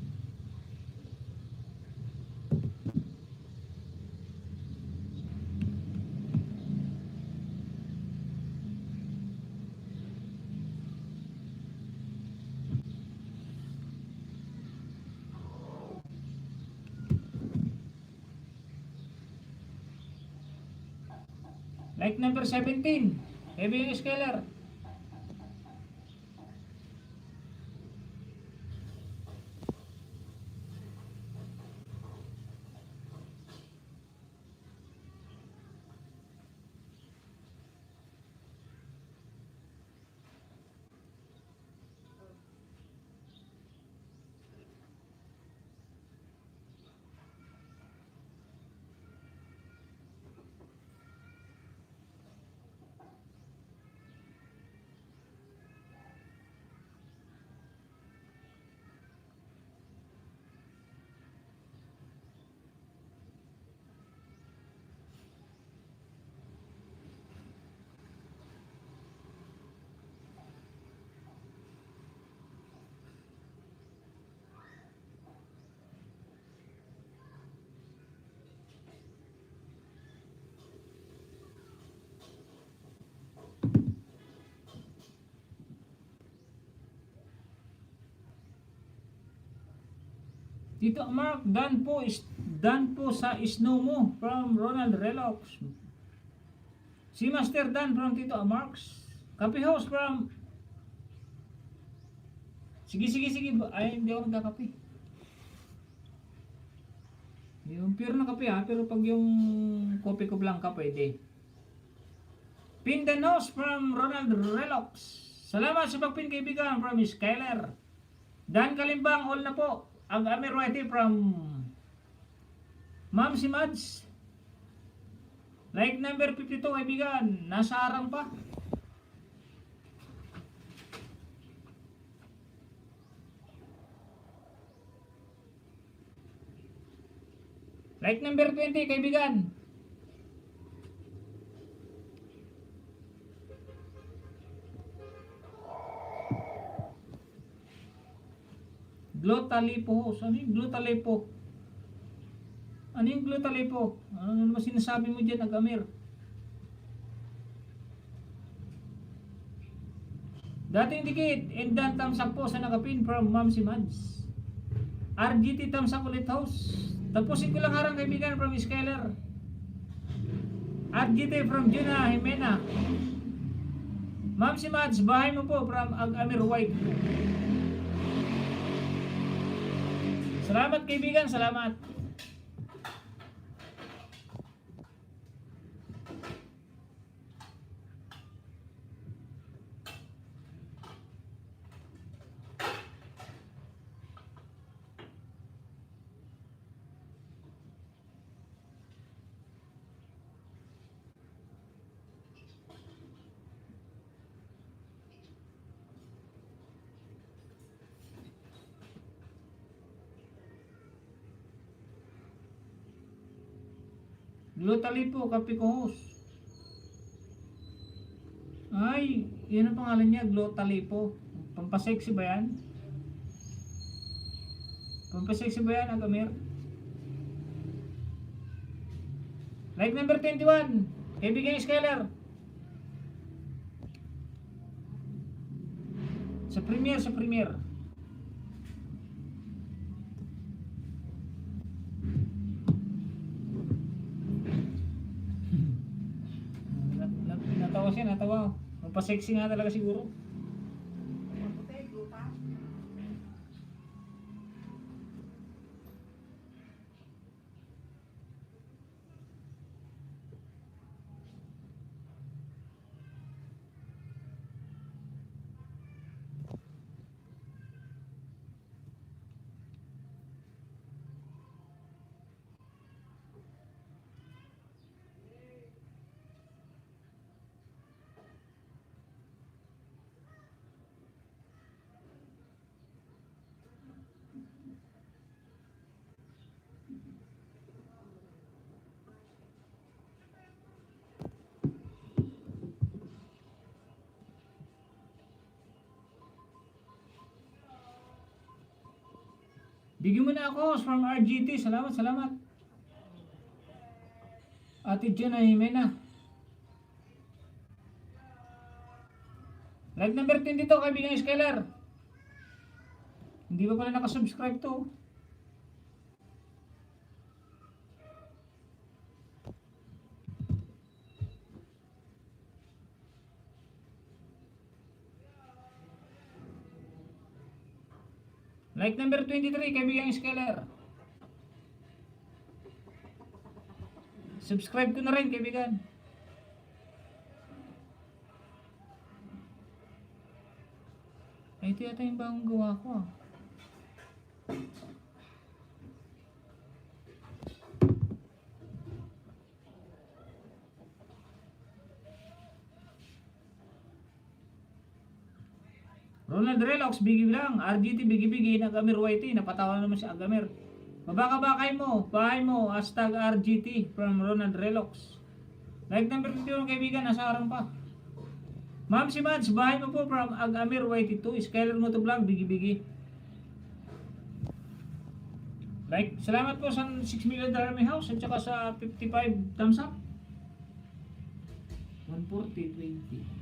Like number 17, kaibigan Skeller. Tito Mark, done po sa snow mo from Ronald Relox. Si Master Dan from Tito Marks. Copy host from... Sige. Ay, hindi ako nagkakape. Yung pure na kape ha, pero pag yung kopi ko blanca pwede. Pin the nose from Ronald Relox. Salamat sa pagpin kaibigan from Skyler. Dan Kalimbang, all na po. Ang Amir Whitey from Ma'am si Mads. Like number 52 kaibigan, nasa arang pa. Like number 20 kaibigan. Glotalipo. Ano yung glotalipo? Ano yung glotalipo? Ano naman sinasabi mo dyan, Agamir? Dating dikit, and then thumbs up po sa nakapin from Ma'am si Mads. RGT thumbs up ulit house. Tapusin ko lang harang kaibigan from Skyler. RGT from Juna Jimena. Ma'am si Mads, bahay mo po from Agamir White. Salamat kaibigan, salamat. Glotalipo, kape ko host. Ay, yun ang pangalan niya, Glotalipo. Pampasexy ba yan? Pampasexy ba yan, Agamir? Like number 21, kaibigan Skyler. Sa premiere. Natawa. Magpa-sexy nga talaga siguro. Bigyan mo na ako from RGT. Salamat, salamat. Ate Jenna Jimena. Live number 10 dito, kaibigan Skylar. Hindi pa pala nakasubscribe to. Like number 23, kaibigan Skylar. Subscribe ko na rin, kaibigan. Ay, ito yata yung bagong gawa ko ah. Ronald Relox, bigi lang. RGT, bigi-bigi. Agamir YT, napatawa naman si Agamir. Babaka-bakay mo, bahay mo, hashtag RGT from Ronald Relox. Like number 51, kaibigan, nasa harang pa. Ma'am si Mads, bahay mo po from Agamir YT2. Skyler mo to vlog, bigi-bigi. Like, salamat po sa 6 million Darami House at saka sa 55 thumbs up. 140, 20.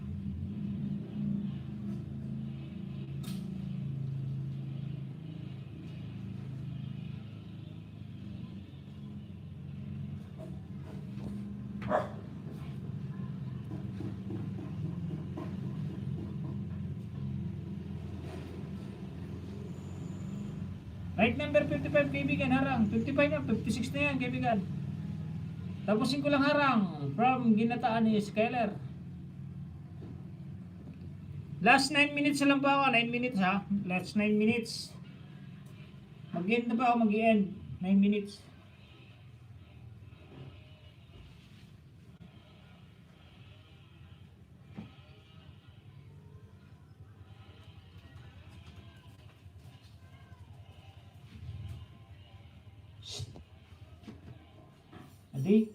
Like number 55, kaibigan, harang. 55 na, 56 na yan, kaibigan. Tapusin ko lang harang from Ginataan ni Skyler. Last 9 minutes na lang pa ako. 9 minutes ha. Last 9 minutes. Mag-end na pa ako, mag-end. 9 minutes. Adi?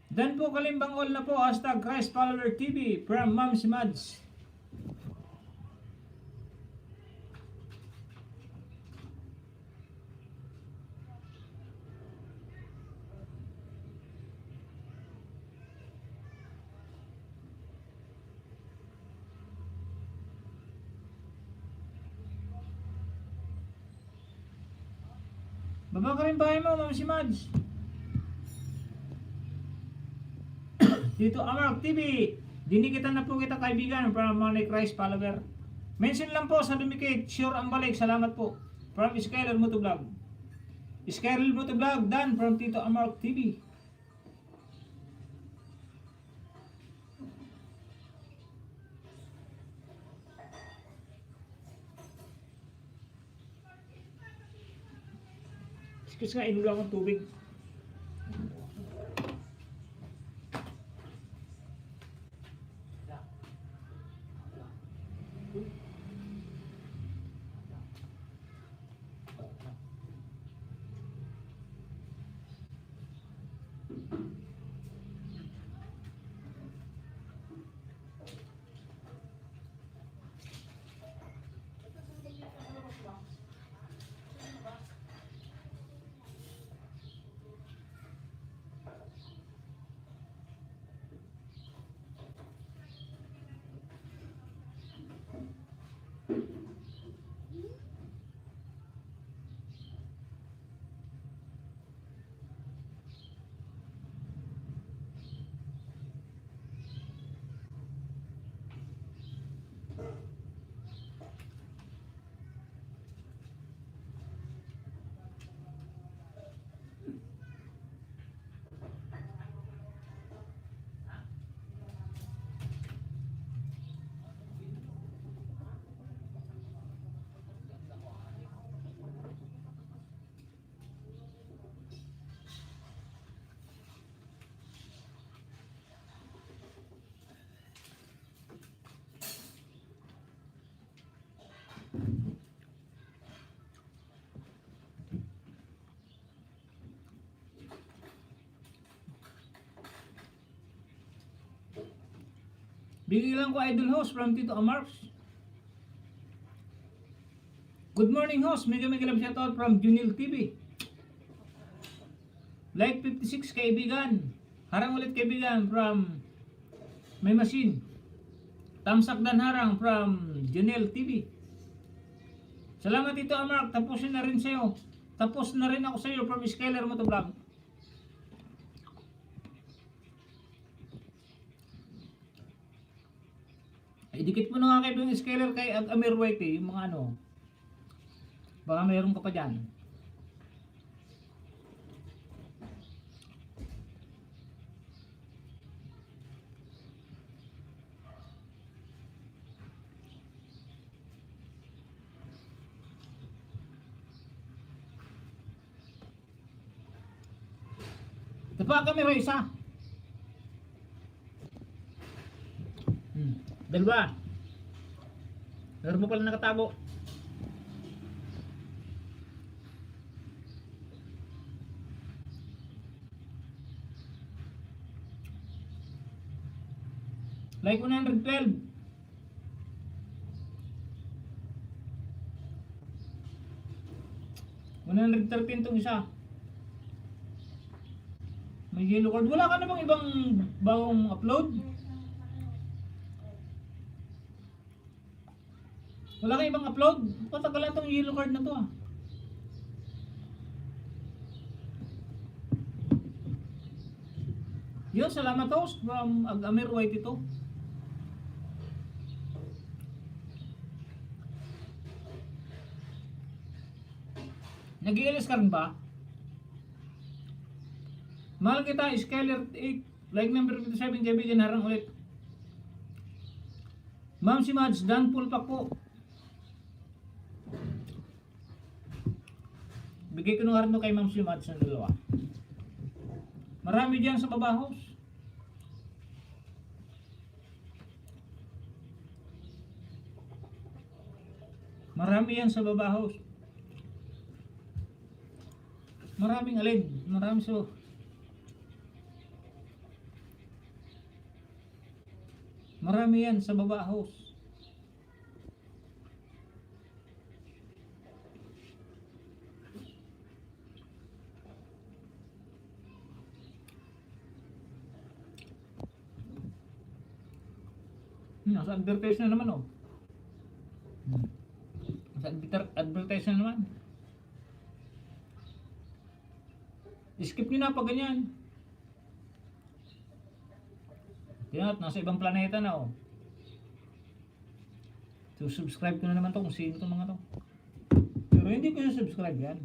Dan po kalimbang all na po, hashtag Christ Follower TV from Ma'am si Mads. Baba ka rin bahay mo, Ma'am si Mads. Dito Amark TV. Dinikitan na po kita, kaibigan, from Money Christ Follower. Mention lang po sa dumikit, sure ang balik, salamat po. From Skyler Motovlog. Skyler Motovlog, Dan from Tito Amark TV. Excuse nga, inulang akong tubig. Bigyan lang ko idol host from Tito Amarks. Good morning, host. Mega love shoutout from Junil TV. Like 56 kaibigan. Harang ulit kaibigan from May Machine. Tamsak dan harang from Junil TV. Salamat Tito Amark. Tapusin na rin sa'yo. Tapos na rin ako sa'yo from Skyler Motovlog. Idikit mo na nga kayo yung Skyler kay Amir White yung mga ano. Baka mayroon ka pa dyan. Ito pa kami rin isa. Dalawa. Meron mo pala nakatago. Like 112. $113 tong isa. May yellow card. Wala ka na bang ibang bagong upload? Wala ka ibang upload? Patagalan tong yellow card na to ah. Yun, salamat host from Amir White ito. Nag-i-LS ka rin ba? Mahal kita, Skyler 8. Like number 57, kaibigan, harang ulit. Ma'am si Mads, Dan Pulpak po. Bigay ko na nga rin kay Ma'am si Mads ng dalawa. Marami dyan sa baba house. Marami yan sa baba house. Maraming alin. Marami sa... Marami yan sa baba house. Nasa advertise na naman oh. Nasa advertise na naman. Skip nyo na pag ganyan. Yan, nasa ibang planeta na oh. So subscribe ko na naman to kung sino itong mga to. Pero hindi ko subscribe yan.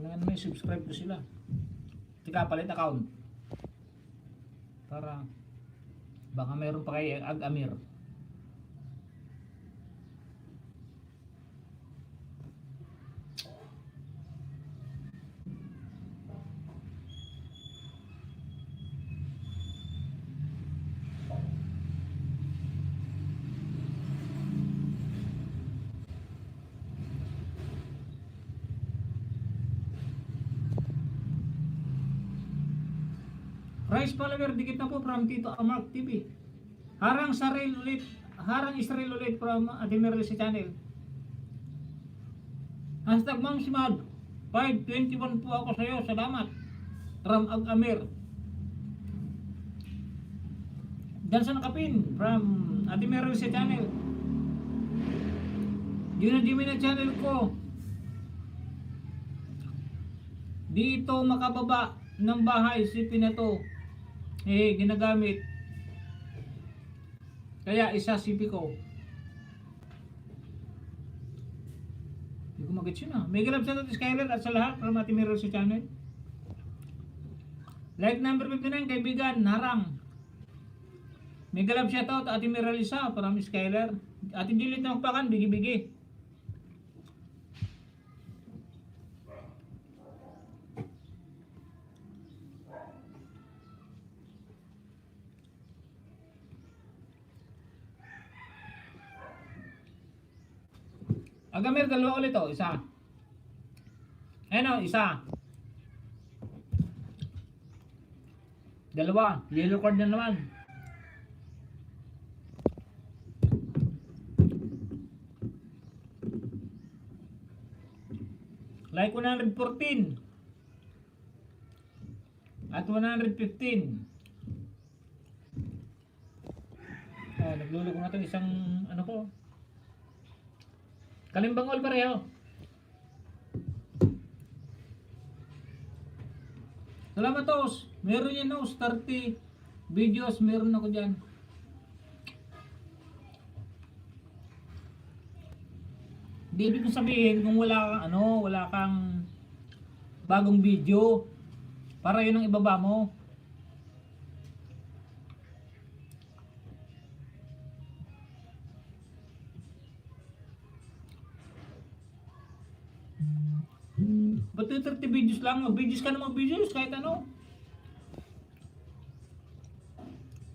Ano nga naman subscribe ko sila. Tika palit account. Para baka meron pa kay Amir. Price follower, dikit na po from Tito Amark TV. Harang Israel ulit. Harang Israel ulit from Admiral sa channel. Hashtag Ma'am Simad. 521 po ako sa iyo. Salamat. From Amir. Dan sa nakapin from Admiral sa channel. Yun ang Jimmy na channel ko. Dito makababa ng bahay si Pinato. Ginagamit. Kaya isa CP ko. Hindi ko mag-gets yun ah. May galap sa natin Skyler at sa lahat from Ate Mirror sa channel. Like number 59 kaibigan, harang. May galap siya to Ate Mirror isa from Skyler. Ate Dilit na magpakan, bigi-bigi. Agamir, dalawa ulit o, isa. Ano, isa. Dalawa, yellow card na naman. Like 114. At 115. Oh, naglulog na itong isang ano ko. Kalimbangol pareho. Salamat Os. Meron yan Os. 30 videos meron ako dyan. Di ibig kong sabihin kung wala kang wala kang bagong video. Para yun ang ibaba mo. Ba't 30 videos lang? Mag-videos ka na mag-videos kahit ano.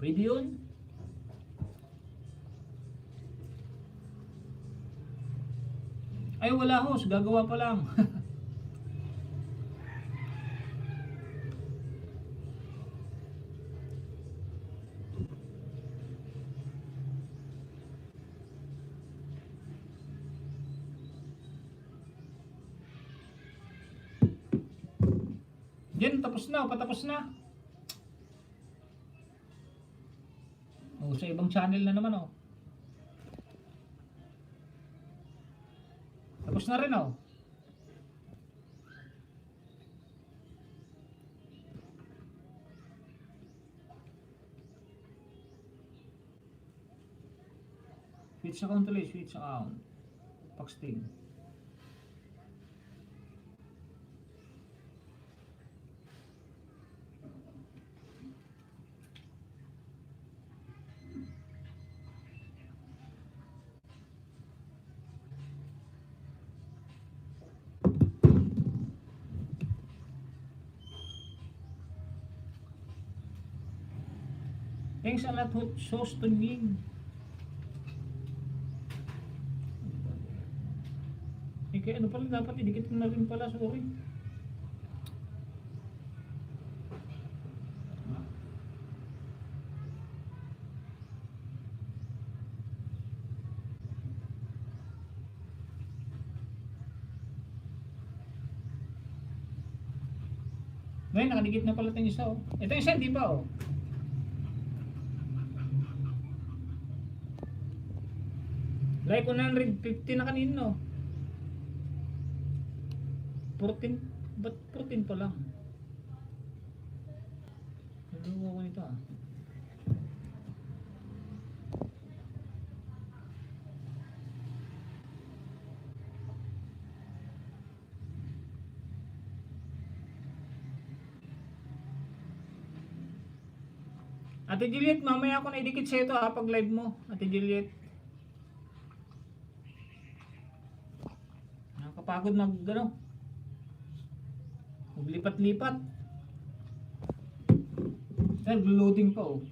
Pwede yun. Ay wala host, gagawa pa lang. Yan, tapos na, patapos na. Oh, sa ibang channel na naman oh. Tapos na rin oh. Switch account tuloy, switch account. Paxting. Thanks a lot host to me. Kaya ano pala dapat idikit ko na rin pala, sorry. Ngayon nakadikit na pala itong isa oh. Ito isa hindi pa oh. Like 150 na kanino. 14, ba't 14 pa lang? Nalungo ko nito ah. Ate Juliet, mamaya ako na idikit sa ito ha pag live mo. Ate Juliet. Nakakapagod maglipat-lipat. Loading pa oh.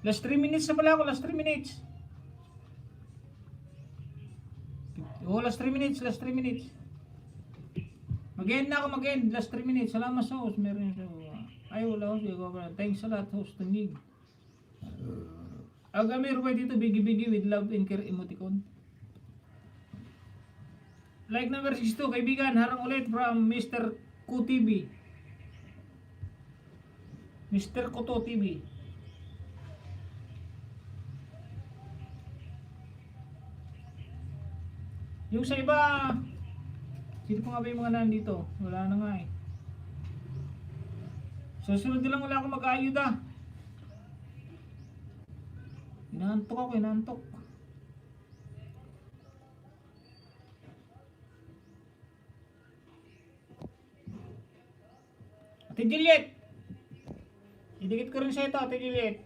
Last 3 minutes na pala ako, last 3 minutes. Oh, last 3 minutes. Mag-end na ako, last 3 minutes. Salamat sa host, meron siya. Ay, wala host, thanks a lot host to me. Agamir pa dito, bigi-bigi with love and care emoticon. Like number 62, kaibigan, harang ulit from Mr. Ku TV. Mr. Kuto TV. Yung sa iba, sino pa nga ba yung mga nandito? Wala na nga eh. Susunod na lang wala akong mag-ayuda. Inaantok. Ate Juliet! Idikit ko rin sa ito, Ate Juliet.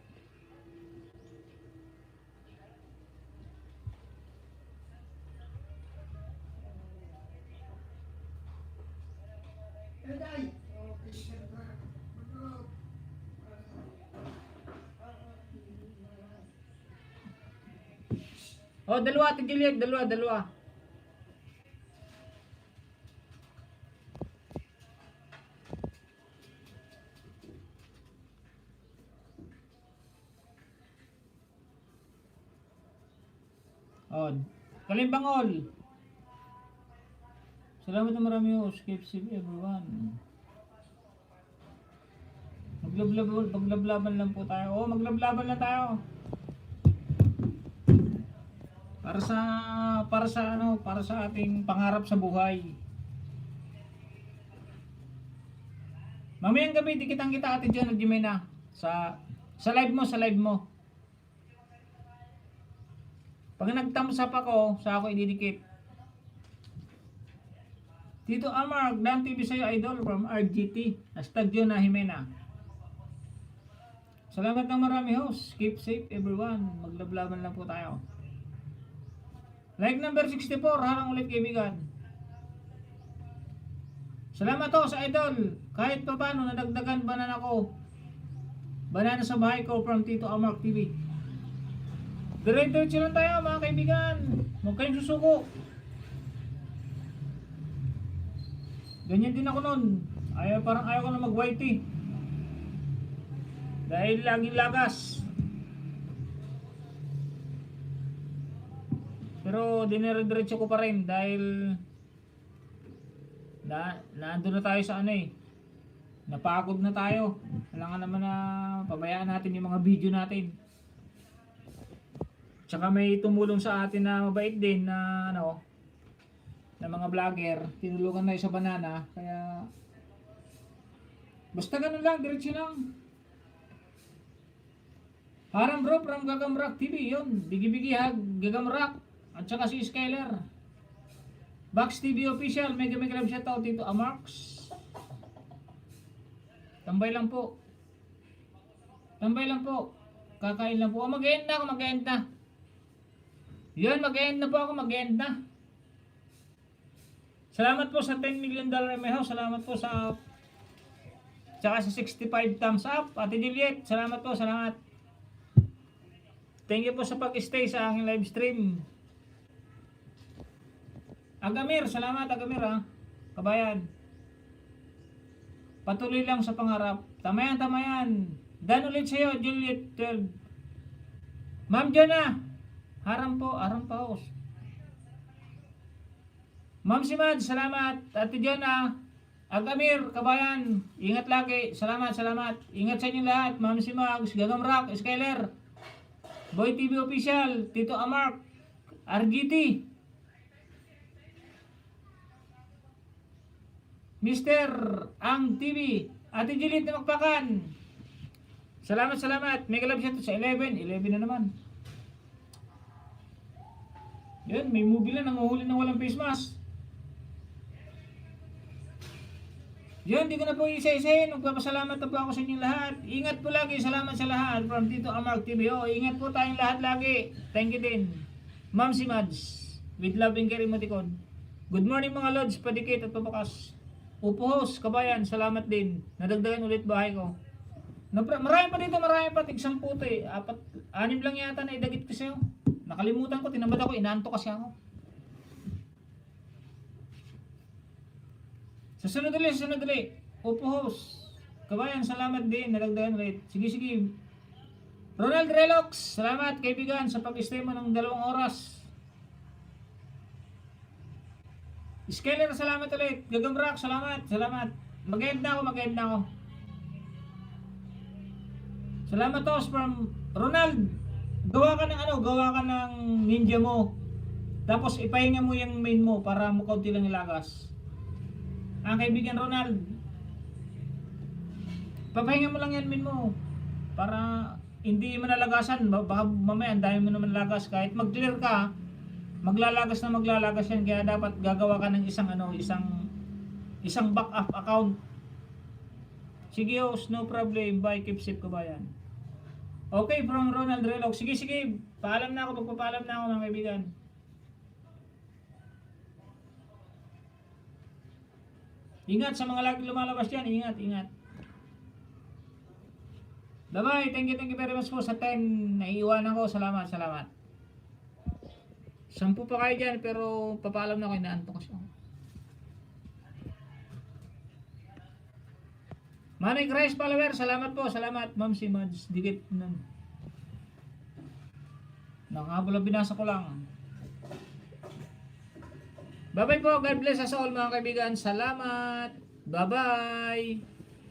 Oh, dalawa, Ate Juliet, dalawa. Kalimbangol. Salamat na marami ho. Escape safe everyone. Maglablaban lang po tayo. Oh, maglablaban lang tayo. Para sa ating pangarap sa buhay. Mamayang gabi di kita Ate John at Jimena sa live mo. Pag nag-thumbs up ako, sa ako ididikit. Tito Amar, Dan TV sa'yo idol from RGT. #John na Jimena. Salamat ng marami host. Keep safe everyone. Maglablaban lang po tayo. Like number 64, harang ulit kaibigan. Salamat ho sa idol. Kahit pa paano nadagdagan banana ko. Banana sa bahay ko from Tito Amar TV. Diretso lang tayo mga kaibigan. Huwag kayong susuko. Ganyan din ako nun. Parang ayaw ko na mag-YT. Dahil laging lagas. Pero dinire-diretso ko pa rin dahil naandun na tayo sa napagod na tayo. Kailangan naman na pabayaan natin yung mga video natin. Tsaka may tumulong sa atin na mabait din na na mga vlogger. Tinulungan na sa banana. Kaya basta ganun lang, diretso lang. Haram bro from Gagamrak TV, yun. Bigi-bigi ha, Gagamrak. At saka si Skyler. Box TV official, mega love shoutout dito, Amarx. Tambay lang po. Kakain lang po. Mag-end na. Yun, mag-end na po ako, mag-end na. Salamat po sa $10 million MH. Salamat po sa tsaka sa 65 thumbs up. Ate Juliet, salamat po, salamat. Thank you po sa pag-stay sa aking live stream. Agamir, salamat Agamir ha. Kabayan. Patuloy lang sa pangarap. Tamayan. Dan ulit sa'yo, Juliet 12. Ma'am Jana. Haram po host. Ma'am Simad, salamat. Ate Jana. Agamir, kabayan. Ingat lagi. Salamat. Ingat sa inyo lahat. Ma'am Simag, Gagamrak, Skyler. Boy TV official, Tito Amark, RGT. Mr. Ang TV, Ate Juliet na Magpakan. Salamat. Mega love shoutout sa 11 na naman. Yan, may movie lang nanguhuli ng walang face mask. Yan, di ko na po isa-isahin. Magpapasalamat na po ako sa inyong lahat. Ingat po lagi. Salamat sa lahat. From Tito Amark TV. Ingat po tayong lahat lagi. Thank you din. Ma'am si Mads. With love and care emoticon. Good morning mga lords. Padikit at pabakas. Upo host, kabayan. Salamat din. Nadagdagan ulit bahay ko. Marami pa dito. Tig 10 eh. 6 lang yata na idagit ko sa'yo. Nakalimutan ko. Tinamad ako. Inaanto kasi ako. Susunod ulit. Upo host. Kabayan, salamat din. Nadagdagan ulit. Sige. Ronald Relox, salamat kaibigan sa pag-stay mo ng 2 oras. Skyler, salamat ulit. Gagamrak, salamat. Mag-end na ako. Salamat host from Ronald. Gawa ka ng ninja mo. Tapos ipahinga mo yung main mo para mo kaunti lang ilagas. Ang kaibigan Ronald, papahinga mo lang yan min mo para hindi manalagasan. Baka mamaya ang dami mo naman lagas. Kahit mag-clear ka, maglalagas yan. Kaya dapat gagawa ka ng isang backup account. Sige host, no problem. Bye, keep safe kabayan. Okay, from Ronald Relox. Sige, paalam na ako. Magpapaalam na ako mga kaibigan. Ingat sa mga lagi lumalabas dyan. Ingat. Bye-bye. Thank you very much po sa 10. Naiiwanan ko. Salamat. 10 pa kayo dyan. Pero papaalam na ako. Inaanto kasi ako. Manay Christ follower. Salamat po. Salamat. Ma'am si Mads. Dikit nun. Nakabula binasa ko lang. Bye-bye po. God bless us all mga kaibigan. Salamat. Bye-bye.